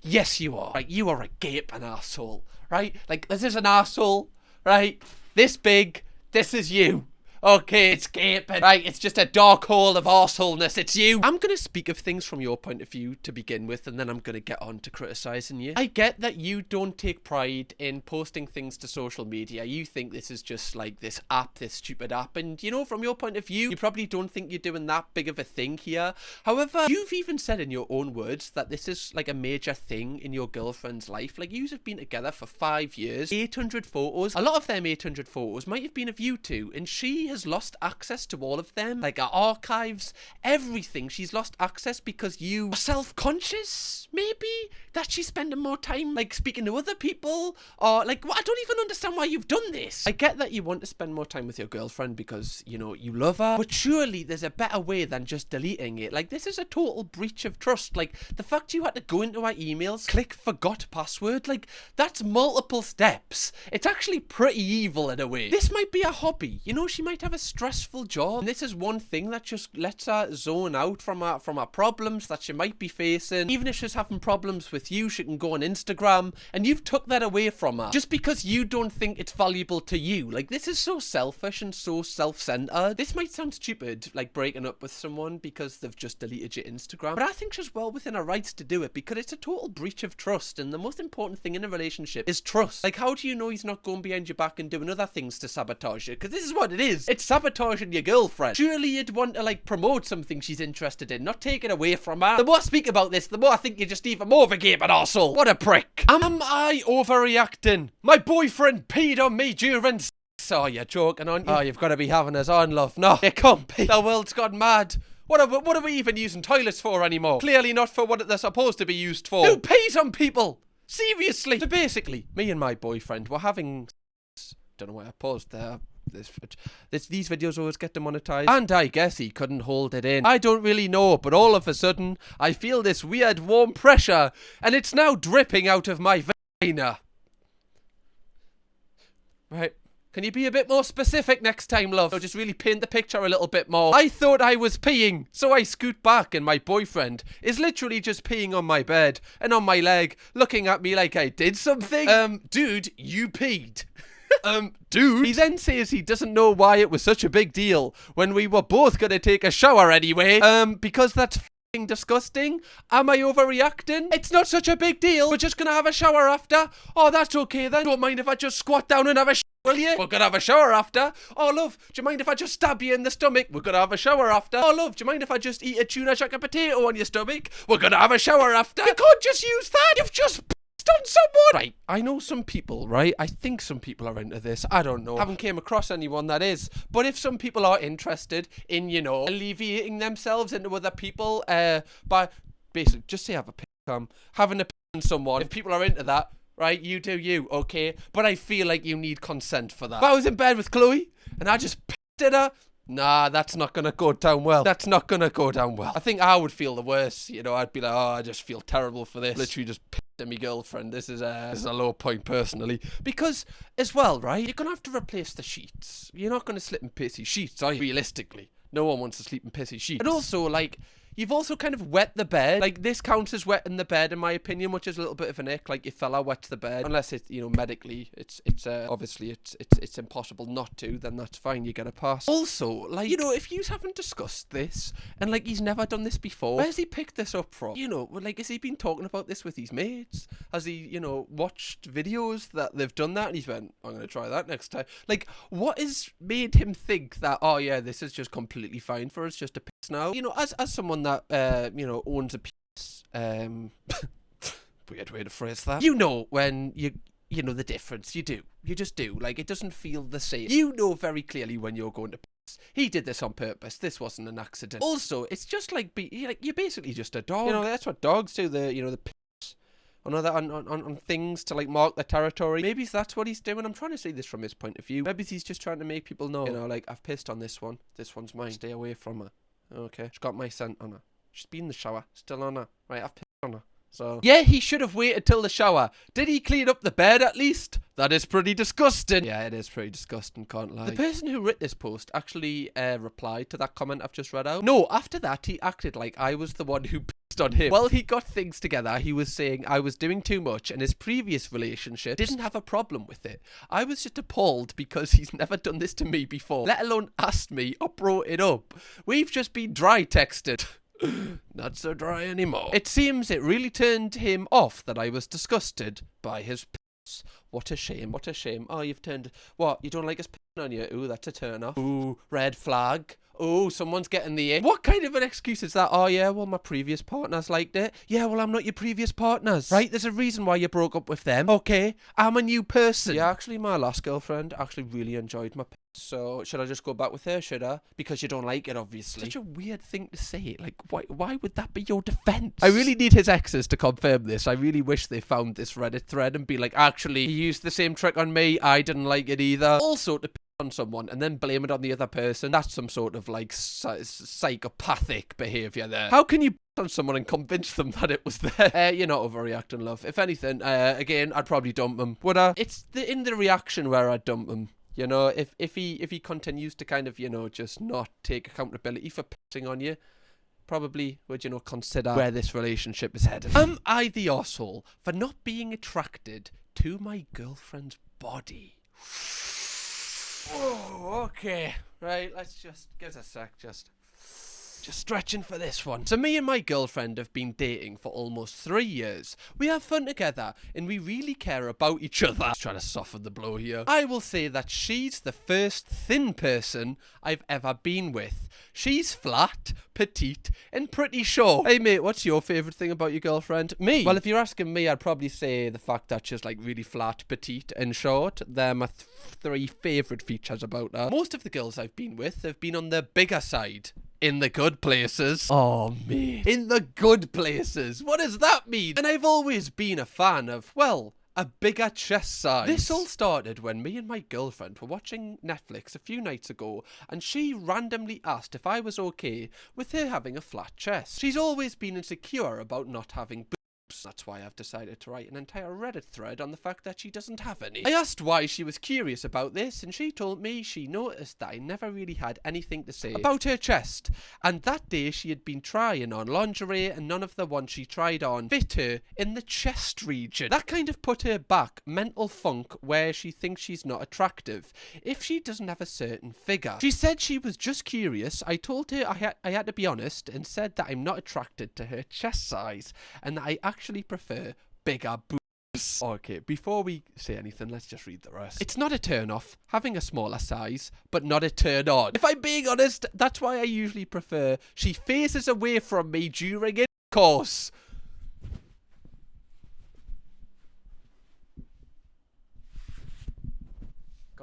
yes you are. Right, you are a gaping arsehole, right? Like, this is an arsehole, right? This big. This is you. Okay, it's gaping. Right, it's just a dark hole of arseholeness. It's you. I'm going to speak of things from your point of view to begin with, and then I'm going to get on to criticising you. I get that you don't take pride in posting things to social media. You think this is just like this app, this stupid app. And, you know, from your point of view, you probably don't think you're doing that big of a thing here. However, you've even said in your own words that this is like a major thing in your girlfriend's life. Like, you have been together for 5 years, 800 photos. A lot of them 800 photos might have been of you two, and she has lost access to all of them, like our archives, everything. She's lost access because you are self-conscious, maybe, that she's spending more time like speaking to other people, or like, I don't even understand why you've done this. I get that you want to spend more time with your girlfriend because, you know, you love her, but surely there's a better way than just deleting it. Like, this is a total breach of trust. Like, the fact you had to go into our emails, click forgot password, like, that's multiple steps. It's actually pretty evil in a way. This might be a hobby, you know, she might have a stressful job, and this is one thing that just lets her zone out from her problems that she might be facing. Even if she's having problems with you, she can go on Instagram, and you've took that away from her just because you don't think it's valuable to you. Like, this is so selfish and so self-centered. This might sound stupid, like breaking up with someone because they've just deleted your Instagram, but I think she's well within her rights to do it because it's a total breach of trust, and the most important thing in a relationship is trust. Like, how do you know he's not going behind your back and doing other things to sabotage you? Because this is what it is. It's sabotaging your girlfriend. Surely you'd want to like promote something she's interested in, not take it away from her. The more I speak about this, the more I think you're just even more of a gaping arsehole. What a prick. Am I overreacting? My boyfriend peed on me during sex. Oh, you're joking, aren't you? Oh, you've got to be having us on, love. No, it can't be. The world's gone mad. What are we even using toilets for anymore? Clearly not for what they're supposed to be used for. Who pees on people? Seriously. So basically, me and my boyfriend were having... Don't know why I paused there. These videos always get demonetized, and I guess he couldn't hold it in. I don't really know, but all of a sudden I feel this weird warm pressure, and it's now dripping out of my vagina. Right, can you be a bit more specific next time, love? Or just really paint the picture a little bit more. I thought I was peeing, so I scoot back, and my boyfriend is literally just peeing on my bed and on my leg, looking at me like I did something. Dude, you peed. Dude. He then says he doesn't know why it was such a big deal when we were both gonna take a shower anyway. Because that's f***ing disgusting. Am I overreacting? It's not such a big deal. We're just gonna have a shower after. Oh, that's okay then. Don't mind if I just squat down and have a will you? We're gonna have a shower after. Oh, love, do you mind if I just stab you in the stomach? We're gonna have a shower after. Oh, love, do you mind if I just eat a tuna jacket potato on your stomach? We're gonna have a shower after. You can't just use that. You've just on someone. Right, I know some people, right? I think some people are into this. I don't know. I haven't came across anyone that is. But if some people are interested in, you know, alleviating themselves into other people, by basically just say have a pick, having a pick on someone. If people are into that, right? You do you, okay? But I feel like you need consent for that. If I was in bed with Chloe and I just pissed at her, nah, that's not gonna go down well. That's not gonna go down well. I think I would feel the worst, you know. I'd be like, oh, I just feel terrible for this. Literally just pissed at my girlfriend. This is a low point personally. Because, as well, right, you're gonna have to replace the sheets. You're not gonna sleep in pissy sheets, are you? Realistically. No one wants to sleep in pissy sheets. And also, like, you've also kind of wet the bed. Like, this counts as wetting the bed, in my opinion, which is a little bit of an ick. Like, your fella wets the bed. Unless it's, you know, medically, obviously, it's impossible not to, then that's fine, you get a pass. Also, like, you know, if you haven't discussed this, and, like, he's never done this before, where's he picked this up from? You know, like, has he been talking about this with his mates? Has he, you know, watched videos that they've done that, and he's went, I'm gonna try that next time? Like, what has made him think that, oh, yeah, this is just completely fine for us just to piss now? You know, as someone that, you know, owns a piece, weird way to phrase that. You know, when you know the difference. You do. You just do. Like, it doesn't feel the same. You know very clearly when you're going to piss. He did this on purpose. This wasn't an accident. Also, it's just like, you're basically just a dog. You know, that's what dogs do. The piss on things to, like, mark their territory. Maybe that's what he's doing. I'm trying to see this from his point of view. Maybe he's just trying to make people know, you know, like, I've pissed on this one. This one's mine. Stay away from her. Okay. She's got my scent on her. She's been in the shower. Still on her. Right, I've pissed on her. So, yeah, he should have waited till the shower. Did he clean up the bed at least? That is pretty disgusting. Yeah, it is pretty disgusting, can't lie. The person who wrote this post actually replied to that comment I've just read out. No, after that, he acted like I was the one who pissed on him. Well, he got things together. He was saying I was doing too much and his previous relationship didn't have a problem with it. I was just appalled because he's never done this to me before, let alone asked me or brought it up. We've just been dry texted. Not so dry anymore. It seems it really turned him off that I was disgusted by his piss. What a shame. What a shame. Oh, you've turned... What? You don't like us pissing on you? Ooh, that's a turn off. Ooh, red flag. Oh, someone's getting the ick. What kind of an excuse is that? Oh, yeah, well, my previous partners liked it. Yeah, well, I'm not your previous partners. Right? There's a reason why you broke up with them. Okay, I'm a new person. Yeah, actually, my last girlfriend actually really enjoyed my piss. So, should I just go back with her, should I? Because you don't like it, obviously. Such a weird thing to say. Like, why would that be your defense? I really need his exes to confirm this. I really wish they found this Reddit thread and be like, actually, he used the same trick on me. I didn't like it either. Also, to piss on someone and then blame it on the other person, that's some sort of, like, psychopathic behaviour there. How can you piss on someone and convince them that it was there? You're not overreacting, love. If anything, again, I'd probably dump him. Would I? It's in the reaction where I'd dump him. You know, if he continues to kind of, you know, just not take accountability for pissing on you, probably would, you know, consider where this relationship is headed. Am I the arsehole for not being attracted to my girlfriend's body? Oh, okay. Right, let's just give it a sec, just stretching for this one. So me and my girlfriend have been dating for almost 3 years. We have fun together and we really care about each other. Just trying to soften the blow here. I will say that she's the first thin person I've ever been with. She's flat, petite, and pretty short. Hey mate, what's your favourite thing about your girlfriend? Me? Well, if you're asking me, I'd probably say the fact that she's, like, really flat, petite, and short. They're my 3 favourite features about her. Most of the girls I've been with have been on the bigger side. In the good places. Oh, mate. In the good places. What does that mean? And I've always been a fan of, well, a bigger chest size. This all started when me and my girlfriend were watching Netflix a few nights ago, and she randomly asked if I was okay with her having a flat chest. She's always been insecure about not having boobs. That's why I've decided to write an entire Reddit thread on the fact that she doesn't have any. I asked why she was curious about this, and she told me she noticed that I never really had anything to say about her chest, and that day she had been trying on lingerie and none of the ones she tried on fit her in the chest region. That kind of put her back mental funk where she thinks she's not attractive if she doesn't have a certain figure. She said she was just curious. I told her I had to be honest and said that I'm not attracted to her chest size and that I actually prefer bigger boobs. Okay, before we say anything, let's just read the rest. It's not a turn off having a smaller size, but not a turn on. If I'm being honest, that's why I usually prefer she faces away from me during intercourse.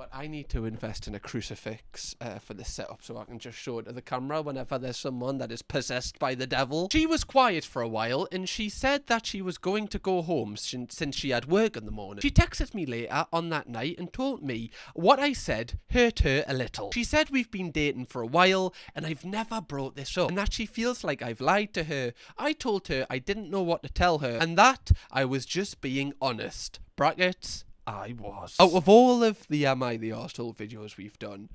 God, I need to invest in a crucifix for this setup so I can just show it to the camera whenever there's someone that is possessed by the devil. She was quiet for a while and she said that she was going to go home since she had work in the morning. She texted me later on that night and told me what I said hurt her a little. She said we've been dating for a while and I've never brought this up and that she feels like I've lied to her. I told her I didn't know what to tell her and that I was just being honest. Brackets. I was. Out of all of the Am I the Arsehole videos we've done,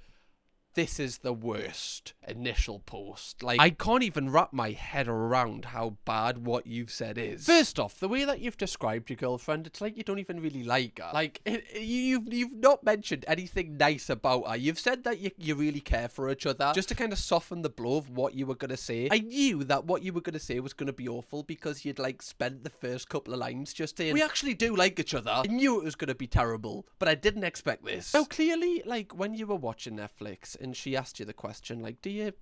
this is the worst initial post. Like, I can't even wrap my head around how bad what you've said is. First off, the way that you've described your girlfriend, it's like you don't even really like her. Like, you've not mentioned anything nice about her. You've said that you really care for each other, just to kind of soften the blow of what you were going to say. I knew that what you were going to say was going to be awful because you'd, like, spent the first couple of lines just saying, we actually do like each other. I knew it was going to be terrible, but I didn't expect this. So clearly, like, when you were watching Netflix and she asked you the question, like, do you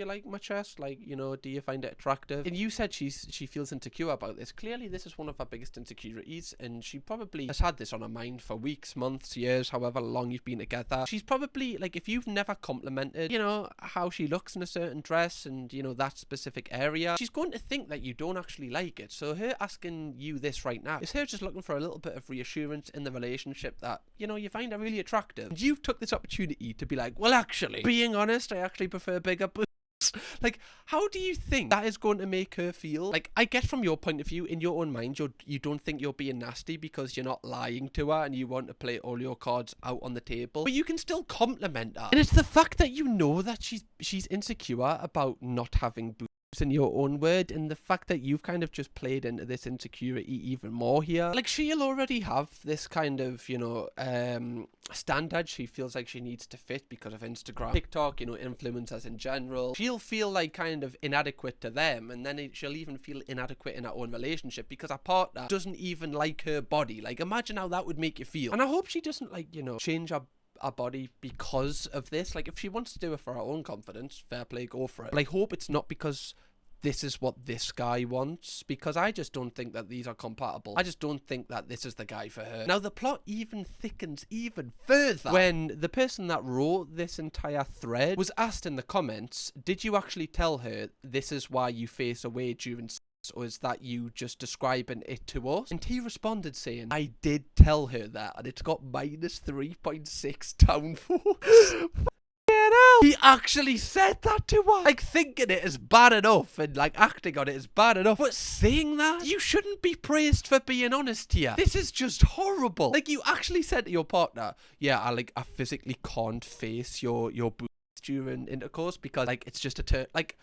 like my chest? Like, do you find it attractive? And you said she feels insecure about this. Clearly, this is one of her biggest insecurities, and she probably has had this on her mind for weeks, months, years, however long you've been together. She's probably, like, if you've never complimented, how she looks in a certain dress and, that specific area, she's going to think that you don't actually like it. So her asking you this right now is her just looking for a little bit of reassurance in the relationship that, you find her really attractive. And you've took this opportunity to be like, well, actually, being honest, I actually prefer bigger boobs. Like, how do you think that is going to make her feel? Like, I get from your point of view, in your own mind, you don't think you're being nasty because you're not lying to her and you want to play all your cards out on the table. But you can still compliment her. And it's the fact that you know that she's insecure about not having boobs, in your own word, and the fact that you've kind of just played into this insecurity even more here. Like, she'll already have this kind of, standard she feels like she needs to fit because of Instagram, TikTok, influencers in general. She'll feel like kind of inadequate to them, and then she'll even feel inadequate in her own relationship because her partner doesn't even like her body. Like, imagine how that would make you feel. And I hope she doesn't, like, change her body because of this. Like, if she wants to do it for her own confidence, fair play, go for it. But I hope it's not because this is what this guy wants, because I just don't think that these are compatible. I just don't think that this is the guy for her. Now, the plot even thickens even further when the person that wrote this entire thread was asked in the comments, did you actually tell her this is why you face away during sex, or is that you just describing it to us? And he responded saying, I did tell her that, and it's got minus 3.6 down, folks. He actually said that to her. Like, thinking it is bad enough and, like, acting on it is bad enough, but saying that, you shouldn't be praised for being honest here. This is just horrible. Like, you actually said to your partner, yeah, I physically can't face your boobs during intercourse because, like, it's just a turn. Like,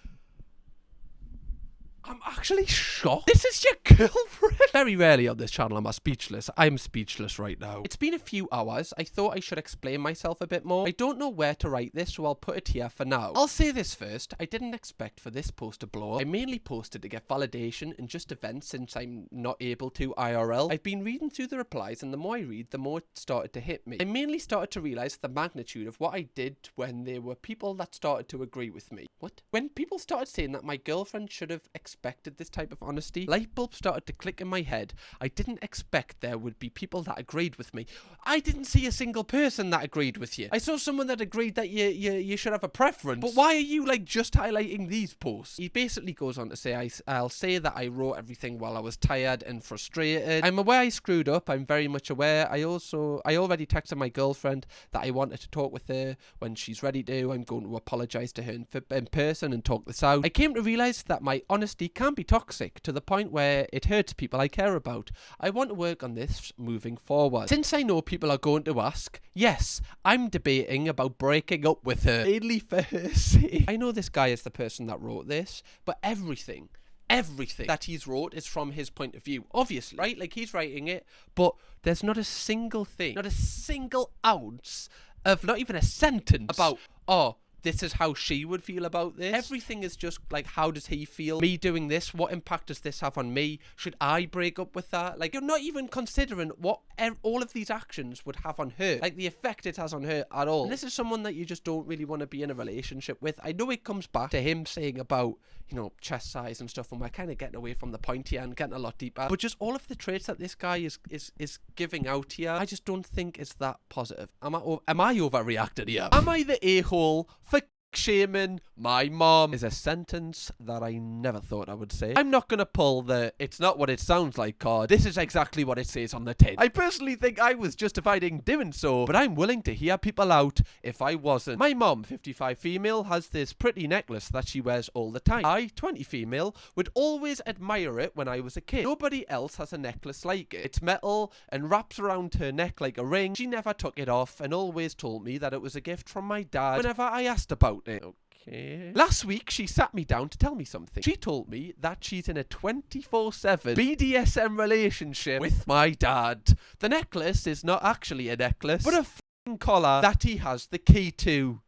I'm actually shocked. This is your girlfriend? Very rarely on this channel am I speechless. I'm speechless right now. It's been a few hours. I thought I should explain myself a bit more. I don't know where to write this, so I'll put it here for now. I'll say this first. I didn't expect for this post to blow up. I mainly posted to get validation and just events since I'm not able to IRL. I've been reading through the replies, and the more I read, the more it started to hit me. I mainly started to realize the magnitude of what I did when there were people that started to agree with me. What? When people started saying that my girlfriend should have expected this type of honesty, light bulbs started to click in my head. I didn't expect there would be people that agreed with me. I didn't see a single person that agreed with you. I saw someone that agreed that you should have a preference. But why are you, like, just highlighting these posts? He basically goes on to say, I'll say that I wrote everything while I was tired and frustrated. I'm aware I screwed up. I'm very much aware. I already texted my girlfriend that I wanted to talk with her when she's ready to. I'm going to apologize to her in person and talk this out. I came to realize that my honesty can be toxic to the point where it hurts people I care about. I want to work on this moving forward. Since I know people are going to ask, yes, I'm debating about breaking up with her, mainly for her sake. I know this guy is the person that wrote this, but everything that he's wrote is from his point of view, obviously, right? Like, he's writing it, but there's not a single thing, not a single ounce of, not even a sentence about, oh, this is how she would feel about this. Everything is just like, how does he feel? Me doing this, what impact does this have on me? Should I break up with that? Like, you're not even considering what all of these actions would have on her, like the effect it has on her at all. And this is someone that you just don't really want to be in a relationship with. I know it comes back to him saying about, you know, chest size and stuff, and we're kind of getting away from the point here and getting a lot deeper, but just all of the traits that this guy is giving out here, I just don't think is that positive. Am I overreacting here? Am I the a-hole for shaming my mom? Is a sentence that I never thought I would say. I'm not gonna pull the "it's not what it sounds like" card. This is exactly what it says on the tin. I personally think I was justified in doing so, but I'm willing to hear people out if I wasn't. My mom, 55 female, has this pretty necklace that she wears all the time. I, 20 female, would always admire it when I was a kid. Nobody else has a necklace like it. It's metal and wraps around her neck like a ring. She never took it off and always told me that it was a gift from my dad whenever I asked about it. Okay. Last week, she sat me down to tell me something. She told me that she's in a 24/7 BDSM relationship with my dad. The necklace is not actually a necklace, but a f***ing collar that he has the key to.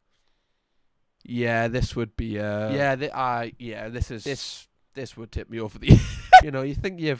Yeah, this would be this would tip me over the you know, you think you're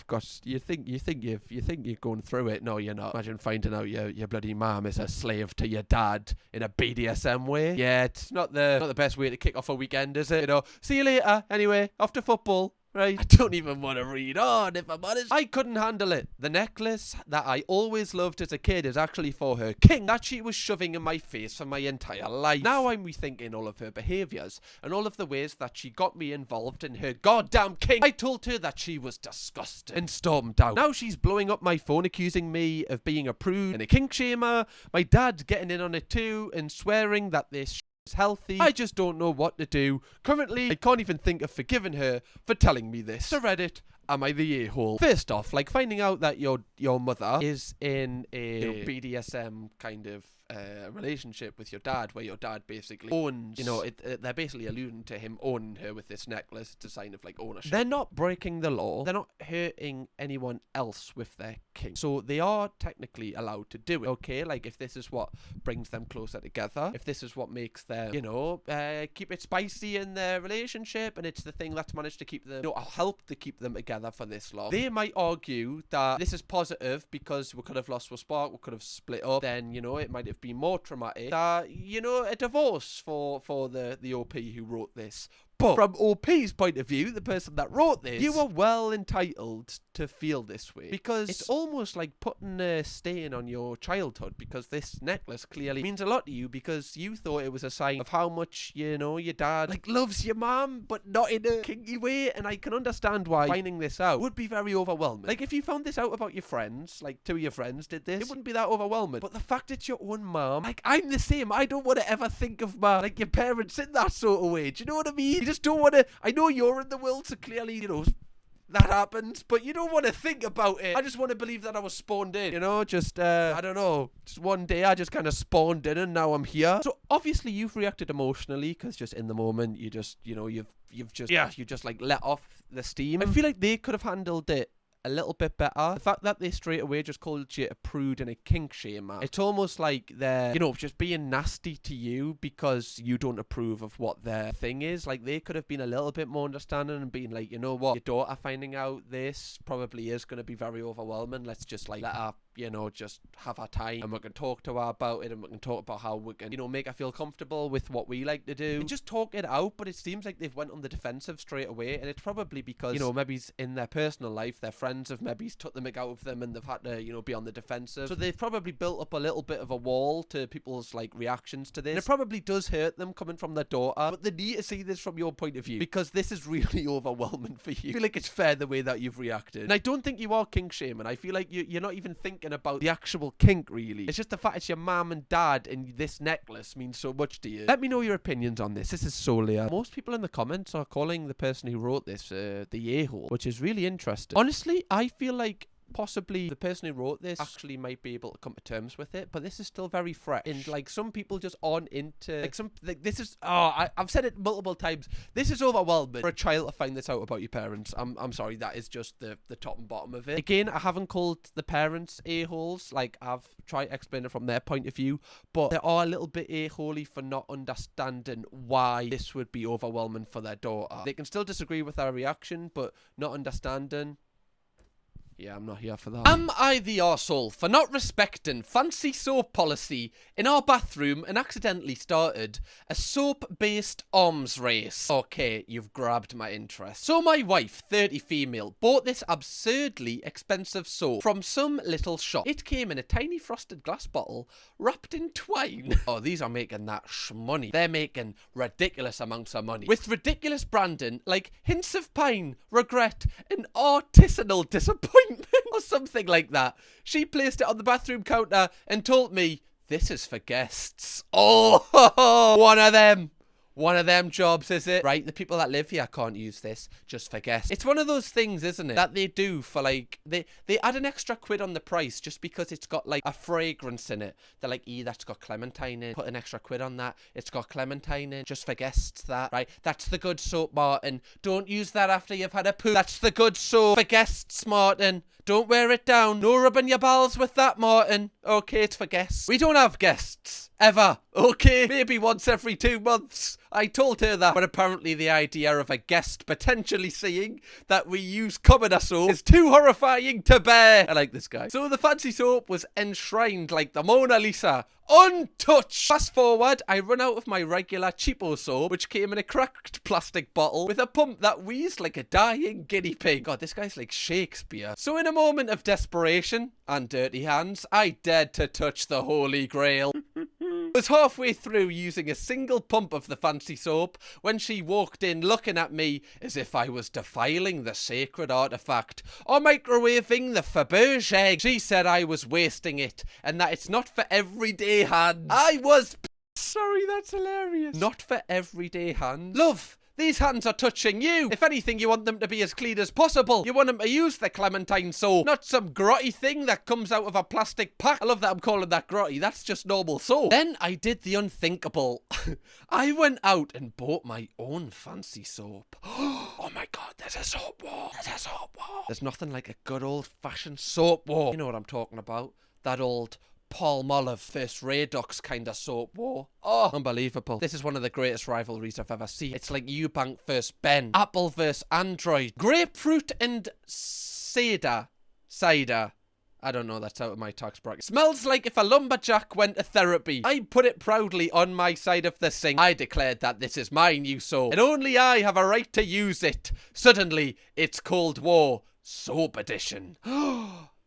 going through it. No, you're not. Imagine finding out your bloody mom is a slave to your dad in a BDSM way. Yeah, it's not the best way to kick off a weekend, is it? You know, see you later. Anyway, off to football. Right, I don't even want to read on, if I'm honest. I couldn't handle it. The necklace that I always loved as a kid is actually for her king that she was shoving in my face for my entire life. Now I'm rethinking all of her behaviours and all of the ways that she got me involved in her goddamn king. I told her that she was disgusting and stormed out. Now she's blowing up my phone accusing me of being a prude and a kink shamer. My dad getting in on it too and swearing that this is healthy. I just don't know what to do. Currently, I can't even think of forgiving her for telling me this. So Reddit, am I the a-hole? First off, like finding out that your mother is in a BDSM kind of relationship with your dad, where your dad basically owns, you know, they're basically alluding to him owning her with this necklace. It's a sign of like ownership. They're not breaking the law. They're not hurting anyone else with their king. So they are technically allowed to do it. Okay, like if this is what brings them closer together, if this is what makes them, you know, keep it spicy in their relationship, and it's the thing that's managed to keep them, you know, help to keep them together for this long, they might argue that this is positive because we could have lost our spark, we could have split up, then, you know, it might have been more traumatic that, you know, a divorce for the OP who wrote this. But from OP's point of view, the person that wrote this, you are well entitled to feel this way, because it's almost like putting a stain on your childhood, because this necklace clearly means a lot to you because you thought it was a sign of how much, you know, your dad like loves your mom, but not in a kinky way. And I can understand why finding this out would be very overwhelming. Like if you found this out about your friends, like two of your friends did this, it wouldn't be that overwhelming. But the fact it's your own mom, like I'm the same. I don't want to ever think of my, like, your parents in that sort of way. Do you know what I mean? You just don't want to. I know you're in the world, so clearly, you know, that happens, but you don't want to think about it. I just want to believe that I was spawned in, you know, just I don't know, just one day I just kind of spawned in and now I'm here. So obviously you've reacted emotionally because just in the moment you just, you know, you just like let off the steam. I feel like they could have handled it a little bit better. The fact that they straight away just called you a prude and a kink shamer, it's almost like they're, you know, just being nasty to you because you don't approve of what their thing is. Like they could have been a little bit more understanding and being like, you know what, your daughter finding out this probably is going to be very overwhelming. Let's just like let her, you know, just have our time and we can talk to her about it and we can talk about how we can, you know, make her feel comfortable with what we like to do and just talk it out. But it seems like they've went on the defensive straight away, and it's probably because, you know, maybe in their personal life their friends have maybe took the mick out of them and they've had to, you know, be on the defensive. So they've probably built up a little bit of a wall to people's like reactions to this. And it probably does hurt them coming from their daughter, but they need to see this from your point of view because this is really overwhelming for you. I feel like it's fair the way that you've reacted. And I don't think you are kink shaming. I feel like you're not even thinking about the actual kink really. It's just the fact it's your mom and dad and this necklace means so much to you. Let me know your opinions on this. This is Solia. Most people in the comments are calling the person who wrote this the a-hole, which is really interesting. Honestly, I feel like possibly the person who wrote this actually might be able to come to terms with it, but this is still very fresh. And like, some people just aren't into, like, this is, I've said it multiple times. This is overwhelming for a child to find this out about your parents. I'm sorry, that is just the top and bottom of it. Again, I haven't called the parents a-holes. Like, I've tried to explain it from their point of view, but they are a little bit a-holey for not understanding why this would be overwhelming for their daughter. They can still disagree with our reaction, but not understanding. Yeah, I'm not here for that. Am I the arsehole for not respecting fancy soap policy in our bathroom and accidentally started a soap-based arms race? Okay, you've grabbed my interest. So my wife, 30 female, bought this absurdly expensive soap from some little shop. It came in a tiny frosted glass bottle wrapped in twine. Oh, these are making that shmoney. They're making ridiculous amounts of money. With ridiculous branding like hints of pain, regret, and artisanal disappointment. Or something like that. She placed it on the bathroom counter and told me, this is for guests. Oh, one of them. One of them jobs, is it? Right, the people that live here can't use this, just for guests. It's one of those things, isn't it, that they do for like, they add an extra quid on the price just because it's got like a fragrance in it. They're like, that's got clementine in. Put an extra quid on that. It's got clementine in, just for guests, that. Right, that's the good soap, Martin. Don't use that after you've had a poo. That's the good soap for guests, Martin. Don't wear it down. No rubbing your balls with that, Martin. Okay, it's for guests. We don't have guests. Ever. Okay, maybe once every 2 months. I told her that, but apparently the idea of a guest potentially seeing that we use commoner soap is too horrifying to bear. I like this guy. So the fancy soap was enshrined like the Mona Lisa, untouched. Fast forward, I run out of my regular cheapo soap, which came in a cracked plastic bottle with a pump that wheezed like a dying guinea pig. God, this guy's like Shakespeare. So in a moment of desperation and dirty hands, I dared to touch the Holy Grail. Was halfway through using a single pump of the fancy soap when she walked in looking at me as if I was defiling the sacred artifact or microwaving the Faberge egg. She said I was wasting it and that it's not for everyday hands. I was sorry, that's hilarious. Not for everyday hands. Love, these hands are touching you. If anything, you want them to be as clean as possible. You want them to use the clementine soap, not some grotty thing that comes out of a plastic pack. I love that I'm calling that grotty. That's just normal soap. Then I did the unthinkable. I went out and bought my own fancy soap. Oh my God, there's a soap war. There's a soap war. There's nothing like a good old-fashioned soap war. You know what I'm talking about. That old Palmolive first Redux kind of soap war. Oh, unbelievable. This is one of the greatest rivalries I've ever seen. It's like Eubank versus Ben, Apple versus Android, grapefruit and cider. I don't know, that's out of my tax bracket. Smells like if a lumberjack went to therapy. I put it proudly on my side of the sink. I declared that this is my new soap, and only I have a right to use it. Suddenly, it's Cold War Soap Edition.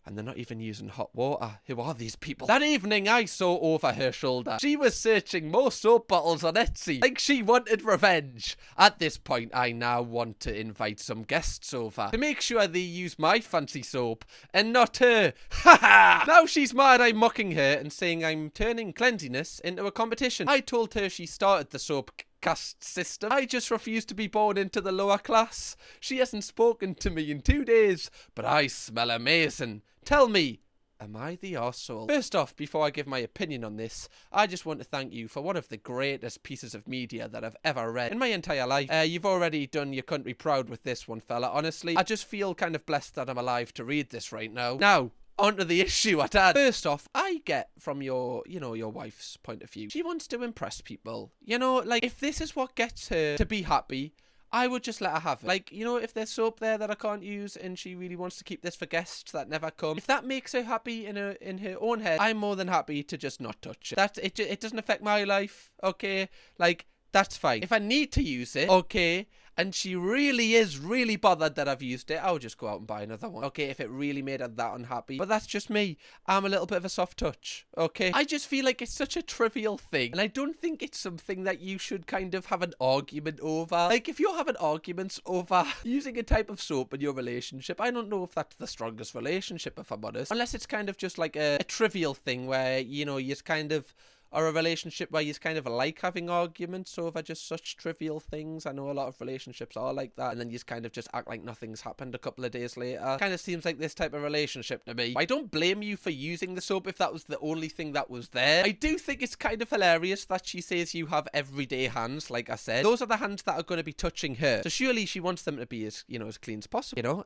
And they're not even using hot water. Who are these people? That evening, I saw over her shoulder. She was searching more soap bottles on Etsy, like she wanted revenge. At this point, I now want to invite some guests over to make sure they use my fancy soap and not her. Ha ha! Now she's mad I'm mocking her and saying I'm turning cleanliness into a competition. I told her she started the soap caste system. I just refuse to be born into the lower class. She hasn't spoken to me in 2 days, but I smell amazing. Tell me, am I the arsehole? First off, before I give my opinion on this, I just want to thank you for one of the greatest pieces of media that I've ever read in my entire life. You've already done your country proud with this one, fella. Honestly, I just feel kind of blessed that I'm alive to read this right now. Now, onto the issue at hand. First off, I get from your wife's point of view. She wants to impress people. You know, like, if this is what gets her to be happy, I would just let her have it. Like, you know, if there's soap there that I can't use and she really wants to keep this for guests that never come, if that makes her happy in her own head, I'm more than happy to just not touch it. It doesn't affect my life, okay? Like, that's fine. If I need to use it, okay, and she really is really bothered that I've used it, I'll just go out and buy another one. Okay, if it really made her that unhappy. But that's just me. I'm a little bit of a soft touch. Okay? I just feel like it's such a trivial thing. And I don't think it's something that you should kind of have an argument over. Like, if you're having arguments over using a type of soap in your relationship, I don't know if that's the strongest relationship, if I'm honest. Unless it's kind of just like a trivial thing where, you know, you're kind of or a relationship where you kind of like having arguments over just such trivial things. I know a lot of relationships are like that, and then you kind of just act like nothing's happened a couple of days later. Kind of seems like this type of relationship to me. I don't blame you for using the soap if that was the only thing that was there. I do think it's kind of hilarious that she says you have everyday hands, like I said. Those are the hands that are going to be touching her. So surely she wants them to be as, as clean as possible,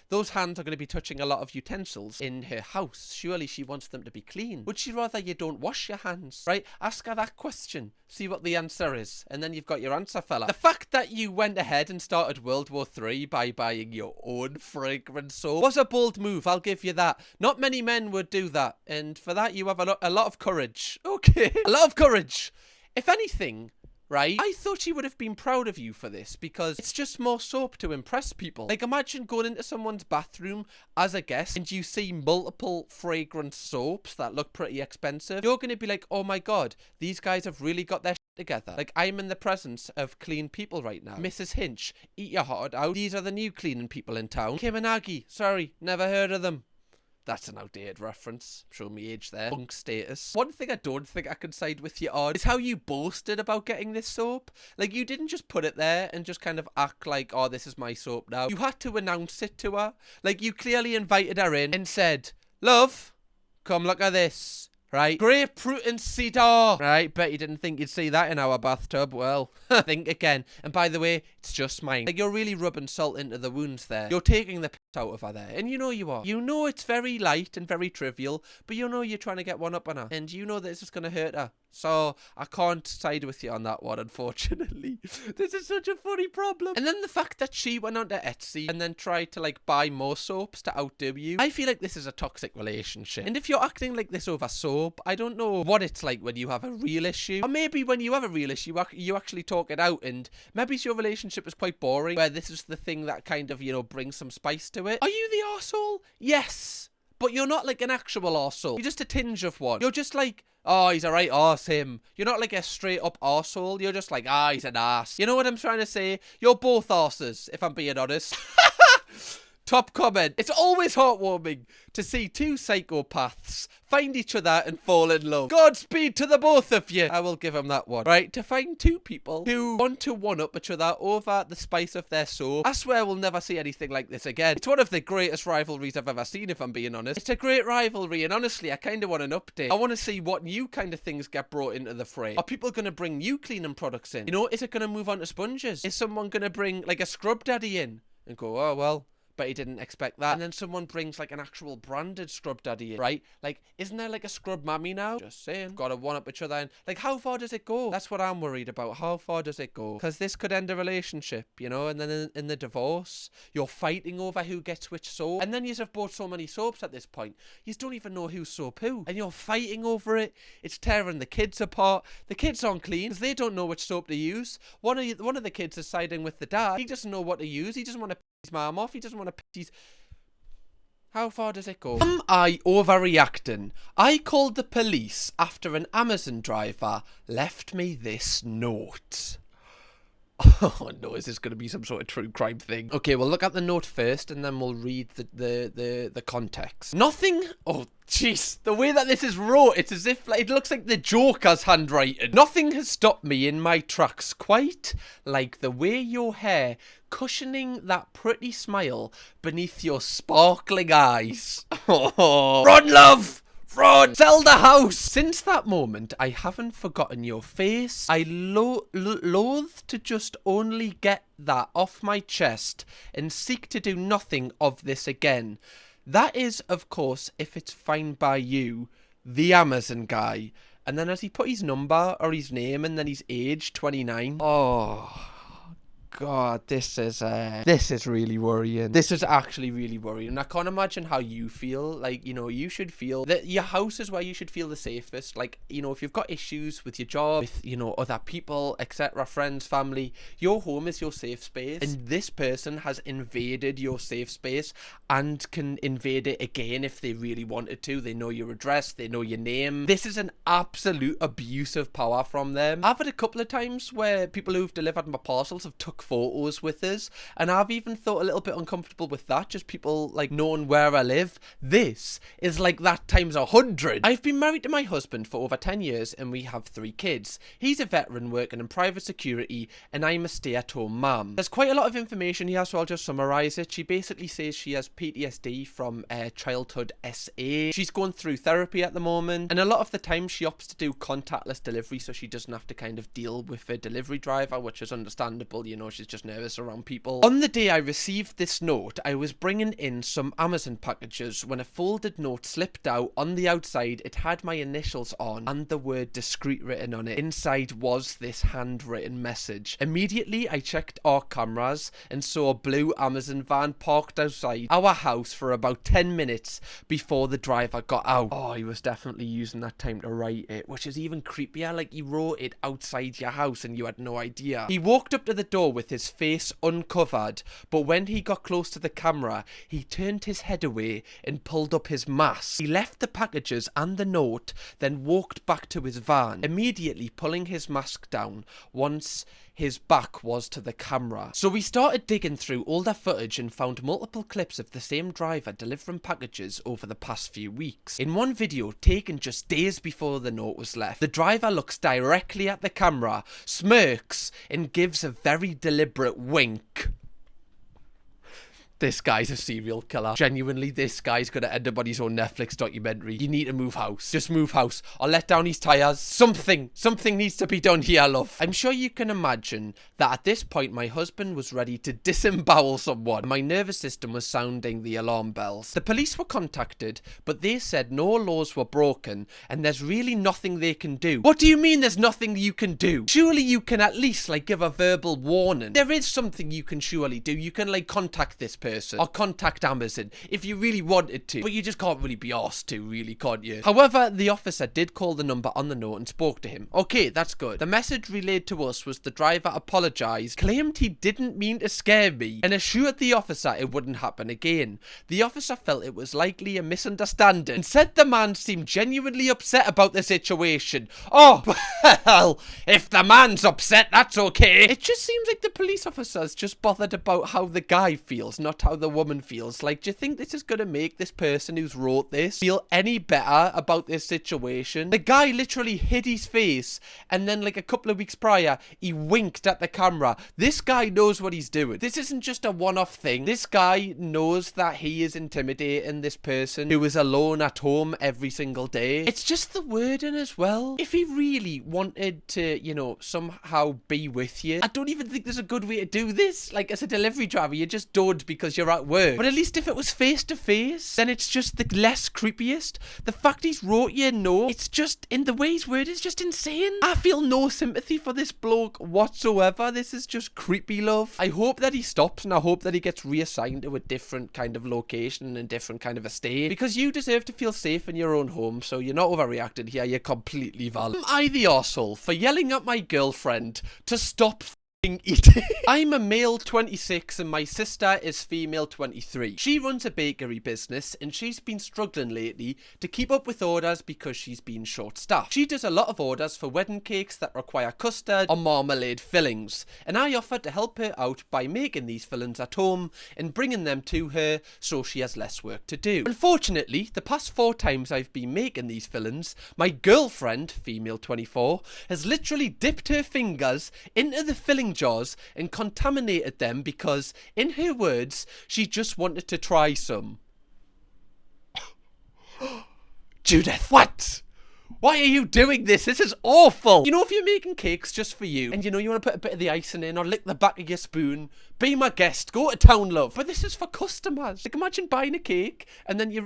those hands are going to be touching a lot of utensils in her house. Surely she wants them to be clean. Would she rather you don't wash your hands, right? Ask her that question. See what the answer is. And then you've got your answer, fella. The fact that you went ahead and started World War III by buying your own fragrance soap was a bold move, I'll give you that. Not many men would do that. And for that, you have a lot of courage. Okay. A lot of courage. If anything, right? I thought she would have been proud of you for this because it's just more soap to impress people. Like, imagine going into someone's bathroom as a guest and you see multiple fragrance soaps that look pretty expensive. You're going to be like, oh my God, these guys have really got their shit together. Like, I'm in the presence of clean people right now. Mrs. Hinch, eat your heart out. These are the new cleaning people in town. Kim and Aggie, sorry, never heard of them. That's an outdated reference. Show me age there. Punk status. One thing I don't think I can side with you on is how you boasted about getting this soap. Like, you didn't just put it there and just kind of act like, oh, this is my soap now. You had to announce it to her. Like, you clearly invited her in and said, love, come look at this. Right? Grapefruit and cedar. Right? Bet you didn't think you'd see that in our bathtub. Well, think again. And by the way, it's just mine. Like, you're really rubbing salt into the wounds there. You're taking the piss out of her there. And you know you are. You know it's very light and very trivial, but you know you're trying to get one up on her. And you know that this is going to hurt her. So, I can't side with you on that one, unfortunately. This is such a funny problem. And then the fact that she went onto Etsy and then tried to, like, buy more soaps to outdo you. I feel like this is a toxic relationship. And if you're acting like this over soap, I don't know what it's like when you have a real issue. Or maybe when you have a real issue, you actually talk it out, and maybe your relationship is quite boring, where this is the thing that kind of, brings some spice to it. Are you the arsehole? Yes. But you're not like an actual arsehole. You're just a tinge of one. You're just like, oh, he's a right arse, him. You're not like a straight up arsehole. You're just like, he's an arse. You know what I'm trying to say? You're both arses, if I'm being honest. Top comment. It's always heartwarming to see two psychopaths find each other and fall in love. Godspeed to the both of you. I will give them that one. Right, to find two people who want to one-up each other over the spice of their soap. I swear we'll never see anything like this again. It's one of the greatest rivalries I've ever seen, if I'm being honest. It's a great rivalry, and honestly, I kind of want an update. I want to see what new kind of things get brought into the fray. Are people going to bring new cleaning products in? Is it going to move on to sponges? Is someone going to bring, like, a scrub daddy in and go, oh, well, but he didn't expect that. And then someone brings like an actual branded scrub daddy in, right? Like, isn't there like a scrub mammy now? Just saying. Gotta one up each other. And like, how far does it go? That's what I'm worried about. How far does it go? Because this could end a relationship, and then in the divorce, you're fighting over who gets which soap. And then you have bought so many soaps at this point, you don't even know who's soap who. And you're fighting over it. It's tearing the kids apart. The kids aren't clean because they don't know which soap to use. One of the kids is siding with the dad. He doesn't know what to use. He doesn't want to his mom off. He doesn't want to piss his... How far does it go? Am I overreacting? I called the police after an Amazon driver left me this note. Oh no, is this going to be some sort of true crime thing? Okay, we'll look at the note first and then we'll read the context. Nothing... Oh, jeez. The way that this is wrote, it's as if it looks like the Joker's handwriting. Nothing has stopped me in my tracks quite like the way your hair cushioning that pretty smile beneath your sparkling eyes. Oh. Run, love! Run! Sell the house! Since that moment, I haven't forgotten your face. I loathe to just only get that off my chest and seek to do nothing of this again. That is, of course, if it's fine by you, the Amazon guy. And then has he put his number or his name and then his age, 29? Oh... God, this is really worrying. This is actually really worrying. I can't imagine how you feel. Like, you should feel that your house is where you should feel the safest. Like, if you've got issues with your job, with, other people, etc., friends, family, your home is your safe space. And this person has invaded your safe space and can invade it again if they really wanted to. They know your address. They know your name. This is an absolute abuse of power from them. I've had a couple of times where people who've delivered my parcels have took stock photos with us, and I've even thought a little bit uncomfortable with that, just people like knowing where I live. This is like that times 100. I've been married to my husband for over 10 years and we have 3 kids. He's a veteran working in private security and I'm a stay-at-home mum. There's quite a lot of information here, so I'll just summarise it. She basically says she has PTSD from childhood SA. She's going through therapy at the moment, and a lot of the time she opts to do contactless delivery so she doesn't have to kind of deal with a delivery driver, which is understandable, you know, she's just nervous around people. On the day I received this note, I was bringing in some Amazon packages when a folded note slipped out. On the outside it had my initials on and the word discreet written on it. Inside was this handwritten message. Immediately I checked our cameras and saw a blue Amazon van parked outside our house for about 10 minutes before the driver got out. Oh, he was definitely using that time to write it, which is even creepier. Like, he wrote it outside your house and you had no idea. He walked up to the door with his face uncovered, but when he got close to the camera, he turned his head away and pulled up his mask. He left the packages and the note, then walked back to his van, immediately pulling his mask down once his back was to the camera. So we started digging through older footage and found multiple clips of the same driver delivering packages over the past few weeks. In one video taken just days before the note was left, the driver looks directly at the camera, smirks, and gives a very deliberate wink. This guy's a serial killer. Genuinely, this guy's gonna end up on his own Netflix documentary. You need to move house. Just move house. Or let down his tyres. Something needs to be done here, love. I'm sure you can imagine that at this point, my husband was ready to disembowel someone. My nervous system was sounding the alarm bells. The police were contacted, but they said no laws were broken, and there's really nothing they can do. What do you mean there's nothing you can do? Surely you can at least, like, give a verbal warning. There is something you can surely do. You can, like, contact this person. Or contact Amazon if you really wanted to, but you just can't really be asked to, really, can't you? However, the officer did call the number on the note and spoke to him. Okay, that's good. The message relayed to us was the driver apologised, claimed he didn't mean to scare me, and assured the officer it wouldn't happen again. The officer felt it was likely a misunderstanding and said the man seemed genuinely upset about the situation. Oh, well, if the man's upset, that's okay. It just seems like the police officer's just bothered about how the guy feels, not how the woman feels. Like, do you think this is gonna make this person who's wrote this feel any better about this situation? The guy literally hid his face, and then, like, a couple of weeks prior, he winked at the camera. This guy knows what he's doing. This isn't just a one-off thing. This guy knows that he is intimidating this person who is alone at home every single day. It's just the wording as well. If he really wanted to, you know, somehow be with you, I don't even think there's a good way to do this. Like, as a delivery driver, you just don't, because you're at work. But at least if it was face to face, then it's just the less creepiest. The fact he's wrote you a note, it's just, in the way his word is just insane. I feel no sympathy for this bloke whatsoever. This is just creepy, love. I hope that he stops, and I hope that he gets reassigned to a different kind of location and different kind of estate, because you deserve to feel safe in your own home. So you're not overreacting here, you're completely valid. Am I the arsehole for yelling at my girlfriend to stop eating? I'm a male 26 and my sister is female 23. She runs a bakery business and she's been struggling lately to keep up with orders because she's been short-staffed. She does a lot of orders for wedding cakes that require custard or marmalade fillings, and I offered to help her out by making these fillings at home and bringing them to her so she has less work to do. Unfortunately, the past 4 times I've been making these fillings, my girlfriend, female 24, has literally dipped her fingers into the filling jars and contaminated them because, in her words, she just wanted to try some. Judith, what? Why are you doing this? This is awful. You know, if you're making cakes just for you, and you know you want to put a bit of the icing in or lick the back of your spoon, be my guest, go to town, love. But this is for customers. Like, imagine buying a cake and then you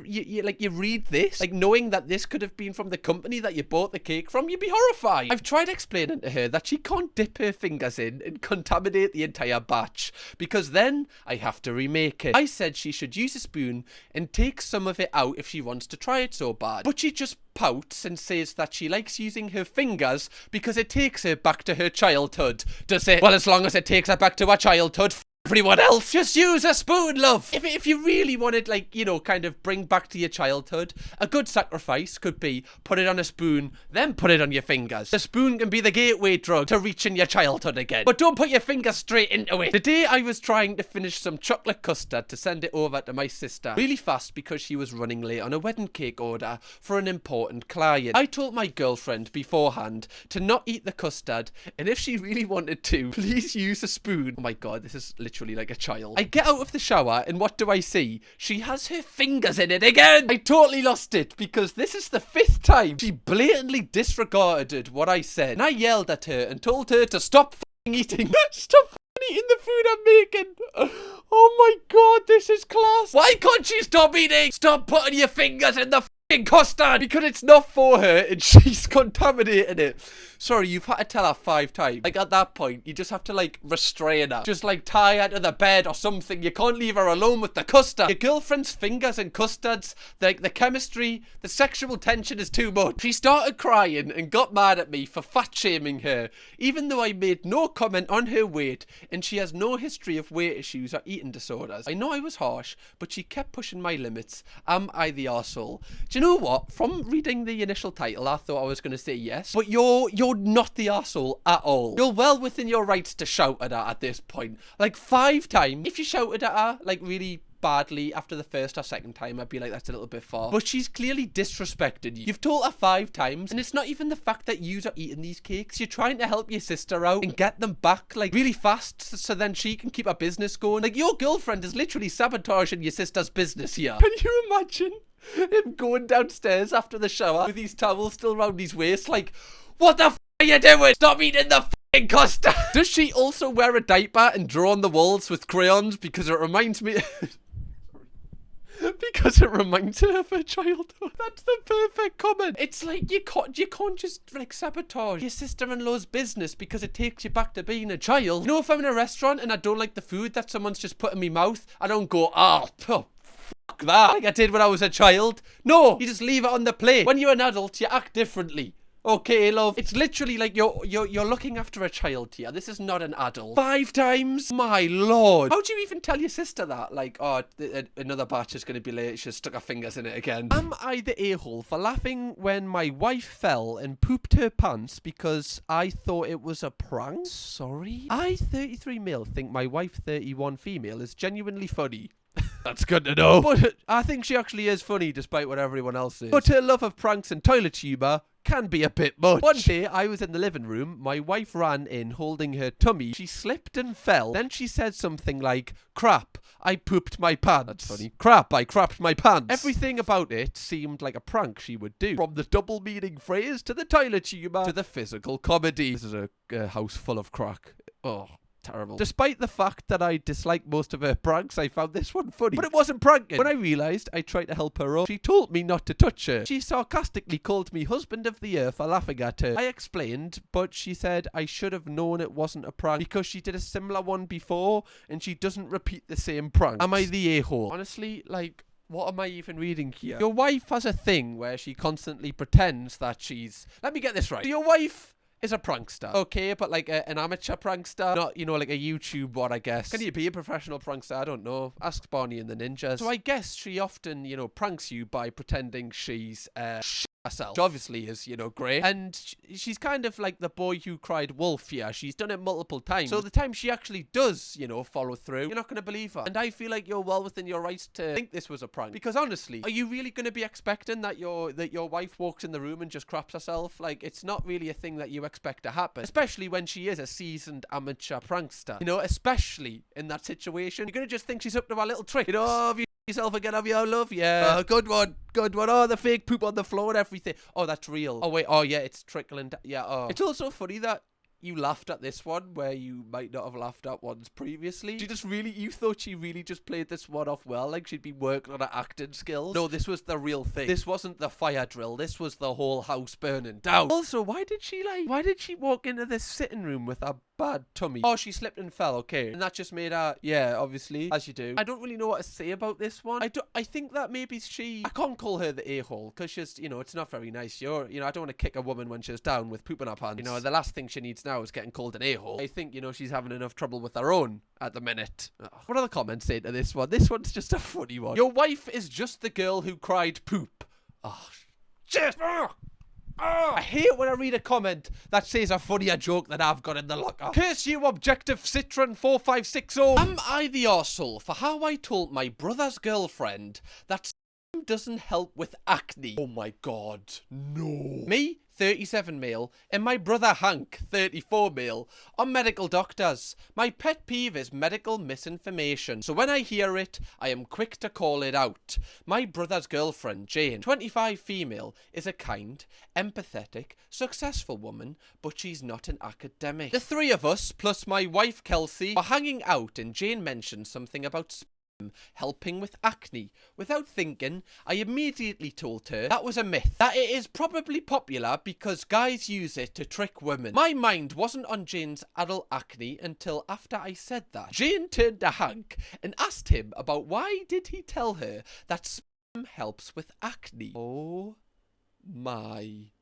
read this, like, knowing that this could have been from the company that you bought the cake from. You'd be horrified. I've tried explaining to her that she can't dip her fingers in and contaminate the entire batch, because then I have to remake it. I said she should use a spoon and take some of it out if she wants to try it so bad, but she just pouts and says that she likes using her fingers because it takes her back to her childhood. Does it? Well, as long as it takes her back to her childhood, everyone else. Just use a spoon, love. If you really wanted, like, you know, kind of bring back to your childhood, a good sacrifice could be put it on a spoon, then put it on your fingers. The spoon can be the gateway drug to reaching your childhood again. But don't put your finger straight into it. Today I was trying to finish some chocolate custard to send it over to my sister really fast because she was running late on a wedding cake order for an important client. I told my girlfriend beforehand to not eat the custard, and if she really wanted to, please use a spoon. Oh my god, this is literally like a child. I get out of the shower and what do I see? She has her fingers in it again. I totally lost it because this is the 5th time she blatantly disregarded what I said, and I yelled at her and told her to stop eating. Stop eating the food I'm making. Oh my god, this is class. Why can't she stop eating? Stop putting your fingers in the fucking custard because it's not for her and she's contaminating it. Sorry, you've had to tell her 5 times. Like, at that point, you just have to, like, restrain her. Just, like, tie her to the bed or something. You can't leave her alone with the custard. Your girlfriend's fingers and custards, the chemistry, the sexual tension is too much. She started crying and got mad at me for fat-shaming her, even though I made no comment on her weight, and she has no history of weight issues or eating disorders. I know I was harsh, but she kept pushing my limits. Am I the arsehole? Do you know what? From reading the initial title, I thought I was going to say yes, but you're not the arsehole at all. You're well within your rights to shout at her at this point. Like 5 times. If you shouted at her, like, really badly after the 1st or 2nd time, I'd be like, that's a little bit far. But she's clearly disrespected you. You've told her 5 times, and it's not even the fact that you are eating these cakes. You're trying to help your sister out and get them back, like, really fast so then she can keep her business going. Like, your girlfriend is literally sabotaging your sister's business here. Can you imagine him going downstairs after the shower with his towel still around his waist, like, what the f are you doing? Stop eating the f***ing custard. Does she also wear a diaper and draw on the walls with crayons because it reminds me... because it reminds her of her childhood. That's the perfect comment. It's like you can't just, like, sabotage your sister-in-law's business because it takes you back to being a child. You know, if I'm in a restaurant and I don't like the food that someone's just put in my mouth, I don't go, oh, fuck that, like I did when I was a child. No, you just leave it on the plate. When you're an adult, you act differently. Okay, love. It's literally like you're looking after a child here. This is not an adult. 5 times? My lord. How do you even tell your sister that? Like, oh, another batch is going to be late. She stuck her fingers in it again. Am I the a-hole for laughing when my wife fell and pooped her pants because I thought it was a prank? Sorry? I, 33 male, think my wife, 31 female, is genuinely funny. That's good to know. But I think she actually is funny despite what everyone else is. But her love of pranks and toilet humour can be a bit much. One day, I was in the living room. My wife ran in holding her tummy. She slipped and fell. Then she said something like, crap, I pooped my pants. That's funny. Crap, I crapped my pants. Everything about it seemed like a prank she would do. From the double meaning phrase to the toilet humour to the physical comedy. This is a house full of crack. Oh. Terrible. Despite the fact that I dislike most of her pranks, I found this one funny. But it wasn't pranking. When I realised I tried to help her up, she told me not to touch her. She sarcastically called me husband of the year for laughing at her. I explained, but she said I should have known it wasn't a prank because she did a similar one before and she doesn't repeat the same prank. Am I the a-hole? Honestly, like... what am I even reading here? Your wife has a thing where she constantly pretends that she's... Let me get this right. So your wife is a prankster. Okay, but like an amateur prankster. Not, you know, like a YouTube one, I guess. Can you be a professional prankster? I don't know. Ask Barney and the Ninjas. So I guess she often, you know, pranks you by pretending she's herself, which obviously is, you know, great. And she's kind of like the boy who cried wolf here. She's done it multiple times. So the time she actually does, you know, follow through, you're not going to believe her. And I feel like you're well within your rights to think this was a prank. Because honestly, are you really going to be expecting that your wife walks in the room and just craps herself? Like, it's not really a thing that you expect to happen. Especially when she is a seasoned amateur prankster. You know, especially in that situation. You're going to just think she's up to a little trick. You know, have you yourself again, have you, love? Yeah. Good one. Good one. Oh, the fake poop on the floor and everything. Oh, that's real. Oh, wait. Oh, yeah, it's trickling. Yeah, oh. It's also funny that you laughed at this one where you might not have laughed at ones previously. You thought she really just played this one off well, like she'd been working on her acting skills. No, this was the real thing. This wasn't the fire drill. This was the whole house burning down. Also, why did she walk into this sitting room with her bad tummy. Oh, she slipped and fell, okay. And that just made her, yeah, obviously, as you do. I don't really know what to say about this one. I think that maybe I can't call her the a-hole, because she's, you know, it's not very nice. I don't want to kick a woman when she's down with poop in her pants. You know, the last thing she needs now is getting called an a-hole. I think, you know, she's having enough trouble with her own at the minute. Ugh. What are the comments saying to this one? This one's just a funny one. Your wife is just the girl who cried poop. Oh, shit. I hate when I read a comment that says a funnier joke than I've got in the locker. Curse you, Objective Citron 4560. Am I the arsehole for how I told my brother's girlfriend that doesn't help with acne? Oh my god, no. Me, 37 male, and my brother Hank, 34 male, are medical doctors. My pet peeve is medical misinformation, so when I hear it, I am quick to call it out. My brother's girlfriend, Jane, 25 female, is a kind, empathetic, successful woman, but she's not an academic. The three of us, plus my wife Kelsey, are hanging out and Jane mentioned something about helping with acne. Without thinking, I immediately told her that was a myth, that it is probably popular because guys use it to trick women. My mind wasn't on Jane's adult acne until after I said that. Jane turned to Hank and asked him about why did he tell her that sperm helps with acne. Oh my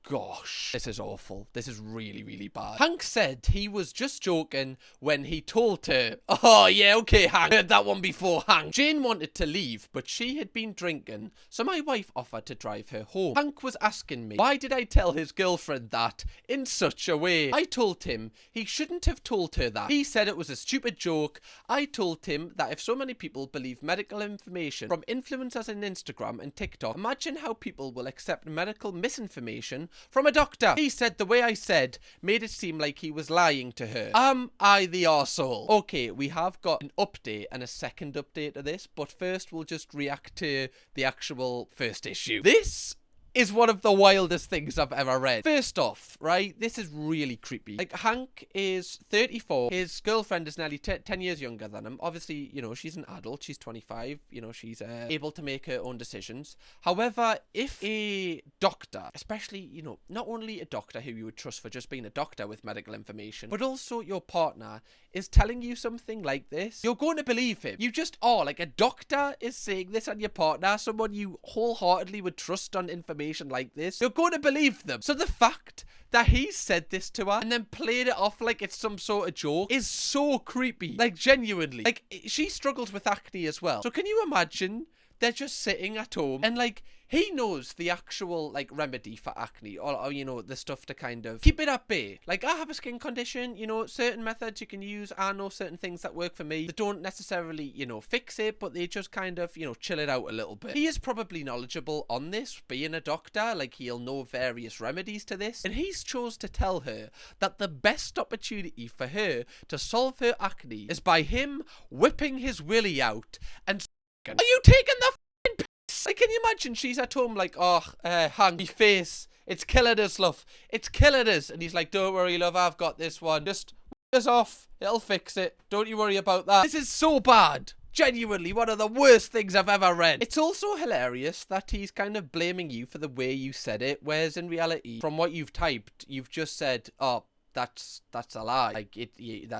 gosh. This is awful. This is really, really bad. Hank said he was just joking when he told her. Oh, yeah, okay, Hank. Heard that one before, Hank. Jane wanted to leave, but she had been drinking, so my wife offered to drive her home. Hank was asking me, why did I tell his girlfriend that in such a way? I told him he shouldn't have told her that. He said it was a stupid joke. I told him that if so many people believe medical information from influencers on Instagram and TikTok, imagine how people will accept medical misinformation from a doctor. He said the way I said made it seem like he was lying to her. Am I the arsehole? Okay, we have got an update and a second update to this, but first we'll just react to the actual first issue. This is one of the wildest things I've ever read. First off, right, this is really creepy. Like, Hank is 34. His girlfriend is nearly 10 years younger than him. Obviously, you know, she's an adult. She's 25. You know, she's able to make her own decisions. However, if a doctor, especially, you know, not only a doctor who you would trust for just being a doctor with medical information, but also your partner is telling you something like this, you're going to believe him. You just are. Like, a doctor is saying this on your partner, someone you wholeheartedly would trust on information like this, you're going to believe them. So the fact that he said this to her and then played it off like it's some sort of joke is so creepy. Like, genuinely. Like, she struggles with acne as well. So can you imagine they're just sitting at home and, like, he knows the actual, like, remedy for acne, or, you know, the stuff to kind of keep it at bay. Like, I have a skin condition, you know, certain methods you can use. I know certain things that work for me. They don't necessarily, you know, fix it, but they just kind of, you know, chill it out a little bit. He is probably knowledgeable on this, being a doctor. Like, he'll know various remedies to this. And he's chose to tell her that the best opportunity for her to solve her acne is by him whipping his willy out and are you taking the f***ing piss? Like, can you imagine she's at home like, oh, Hank, me face, it's killing us, love. It's killing us. And he's like, don't worry, love, I've got this one. Just whip us off. It'll fix it. Don't you worry about that. This is so bad. Genuinely, one of the worst things I've ever read. It's also hilarious that he's kind of blaming you for the way you said it, whereas in reality, from what you've typed, you've just said, oh, that's a lie. Like,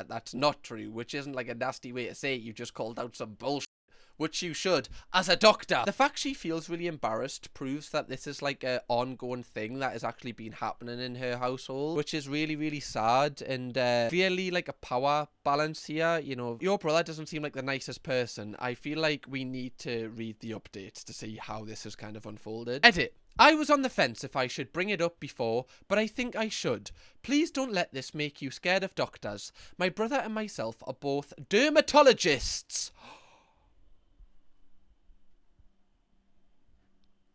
that's not true, which isn't like a nasty way to say it. You just called out some bullshit, which you should, as a doctor. The fact she feels really embarrassed proves that this is like an ongoing thing that has actually been happening in her household, which is really, really sad, and really like a power balance here. You know, your brother doesn't seem like the nicest person. I feel like we need to read the updates to see how this has kind of unfolded. Edit. I was on the fence if I should bring it up before, but I think I should. Please don't let this make you scared of doctors. My brother and myself are both dermatologists.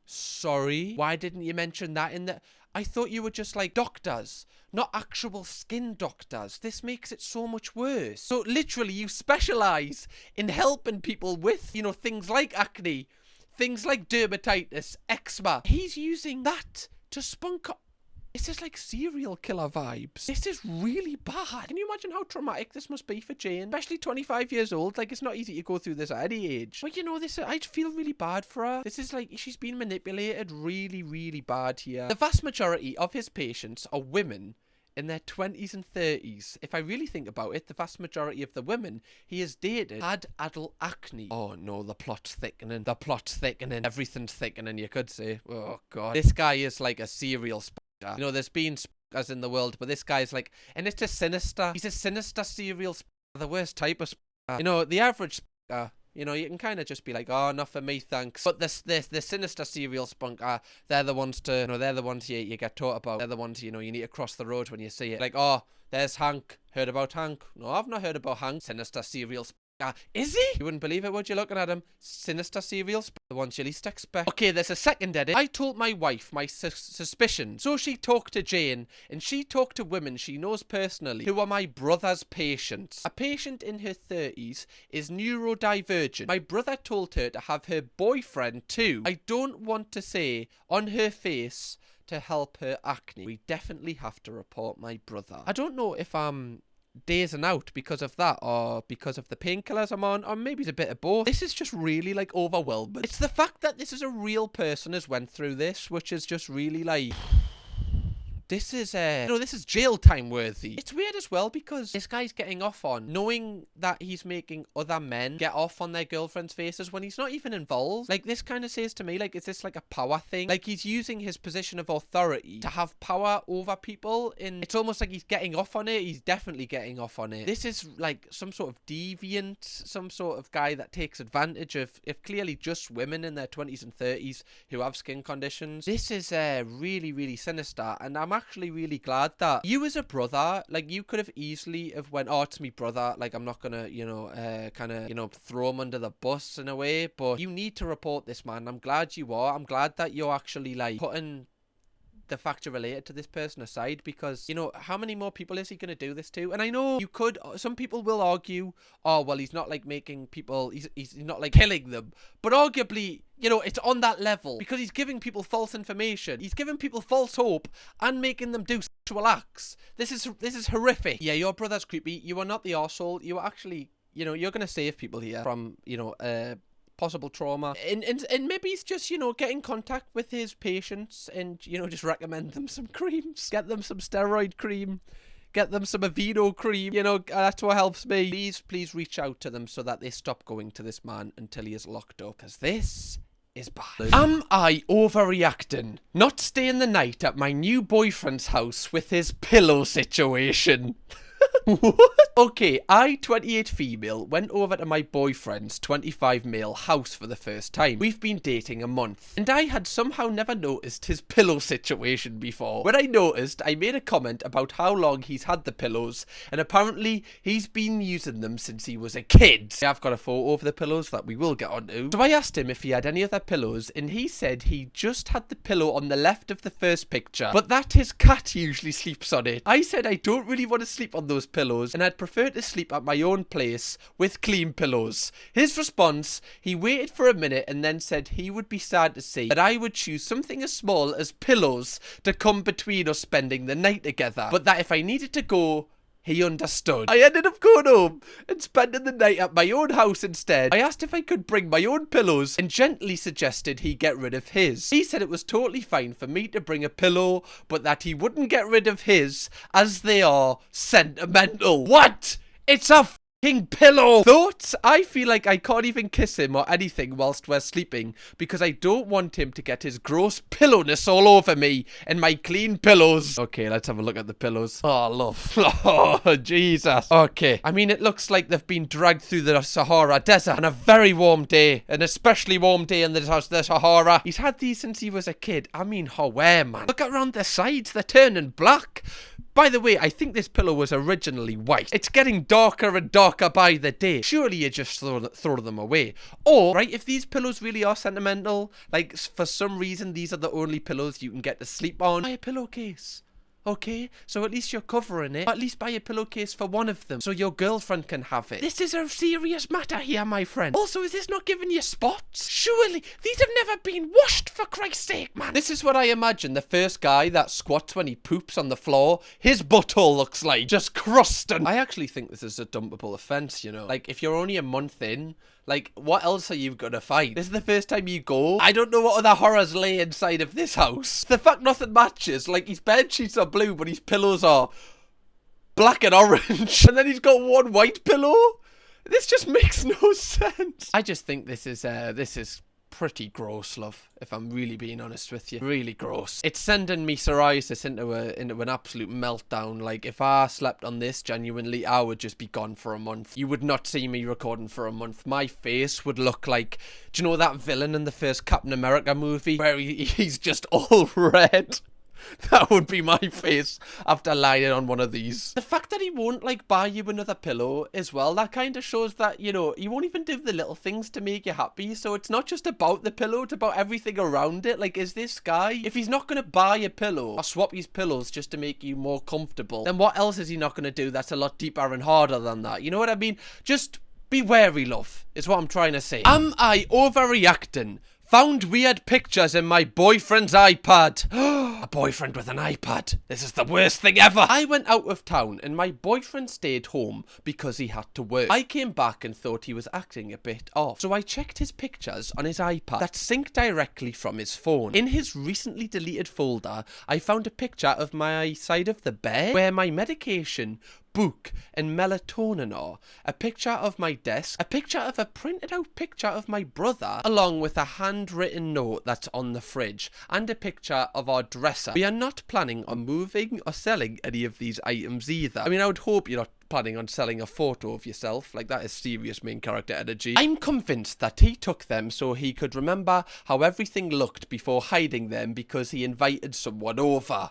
Sorry? Why didn't you mention that in the... I thought you were just like doctors, not actual skin doctors. This makes it so much worse. So literally you specialize in helping people with, you know, things like acne, things like dermatitis, eczema. He's using that to spunk up. This is like serial killer vibes. This is really bad. Can you imagine how traumatic this must be for Jane? Especially 25 years old. Like, it's not easy to go through this at any age. But you know, I feel really bad for her. This is like, she's been manipulated really, really bad here. The vast majority of his patients are women in their 20s and 30s. If I really think about it, the vast majority of the women he has dated had adult acne. Oh no, the plot's thickening. The plot's thickening. Everything's thickening, you could say. Oh god. This guy is like a serial spectre. You know, there's been spectres in the world, but this guy's like, and it's a sinister. He's a sinister serial spectre. The worst type of spectre. You know, the average spectre, you know, you can kind of just be like, oh, not for me, thanks. But the sinister serial spunk, they're the ones to, you know, they're the ones you get taught about. They're the ones, you know, you need to cross the road when you see it. Like, oh, there's Hank. Heard about Hank? No, I've not heard about Hank. Sinister serial spunk. Is he? You wouldn't believe it, would you, looking at him? Sinister serial spunk. The ones you least expect. Okay, there's a second edit. I told my wife my suspicion. So she talked to Jane, and she talked to women she knows personally who are my brother's patients. A patient in her 30s is neurodivergent. My brother told her to have her boyfriend too. I don't want to say on her face to help her acne. We definitely have to report my brother. I don't know if I'm dazing out because of that or because of the painkillers I'm on, or maybe it's a bit of both. This is just really like overwhelming. It's the fact that this is a real person has went through this, which is just really like, this is this is jail time worthy. It's weird as well because this guy's getting off on knowing that he's making other men get off on their girlfriends' faces when he's not even involved. Like, this kind of says to me, like, is this like a power thing? Like, he's using his position of authority to have power over people, and it's almost like he's getting off on it. He's definitely getting off on it. This is like some sort of deviant, some sort of guy that takes advantage of clearly just women in their 20s and 30s who have skin conditions. This is really, really sinister, and I'm actually really glad that you as a brother, like, you could have easily have went, oh, it's me brother, like, I'm not gonna, you know, kind of, you know, throw him under the bus in a way, but you need to report this, man. I'm glad you are. I'm glad that you're actually, like, putting the factor related to this person aside, because, you know, how many more people is he going to do this to? And I know you could, some people will argue, oh, well, he's not like making people, he's not like killing them, but arguably, you know, it's on that level because he's giving people false information. He's giving people false hope and making them do sexual acts. This is horrific. Yeah, your brother's creepy. You are not the arsehole. You are actually, you know, you're going to save people here from, you know, possible trauma, and maybe he's just, you know, get in contact with his patients and, you know, just recommend them some creams, get them some steroid cream, get them some Aveeno cream, you know, that's what helps me. Please reach out to them so that they stop going to this man until he is locked up, because this is bad. Am I overreacting? Not staying the night at my new boyfriend's house with his pillow situation. What? Okay, I, 28 female, went over to my boyfriend's 25 male house for the first time. We've been dating a month, and I had somehow never noticed his pillow situation before. When I noticed, I made a comment about how long he's had the pillows, and apparently he's been using them since he was a kid. I've got a photo of the pillows that we will get onto. So I asked him if he had any other pillows, and he said he just had the pillow on the left of the first picture, but that his cat usually sleeps on it. I said I don't really want to sleep on those pillows, and I'd prefer to sleep at my own place with clean pillows. His response, he waited for a minute and then said he would be sad to see that I would choose something as small as pillows to come between us spending the night together, but that if I needed to go, he understood. I ended up going home and spending the night at my own house instead. I asked if I could bring my own pillows and gently suggested he get rid of his. He said it was totally fine for me to bring a pillow, but that he wouldn't get rid of his as they are sentimental. What? It's a pillow. Thoughts? I feel like I can't even kiss him or anything whilst we're sleeping because I don't want him to get his gross pillowness all over me and my clean pillows. Okay, let's have a look at the pillows. Oh, love. Oh, Jesus. Okay. I mean, it looks like they've been dragged through the Sahara Desert on a very warm day, an especially warm day in the Sahara. He's had these since he was a kid. I mean, man. Look around the sides. They're turning black. By the way, I think this pillow was originally white. It's getting darker and darker by the day. Surely you just throw them away. Or, right, if these pillows really are sentimental, like for some reason these are the only pillows you can get to sleep on, buy a pillowcase. Okay, so at least you're covering it. At least buy a pillowcase for one of them so your girlfriend can have it. This is a serious matter here, my friend. Also, is this not giving you spots? Surely, these have never been washed, for Christ's sake, man. This is what I imagine the first guy that squats when he poops on the floor, his butthole looks like. Just crusted. I actually think this is a dumpable offence, you know. Like, if you're only a month in, Like, what else are you gonna find? This is the first time you go. I don't know what other horrors lay inside of this house. The fact nothing matches. Like, his bed sheets are blue, but his pillows are black and orange. And then he's got one white pillow. This just makes no sense. I just think this is pretty gross, love, if I'm really being honest with you. Really gross. It's sending me psoriasis into an absolute meltdown. Like, if I slept on this, genuinely, I would just be gone for a month. You would not see me recording for a month. My face would look like, do you know that villain in the first Captain America movie where he's just all red? That would be my face after lying on one of these. The fact that he won't, like, buy you another pillow as well, that kind of shows that, you know, he won't even do the little things to make you happy. So it's not just about the pillow, it's about everything around it. Like, is this guy, if he's not going to buy a pillow or swap his pillows just to make you more comfortable, then what else is he not going to do that's a lot deeper and harder than that? You know what I mean? Just be wary, love, is what I'm trying to say. Am I overreacting? Found weird pictures in my boyfriend's iPad. A boyfriend with an iPad. This is the worst thing ever. I went out of town and my boyfriend stayed home because he had to work. I came back and thought he was acting a bit off. So I checked his pictures on his iPad that sync directly from his phone. In his recently deleted folder, I found a picture of my side of the bed where my medication, book and melatonin are, a picture of my desk, a picture of a printed out picture of my brother, along with a handwritten note that's on the fridge, and a picture of our dresser. We are not planning on moving or selling any of these items either. I mean, I would hope you're not planning on selling a photo of yourself. Like, that is serious main character energy. I'm convinced that he took them so he could remember how everything looked before hiding them because he invited someone over.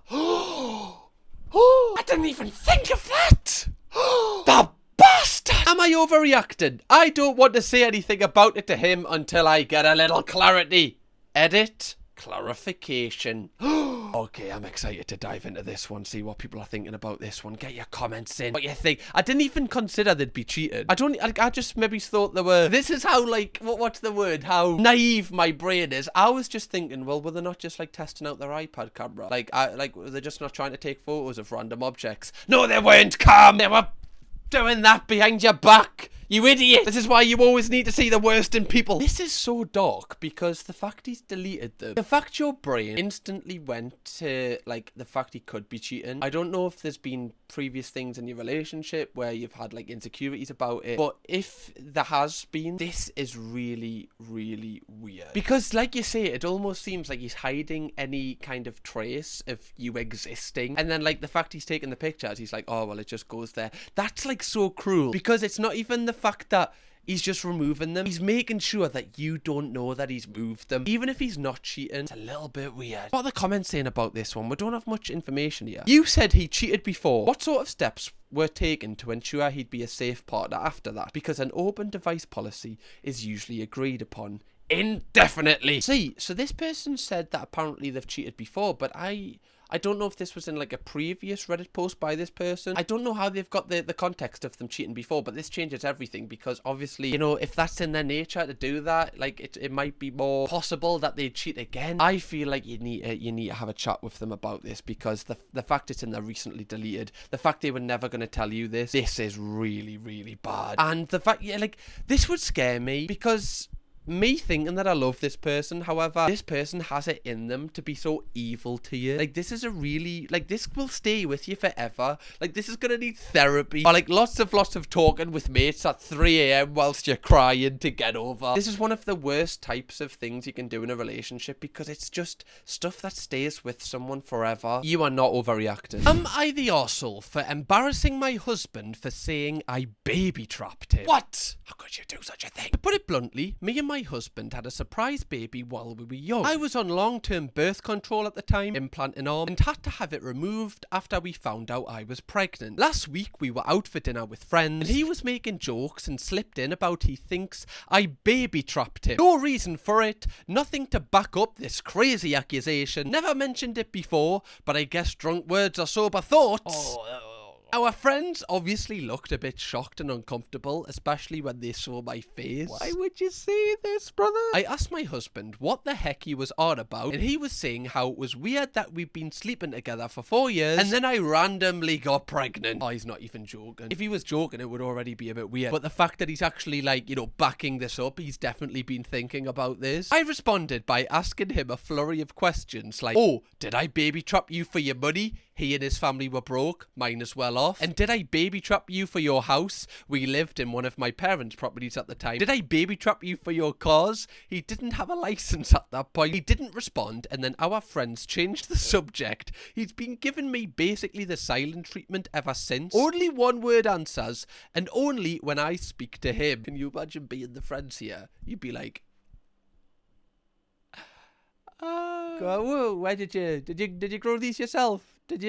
I didn't even think of that! The bastard! Am I overreacting? I don't want to say anything about it to him until I get a little clarity. Edit. Clarification. Okay, I'm excited to dive into this one, see what people are thinking about this one. Get your comments in, what you think. I didn't even consider they'd be cheated. I just maybe thought they were. This is how, like, what's the word? How naive my brain is. I was just thinking, well, were they not just, like, testing out their iPad camera? Like, were they just not trying to take photos of random objects? No, they weren't, Cam! They were doing that behind your back. You idiot! This is why you always need to see the worst in people. This is so dark because the fact he's deleted them, the fact your brain instantly went to, like, the fact he could be cheating. I don't know if there's been previous things in your relationship where you've had, like, insecurities about it, but if there has been, this is really, really weird. Because, like you say, it almost seems like he's hiding any kind of trace of you existing. And then, like, the fact he's taking the pictures, he's like, oh, well, it just goes there. That's, like, so cruel because it's not even the fact that he's just removing them. He's making sure that you don't know that he's moved them. Even if he's not cheating, it's a little bit weird. What are the comments saying about this one? We don't have much information here. You said he cheated before. What sort of steps were taken to ensure he'd be a safe partner after that? Because an open device policy is usually agreed upon indefinitely. See, so this person said that apparently they've cheated before, but I don't know if this was in, like, a previous Reddit post by this person. I don't know how they've got the context of them cheating before, but this changes everything because obviously, you know, if that's in their nature to do that, like, it might be more possible that they cheat again. I feel like you need to have a chat with them about this because the fact it's in their recently deleted, the fact they were never going to tell you this is really, really bad. And the fact, yeah, like, this would scare me because me thinking that I love this person, however, this person has it in them to be so evil to you. Like, this is a really, like, this will stay with you forever. Like, this is gonna need therapy or, like, lots of talking with mates at 3 a.m. whilst you're crying to get over. This is one of the worst types of things you can do in a relationship because it's just stuff that stays with someone forever. You are not overreacting. Am I the arsehole for embarrassing my husband for saying I baby trapped him? What? How could you do such a thing? To put it bluntly, me and my husband had a surprise baby while we were young. I was on long-term birth control at the time, implant an arm, and had to have it removed after we found out I was pregnant. Last week we were out for dinner with friends, and he was making jokes and slipped in about he thinks I baby trapped him. No reason for it, nothing to back up this crazy accusation. Never mentioned it before, but I guess drunk words are sober thoughts. Our friends obviously looked a bit shocked and uncomfortable, especially when they saw my face. Why would you say this, brother? I asked my husband what the heck he was on about, and he was saying how it was weird that we've been sleeping together for 4 years, and then I randomly got pregnant. Oh, he's not even joking. If he was joking, it would already be a bit weird. But the fact that he's actually, like, you know, backing this up, he's definitely been thinking about this. I responded by asking him a flurry of questions like, oh, did I baby trap you for your money? He and his family were broke, mine as well off. And did I baby trap you for your house? We lived in one of my parents' properties at the time. Did I baby trap you for your cars? He didn't have a license at that point. He didn't respond, and then our friends changed the subject. He's been giving me basically the silent treatment ever since. Only one word answers, and only when I speak to him. Can you imagine being the friends here? You'd be like, whoa, where did you grow these yourself? I've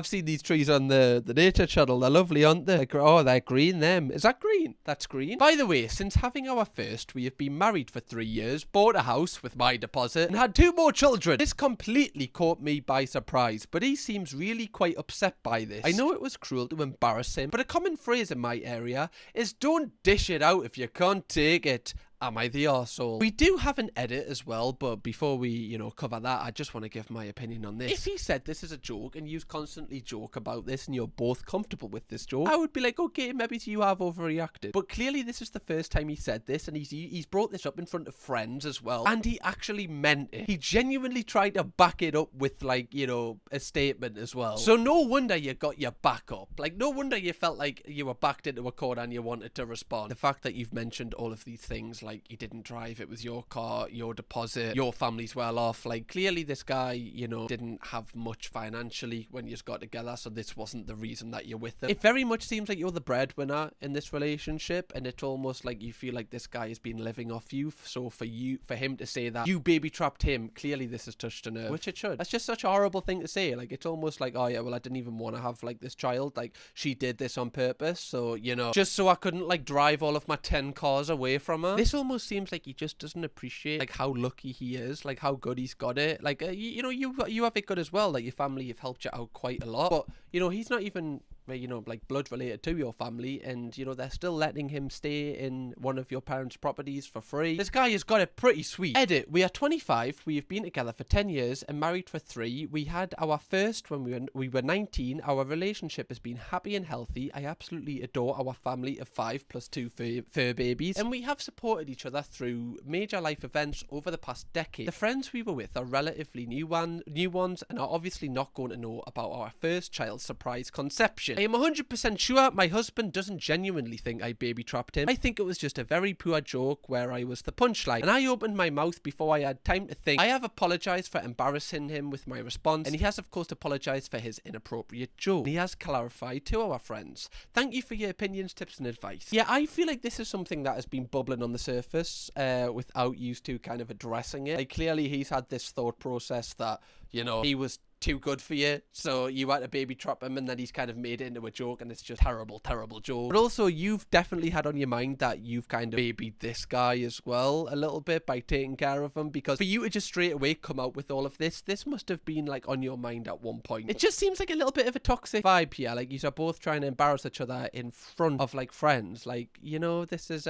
seen these trees on the nature channel. They're lovely, aren't they? Oh, they're green, them. Is that green? That's green. By the way, since having our first, we have been married for 3 years, bought a house with my deposit, and had 2 more children. This completely caught me by surprise, but he seems really quite upset by this. I know it was cruel to embarrass him, but a common phrase in my area is don't dish it out if you can't take it. Am I the arsehole? We do have an edit as well, but before we, you know, cover that, I just want to give my opinion on this. If he said this is a joke and you constantly joke about this and you're both comfortable with this joke, I would be like, okay, maybe you have overreacted. But clearly this is the first time he said this, and he's brought this up in front of friends as well, and he actually meant it. He genuinely tried to back it up with, like, you know, a statement as well. So no wonder you got your back up. Like, no wonder you felt like you were backed into a corner and you wanted to respond. The fact that you've mentioned all of these things, like, you didn't drive, it was your car, your deposit, your family's well off. Like, clearly this guy, you know, didn't have much financially when you got together, so this wasn't the reason that you're with him. It very much seems like you're the breadwinner in this relationship, and it's almost like you feel like this guy has been living off you. So for him to say that you baby trapped him, clearly this has touched a nerve, which it should. That's just such a horrible thing to say. Like, it's almost like, oh yeah, well, I didn't even want to have, like, this child. Like, she did this on purpose, so, you know, just so I couldn't, like, drive all of my 10 cars away from her. This almost seems like he just doesn't appreciate, like, how lucky he is, like, how good he's got it. Like, you know, you have it good as well. Like, your family have helped you out quite a lot, but, you know, he's not even, you know, like, blood related to your family, and, you know, they're still letting him stay in one of your parents' properties for free. This guy has got it pretty sweet. Edit: we are 25, we have been together for 10 years and married for 3. We had our first when we were 19. Our relationship has been happy and healthy. I absolutely adore our family of 5 plus 2 fur babies, and we have supported each other through major life events over the past decade. The friends we were with are relatively new ones and are obviously not going to know about our first child's surprise conception. I am 100% sure my husband doesn't genuinely think I baby trapped him. I think it was just a very poor joke where I was the punchline, and I opened my mouth before I had time to think. I have apologized for embarrassing him with my response, and he has of course apologized for his inappropriate joke. He has clarified to our friends. Thank you for your opinions, tips and advice. Yeah, I feel like this is something that has been bubbling on the surface without you two kind of addressing it. Like, clearly he's had this thought process that, you know, he was too good for you, so you had to baby trap him, and then he's kind of made it into a joke, and it's just terrible joke. But also, you've definitely had on your mind that you've kind of babied this guy as well a little bit by taking care of him, because for you to just straight away come out with all of this must have been, like, on your mind at one point. It just seems like a little bit of a toxic vibe here. Like, you are both trying to embarrass each other in front of, like, friends. Like, you know, this is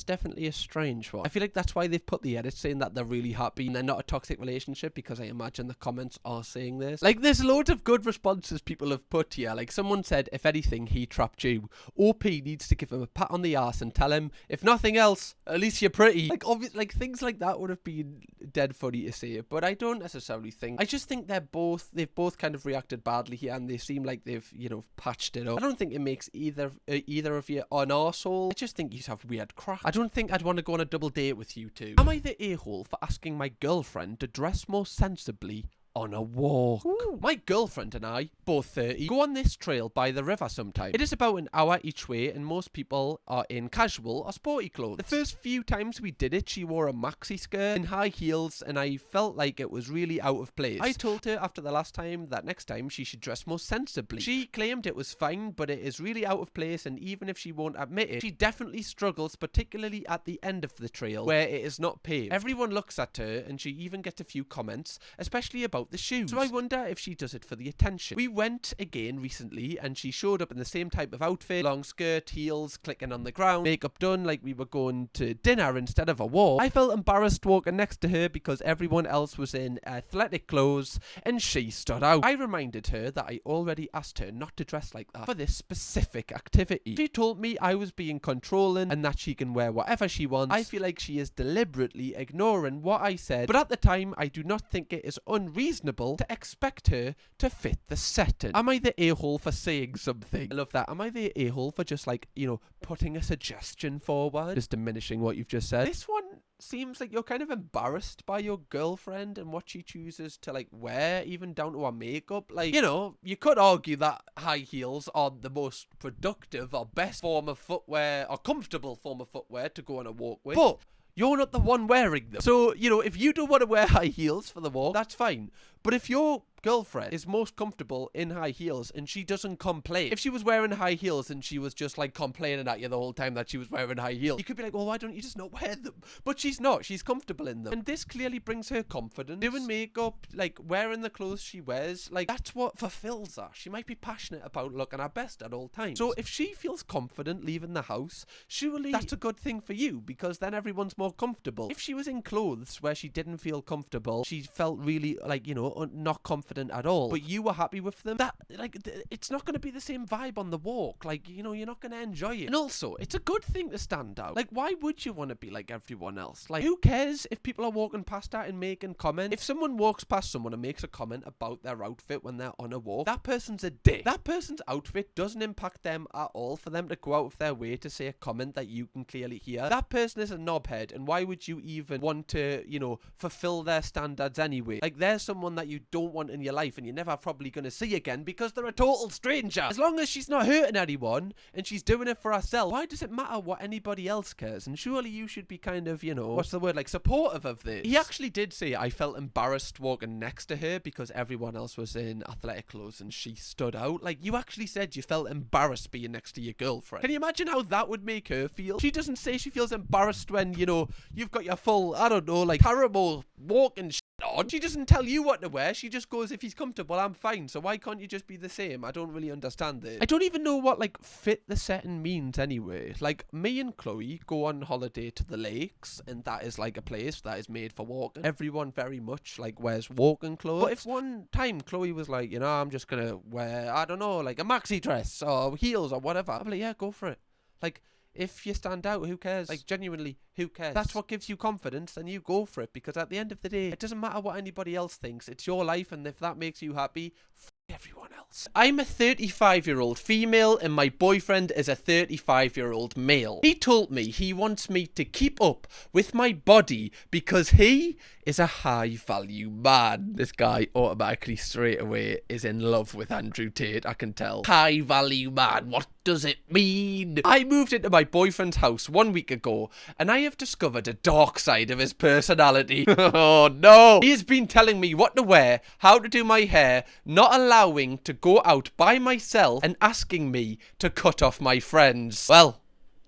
definitely a strange one. I feel like that's why they've put the edit saying that they're really happy and they're not a toxic relationship, because I imagine the comments are saying this. Like, there's loads of good responses people have put here. Like, someone said, if anything, he trapped you. OP needs to give him a pat on the ass and tell him, if nothing else, at least you're pretty. Like, obviously, like, things like that would have been dead funny to say, but I don't necessarily think. I just think they've both kind of reacted badly here, and they seem like they've, you know, patched it up. I don't think it makes either of you an arsehole. I just think you have weird crap. I don't think I'd want to go on a double date with you two. Am I the a-hole for asking my girlfriend to dress more sensibly on a walk? Ooh. My girlfriend and I, both 30, go on this trail by the river sometime. It is about an hour each way, and most people are in casual or sporty clothes. The first few times we did it, she wore a maxi skirt and high heels, and I felt like it was really out of place. I told her after the last time that next time she should dress more sensibly. She claimed it was fine, but it is really out of place, and even if she won't admit it, she definitely struggles, particularly at the end of the trail where it is not paved. Everyone looks at her, and she even gets a few comments, especially about out the shoes. So I wonder if she does it for the attention. We went again recently and she showed up in the same type of outfit, long skirt, heels, clicking on the ground, makeup done like we were going to dinner instead of a walk. I felt embarrassed walking next to her because everyone else was in athletic clothes and she stood out. I reminded her that I already asked her not to dress like that for this specific activity. She told me I was being controlling and that she can wear whatever she wants. I feel like she is deliberately ignoring what I said, but at the time I do not think it is unreasonable to expect her to fit the setting. Am I the a-hole for saying something? I love that. Am I the a-hole for just like, you know, putting a suggestion forward, just diminishing what you've just said? This one seems like you're kind of embarrassed by your girlfriend and what she chooses to like wear, even down to her makeup. Like, you know, you could argue that high heels are the most productive or best form of footwear or comfortable form of footwear to go on a walk with, but you're not the one wearing them. So, you know, if you don't want to wear high heels for the walk, that's fine. But if your girlfriend is most comfortable in high heels and she doesn't complain, if she was wearing high heels and she was just like complaining at you the whole time that she was wearing high heels, you could be like, well, why don't you just not wear them? But she's not. She's comfortable in them. And this clearly brings her confidence. Doing makeup, like wearing the clothes she wears, like that's what fulfills her. She might be passionate about looking her best at all times. So if she feels confident leaving the house, surely that's a good thing for you because then everyone's more comfortable. If she was in clothes where she didn't feel comfortable, she felt really like, you know, not confident at all, but you were happy with them, that like it's not going to be the same vibe on the walk. Like, you know, you're not going to enjoy it. And also, it's a good thing to stand out. Like, why would you want to be like everyone else? Like, who cares if people are walking past her and making comments? If someone walks past someone and makes a comment about their outfit when they're on a walk, that person's a dick. That person's outfit doesn't impact them at all for them to go out of their way to say a comment that you can clearly hear. That person is a knobhead, and why would you even want to, you know, fulfill their standards anyway? Like, there's someone that you don't want in your life and you're never probably going to see again because they're a total stranger. As long as she's not hurting anyone and she's doing it for herself, why does it matter what anybody else cares? And surely you should be kind of, you know, what's the word, like supportive of this. He actually did say I felt embarrassed walking next to her because everyone else was in athletic clothes and she stood out. Like, you actually said you felt embarrassed being next to your girlfriend. Can you imagine how that would make her feel? She doesn't say she feels embarrassed when, you know, you've got your full, I don't know, like Paramore walking on. She doesn't tell you what to wear. She just goes, if he's comfortable, I'm fine. So why can't you just be the same? I don't really understand it. I don't even know what like fit the setting means anyway. Like, me and Chloe go on holiday to the lakes, and that is like a place that is made for walking. Everyone very much like wears walking clothes. But if one time Chloe was like, you know, I'm just gonna wear, I don't know, like a maxi dress or heels or whatever, I'd be like, yeah, go for it. Like, if you stand out, who cares? Like, genuinely, who cares? That's what gives you confidence, and you go for it, because at the end of the day, it doesn't matter what anybody else thinks. It's your life, and if that makes you happy, f everyone else. I'm a 35-year-old female, and my boyfriend is a 35-year-old male. He told me he wants me to keep up with my body because he is a high-value man. This guy automatically straight away is in love with Andrew Tate, I can tell. High-value man, what does it mean? I moved into my boyfriend's house 1 week ago, and I have discovered a dark side of his personality. Oh no! He has been telling me what to wear, how to do my hair, not allowing to go out by myself, and asking me to cut off my friends. Well,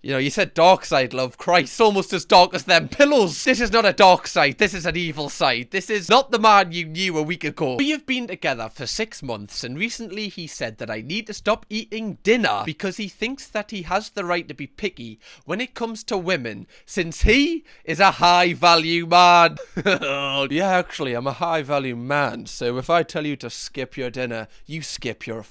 you know, you said dark side, love. Christ, almost as dark as them pillows. This is not a dark side. This is an evil side. This is not the man you knew a week ago. We have been together for 6 months, and recently he said that I need to stop eating dinner because he thinks that he has the right to be picky when it comes to women, since he is a high-value man. Yeah, actually, I'm a high-value man, so if I tell you to skip your dinner, you skip your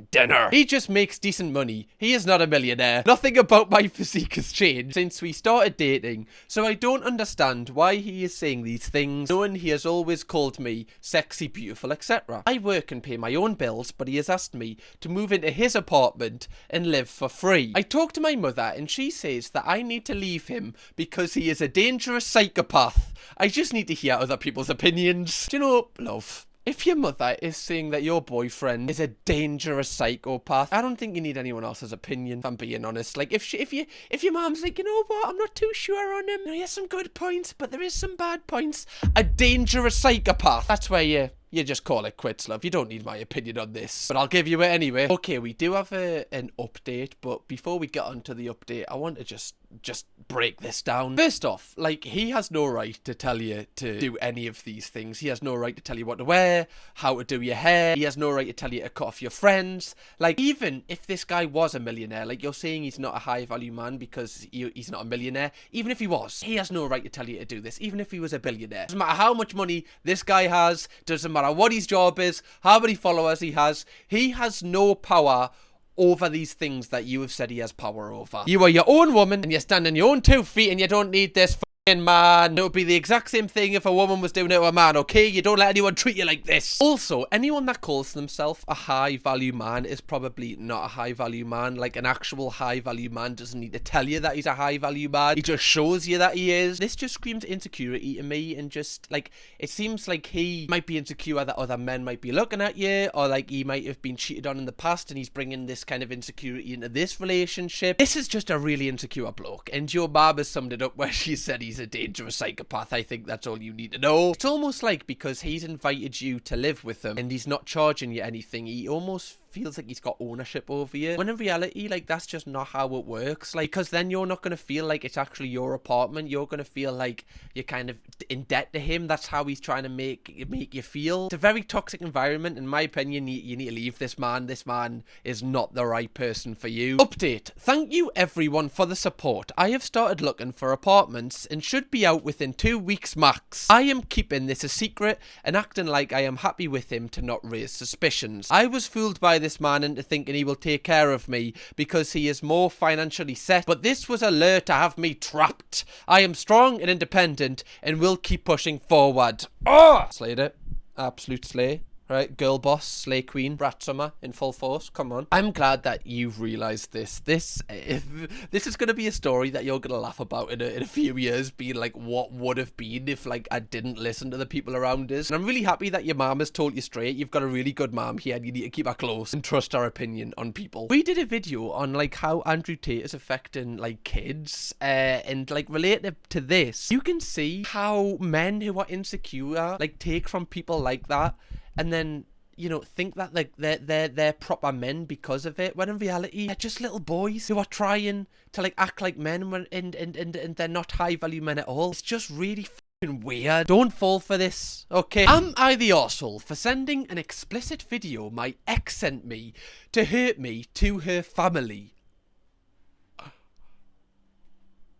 dinner. He just makes decent money. He is not a millionaire. Nothing about my physique has changed since we started dating, so I don't understand why he is saying these things, knowing he has always called me sexy, beautiful, etc. I work and pay my own bills, but he has asked me to move into his apartment and live for free. I talked to my mother, and she says that I need to leave him because he is a dangerous psychopath. I just need to hear other people's opinions. Do you know, love, if your mother is saying that your boyfriend is a dangerous psychopath, I don't think you need anyone else's opinion, if I'm being honest. Like, if your mom's like, you know what, I'm not too sure on him. He has some good points, but there is some bad points. A dangerous psychopath. That's where you just call it quits, love. You don't need my opinion on this, but I'll give you it anyway. Okay, we do have an update, but before we get on to the update, I want to just just break this down. First off, like, he has no right to tell you to do any of these things. He has no right to tell you what to wear, how to do your hair. He has no right to tell you to cut off your friends. Like, even if this guy was a millionaire, like, you're saying he's not a high value man because he's not a millionaire. Even if he was, he has no right to tell you to do this. Even if he was a billionaire. Doesn't matter how much money this guy has, doesn't matter what his job is, how many followers he has no power over these things that you have said he has power over. You are your own woman and you stand on your own 2 feet and you don't need this man. It would be the exact same thing if a woman was doing it to a man, okay? You don't let anyone treat you like this. Also, anyone that calls themselves a high value man is probably not a high value man. Like, an actual high value man doesn't need to tell you that he's a high value man. He just shows you that he is. This just screams insecurity to me, and just like, it seems like he might be insecure that other men might be looking at you, or like he might have been cheated on in the past and he's bringing this kind of insecurity into this relationship. This is just a really insecure bloke, and your mom has summed it up where she said he's a dangerous psychopath. I think that's all you need to know. It's almost like because he's invited you to live with him and he's not charging you anything, he almost feels like he's got ownership over you, when in reality, like, that's just not how it works. Like, because then you're not going to feel like it's actually your apartment. You're going to feel like you're kind of in debt to him. That's how he's trying to make you feel. It's a very toxic environment. In my opinion, you need to leave this man. This man is not the right person for you. Update. Thank you everyone for the support. I have started looking for apartments and should be out within 2 weeks max. I am keeping this a secret and acting like I am happy with him to not raise suspicions. I was fooled by this man into thinking he will take care of me because he is more financially set, but this was a lure to have me trapped. I am strong and independent and will keep pushing forward. Oh! Slayed it. Absolute slay. Right, girl boss, slay queen, Brat Summer in full force. Come on. I'm glad that you've realised this. This is going to be a story that you're going to laugh about in a few years, being like, what would have been if, like, I didn't listen to the people around us. And I'm really happy that your mom has told you straight. You've got a really good mom here and you need to keep her close and trust her opinion on people. We did a video on, like, how Andrew Tate is affecting, like, kids, and, like, related to this, you can see how men who are insecure, like, take from people like that and then, you know, think that, like, they're proper men because of it, when in reality they're just little boys who are trying to, like, act like men and they're not high value men at all. It's just really fucking weird. Don't fall for this, okay? Am I the arsehole for sending an explicit video my ex sent me to hurt me to her family?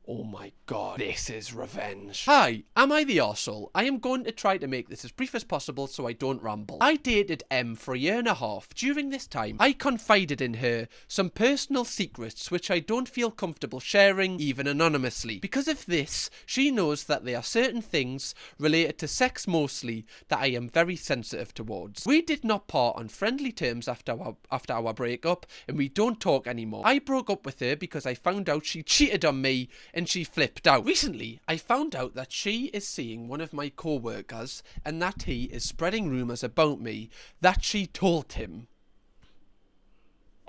Oh my god, this is revenge. Hi, am I the arsehole? I am going to try to make this as brief as possible so I don't ramble. I dated M for a year and a half. During this time, I confided in her some personal secrets which I don't feel comfortable sharing, even anonymously. Because of this, she knows that there are certain things related to sex mostly that I am very sensitive towards. We did not part on friendly terms after our breakup, and we don't talk anymore. I broke up with her because I found out she cheated on me and she flipped out. Recently, I found out that she is seeing one of my co-workers and that he is spreading rumours about me that she told him.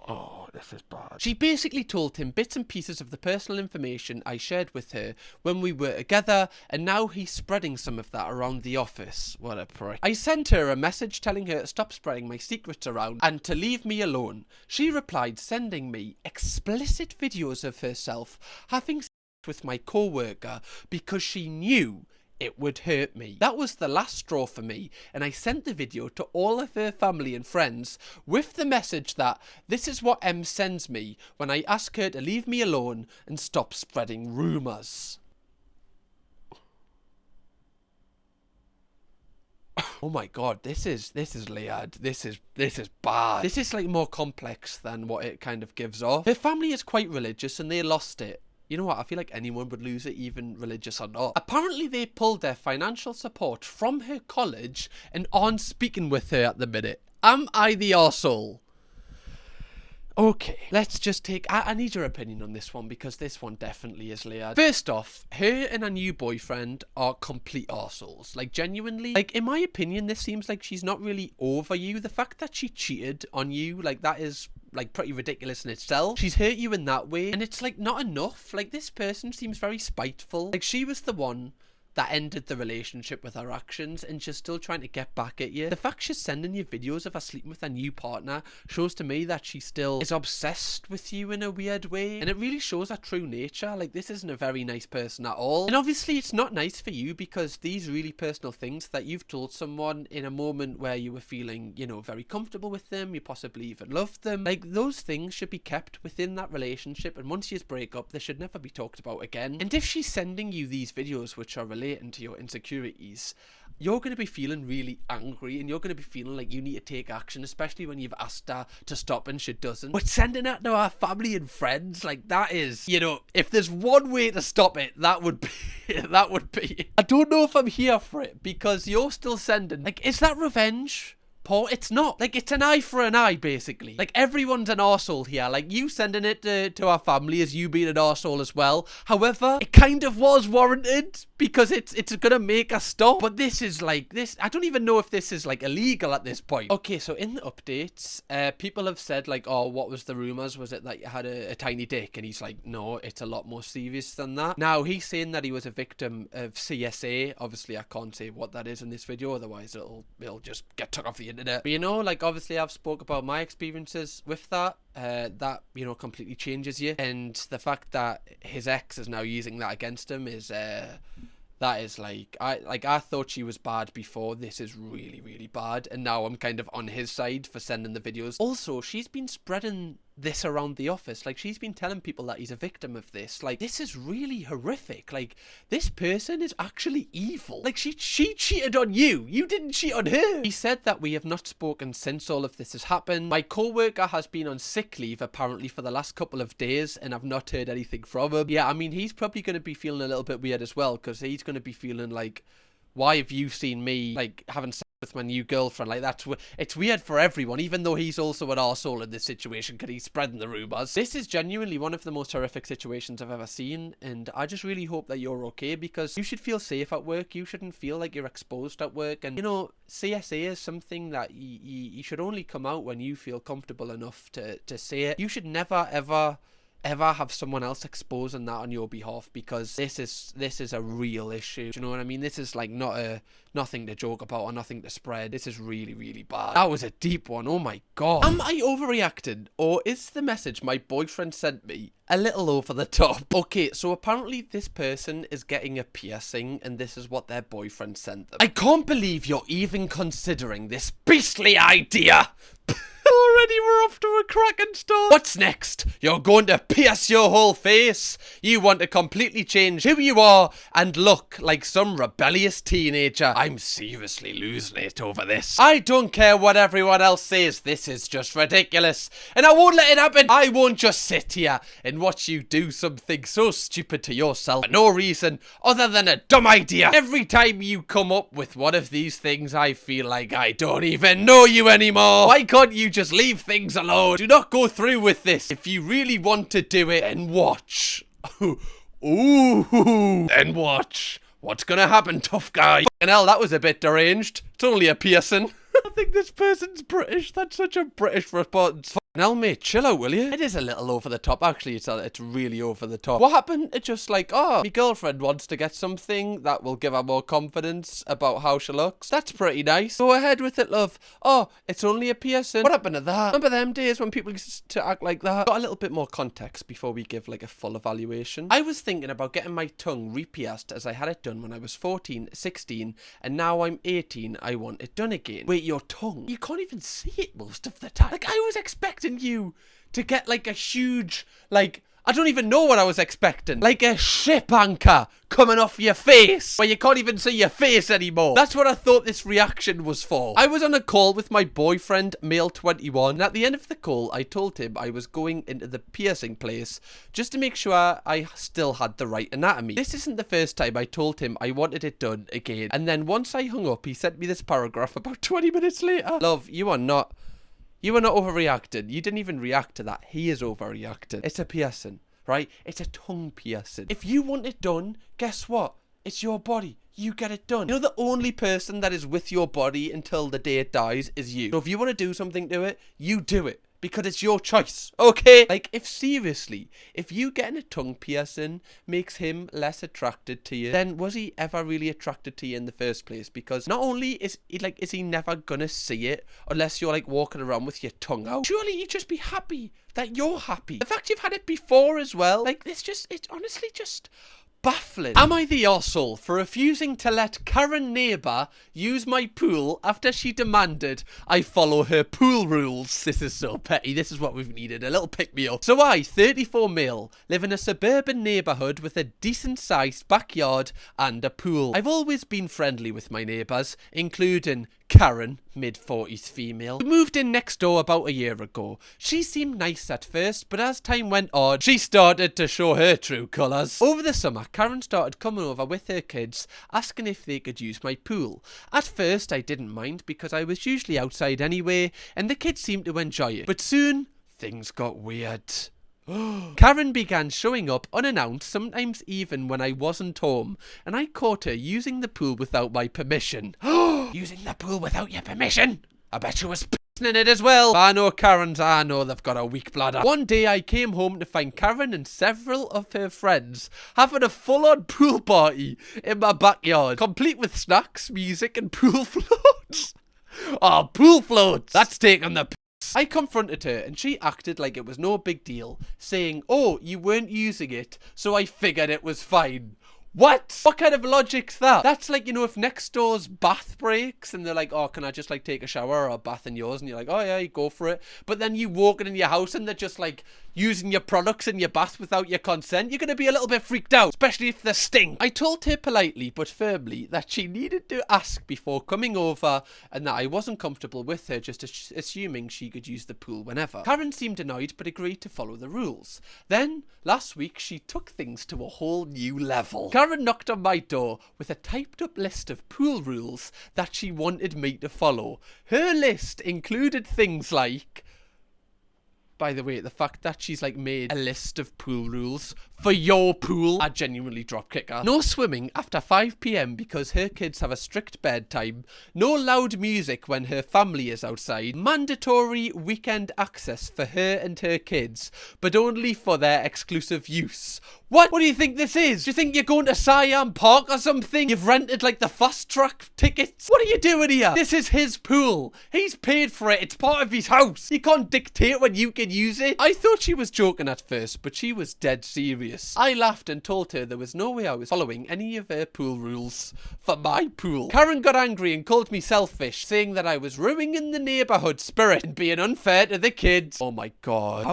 Oh, this is bad. She basically told him bits and pieces of the personal information I shared with her when we were together, and now he's spreading some of that around the office. What a prick. I sent her a message telling her to stop spreading my secrets around and to leave me alone. She replied sending me explicit videos of herself having sex with my co-worker because she knew it would hurt me. That was the last straw for me, and I sent the video to all of her family and friends with the message that this is what M sends me when I ask her to leave me alone and stop spreading rumours. Oh my god, this is layered. This is bad. This is, like, more complex than what it kind of gives off. Her family is quite religious and they lost it. You know what, I feel like anyone would lose it, even religious or not. Apparently they pulled their financial support from her college and aren't speaking with her at the minute. Am I the arsehole? Okay, let's just take... I need your opinion on this one, because this one definitely is layered. First off, her and her new boyfriend are complete arseholes. Like, genuinely. Like, in my opinion, this seems like she's not really over you. The fact that she cheated on you, like, that is, like, pretty ridiculous in itself. She's hurt you in that way, and it's, like, not enough. Like, this person seems very spiteful. Like, she was the one that ended the relationship with her actions, and she's still trying to get back at you. The fact she's sending you videos of her sleeping with a new partner shows to me that she still is obsessed with you in a weird way, and it really shows her true nature. Like, this isn't a very nice person at all, and obviously it's not nice for you, because these really personal things that you've told someone in a moment where you were feeling, you know, very comfortable with them, you possibly even loved them, like, those things should be kept within that relationship, and once you break up, they should never be talked about again. And if she's sending you these videos which are relating to your insecurities, you're going to be feeling really angry, and you're going to be feeling like you need to take action, especially when you've asked her to stop and she doesn't. But sending that to our family and friends, like, that is, you know, if there's one way to stop it, that would be that would be. I don't know if I'm here for it, because you're still sending, like, is that revenge? Paul, it's not. Like, it's an eye for an eye, basically. Like, everyone's an arsehole here. Like, you sending it to our family as you being an arsehole as well. However, it kind of was warranted, because it's gonna make us stop. But this is like, this, I don't even know if this is like illegal at this point. Okay, so in the updates, people have said like, oh, what was the rumors? Was it that you had a tiny dick? And he's like, no, it's a lot more serious than that. Now, he's saying that he was a victim of CSA. Obviously, I can't say what that is in this video, otherwise it'll just get took off the internet. But, you know, like, obviously I've spoke about my experiences with that. That, you know, completely changes you, and the fact that his ex is now using that against him is that is like, I thought she was bad before. This is really, really bad, and now I'm kind of on his side for sending the videos. Also, she's been spreading this around the office. Like, she's been telling people that he's a victim of this. Like, this is really horrific. Like, this person is actually evil. Like, she cheated on you. You didn't cheat on her. He said that we have not spoken since all of this has happened. My co-worker has been on sick leave apparently for the last couple of days, and I've not heard anything from him. Yeah, I mean, he's probably going to be feeling a little bit weird as well, because he's going to be feeling like, why have you seen me, like, having sex with my new girlfriend? Like, it's weird for everyone, even though he's also an arsehole in this situation, because he's spreading the rumours. This is genuinely one of the most horrific situations I've ever seen, and I just really hope that you're okay, because you should feel safe at work. You shouldn't feel like you're exposed at work, and, you know, CSA is something that you should only come out when you feel comfortable enough to say it. You should never, ever have someone else exposing that on your behalf, because this is a real issue. Do you know what I mean? This is like nothing to joke about or nothing to spread. This is really, really bad. That was a deep one. Oh my god. Am I overreacting, or is the message my boyfriend sent me a little over the top? Okay, so apparently this person is getting a piercing, and this is what their boyfriend sent them. I can't believe you're even considering this beastly idea. Already we're off to a cracking start. What's next? You're going to pierce your whole face? You want to completely change who you are and look like some rebellious teenager? I'm seriously losing it over this. I don't care what everyone else says. This is just ridiculous, and I won't let it happen. I won't just sit here and watch you do something so stupid to yourself for no reason other than a dumb idea. Every time you come up with one of these things, I feel like I don't even know you anymore. Why can't you just leave things alone? Do not go through with this. If you really want to do it, then watch. Ooh, then watch. What's gonna happen, tough guy? Fucking hell, that was a bit deranged. It's only a piercing. I think this person's British. That's such a British response. Fucking hell, mate, chill out, will you? It is a little over the top, actually. It's really over the top. What happened? It's just like, oh, my girlfriend wants to get something that will give her more confidence about how she looks. That's pretty nice. Go ahead with it, love. Oh, it's only a piercing. What happened to that? Remember them days when people used to act like that? Got a little bit more context before we give like a full evaluation. I was thinking about getting my tongue re-pierced, as I had it done when I was 14, 16, and now I'm 18. I want it done again. Wait, your tongue? You can't even see it most of the time. Like, I was expecting you to get like a huge, like, I don't even know what I was expecting. Like a ship anchor coming off your face, where you can't even see your face anymore. That's what I thought this reaction was for. I was on a call with my boyfriend, male 21, and at the end of the call, I told him I was going into the piercing place just to make sure I still had the right anatomy. This isn't the first time I told him I wanted it done again. And then once I hung up, he sent me this paragraph about 20 minutes later. Love, you are not overreacting. You didn't even react to that. He is overreacting. It's a piercing, right? It's a tongue piercing. If you want it done, guess what? It's your body. You get it done. You know, the only person that is with your body until the day it dies is you. So if you want to do something to it, you do it. because it's your choice, okay? Like, if you getting a tongue piercing makes him less attracted to you, then was he ever really attracted to you in the first place? Because not only is he never gonna see it unless you're like walking around with your tongue out, surely he'd just be happy that you're happy. The fact you've had it before as well, like, it's honestly just baffling. Am I the arsehole for refusing to let Karen neighbour use my pool after she demanded I follow her pool rules? This is so petty. This is what we've needed. A little pick-me-up. So I, 34 male, live in a suburban neighbourhood with a decent-sized backyard and a pool. I've always been friendly with my neighbours, including Karen, mid-40s female, who moved in next door about a year ago. She seemed nice at first, but as time went on, she started to show her true colours. Over the summer, Karen started coming over with her kids, asking if they could use my pool. At first, I didn't mind because I was usually outside anyway, and the kids seemed to enjoy it. But soon, things got weird. Karen began showing up unannounced, sometimes even when I wasn't home, and I caught her using the pool without my permission. Using the pool without your permission? I bet she was pissing in it as well. I know Karens, I know they've got a weak bladder. One day I came home to find Karen and several of her friends having a full-on pool party in my backyard, complete with snacks, music and pool floats. Oh, pool floats! That's taking the piss. I confronted her and she acted like it was no big deal, saying, oh, you weren't using it, so I figured it was fine. What? What kind of logic's that? That's like, you know, if next door's bath breaks and they're like, oh, can I just like take a shower or bath in yours? And you're like, oh yeah, you go for it. But then you walk in your house and they're just like using your products in your bath without your consent. You're going to be a little bit freaked out, especially if they stink. I told her politely but firmly that she needed to ask before coming over and that I wasn't comfortable with her just assuming she could use the pool whenever. Karen seemed annoyed but agreed to follow the rules. Then, last week, she took things to a whole new level. Karen knocked on my door with a typed up list of pool rules that she wanted me to follow. Her list included things like... By the way, the fact that she's like made a list of pool rules for your pool, I genuinely drop kicker. No swimming after 5 p.m. because her kids have a strict bedtime. No loud music when her family is outside. Mandatory weekend access for her and her kids, but only for their exclusive use. What do you think this is? Do you think you're going to Siam Park or something? You've rented like the fast track tickets? What are you doing here? This is his pool. He's paid for it. It's part of his house. You can't dictate when you can use it. I thought she was joking at first, but she was dead serious. I laughed and told her there was no way I was following any of her pool rules for my pool. Karen got angry and called me selfish, saying that I was ruining the neighborhood spirit and being unfair to the kids. Oh my god.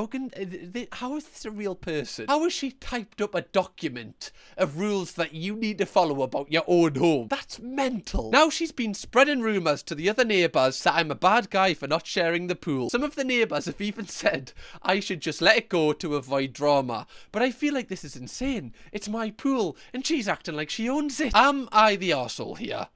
How is this a real person? How has she typed up a document of rules that you need to follow about your own home? That's mental. Now she's been spreading rumours to the other neighbours that I'm a bad guy for not sharing the pool. Some of the neighbours have even said I should just let it go to avoid drama. But I feel like this is insane. It's my pool and she's acting like she owns it. Am I the arsehole here?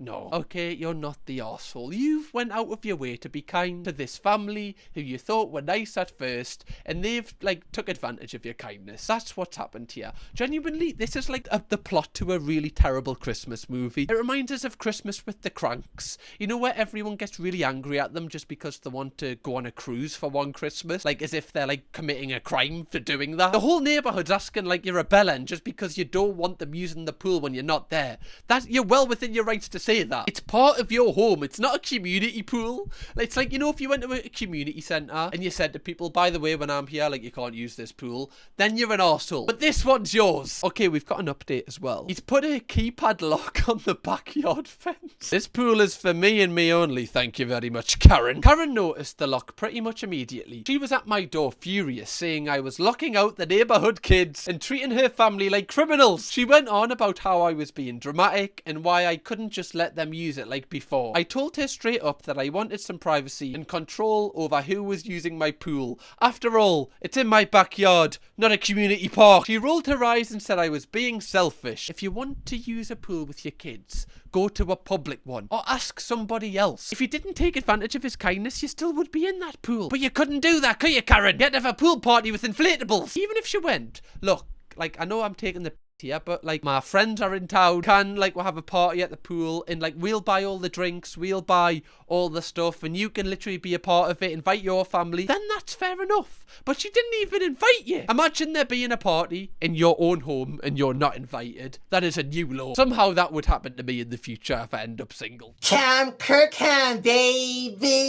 No. Okay, you're not the arsehole. You've went out of your way to be kind to this family who you thought were nice at first, and they've, like, took advantage of your kindness. That's what's happened here. Genuinely, this is like the plot to a really terrible Christmas movie. It reminds us of Christmas with the Cranks. You know, where everyone gets really angry at them just because they want to go on a cruise for one Christmas? Like, as if they're, like, committing a crime for doing that. The whole neighbourhood's asking, like, you're rebelling just because you don't want them using the pool when you're not there. You're well within your rights to say that. It's part of your home. It's not a community pool. It's like, you know, if you went to a community centre and you said to people, by the way, when I'm here, like, you can't use this pool, then you're an arsehole. But this one's yours. Okay, we've got an update as well. He's put a keypad lock on the backyard fence. This pool is for me and me only, thank you very much, Karen. Karen noticed the lock pretty much immediately. She was at my door furious, saying I was locking out the neighbourhood kids and treating her family like criminals. She went on about how I was being dramatic and why I couldn't just let them use it like before. I told her straight up that I wanted some privacy and control over who was using my pool. After all, it's in my backyard, not a community park. She rolled her eyes and said I was being selfish. If you want to use a pool with your kids, go to a public one or ask somebody else. If you didn't take advantage of his kindness, you still would be in that pool. But you couldn't do that, could you, Karen? You had to have a pool party with inflatables. Even if she went, look, like, I know I'm taking the here, but like my friends are in town, we'll have a party at the pool, and like we'll buy all the drinks, we'll buy all the stuff, and you can literally be a part of it, invite your family, then that's fair enough. But she didn't even invite you. Imagine there being a party in your own home and you're not invited. That is a new law. Somehow that would happen to me in the future if I end up single. Kirkham, baby.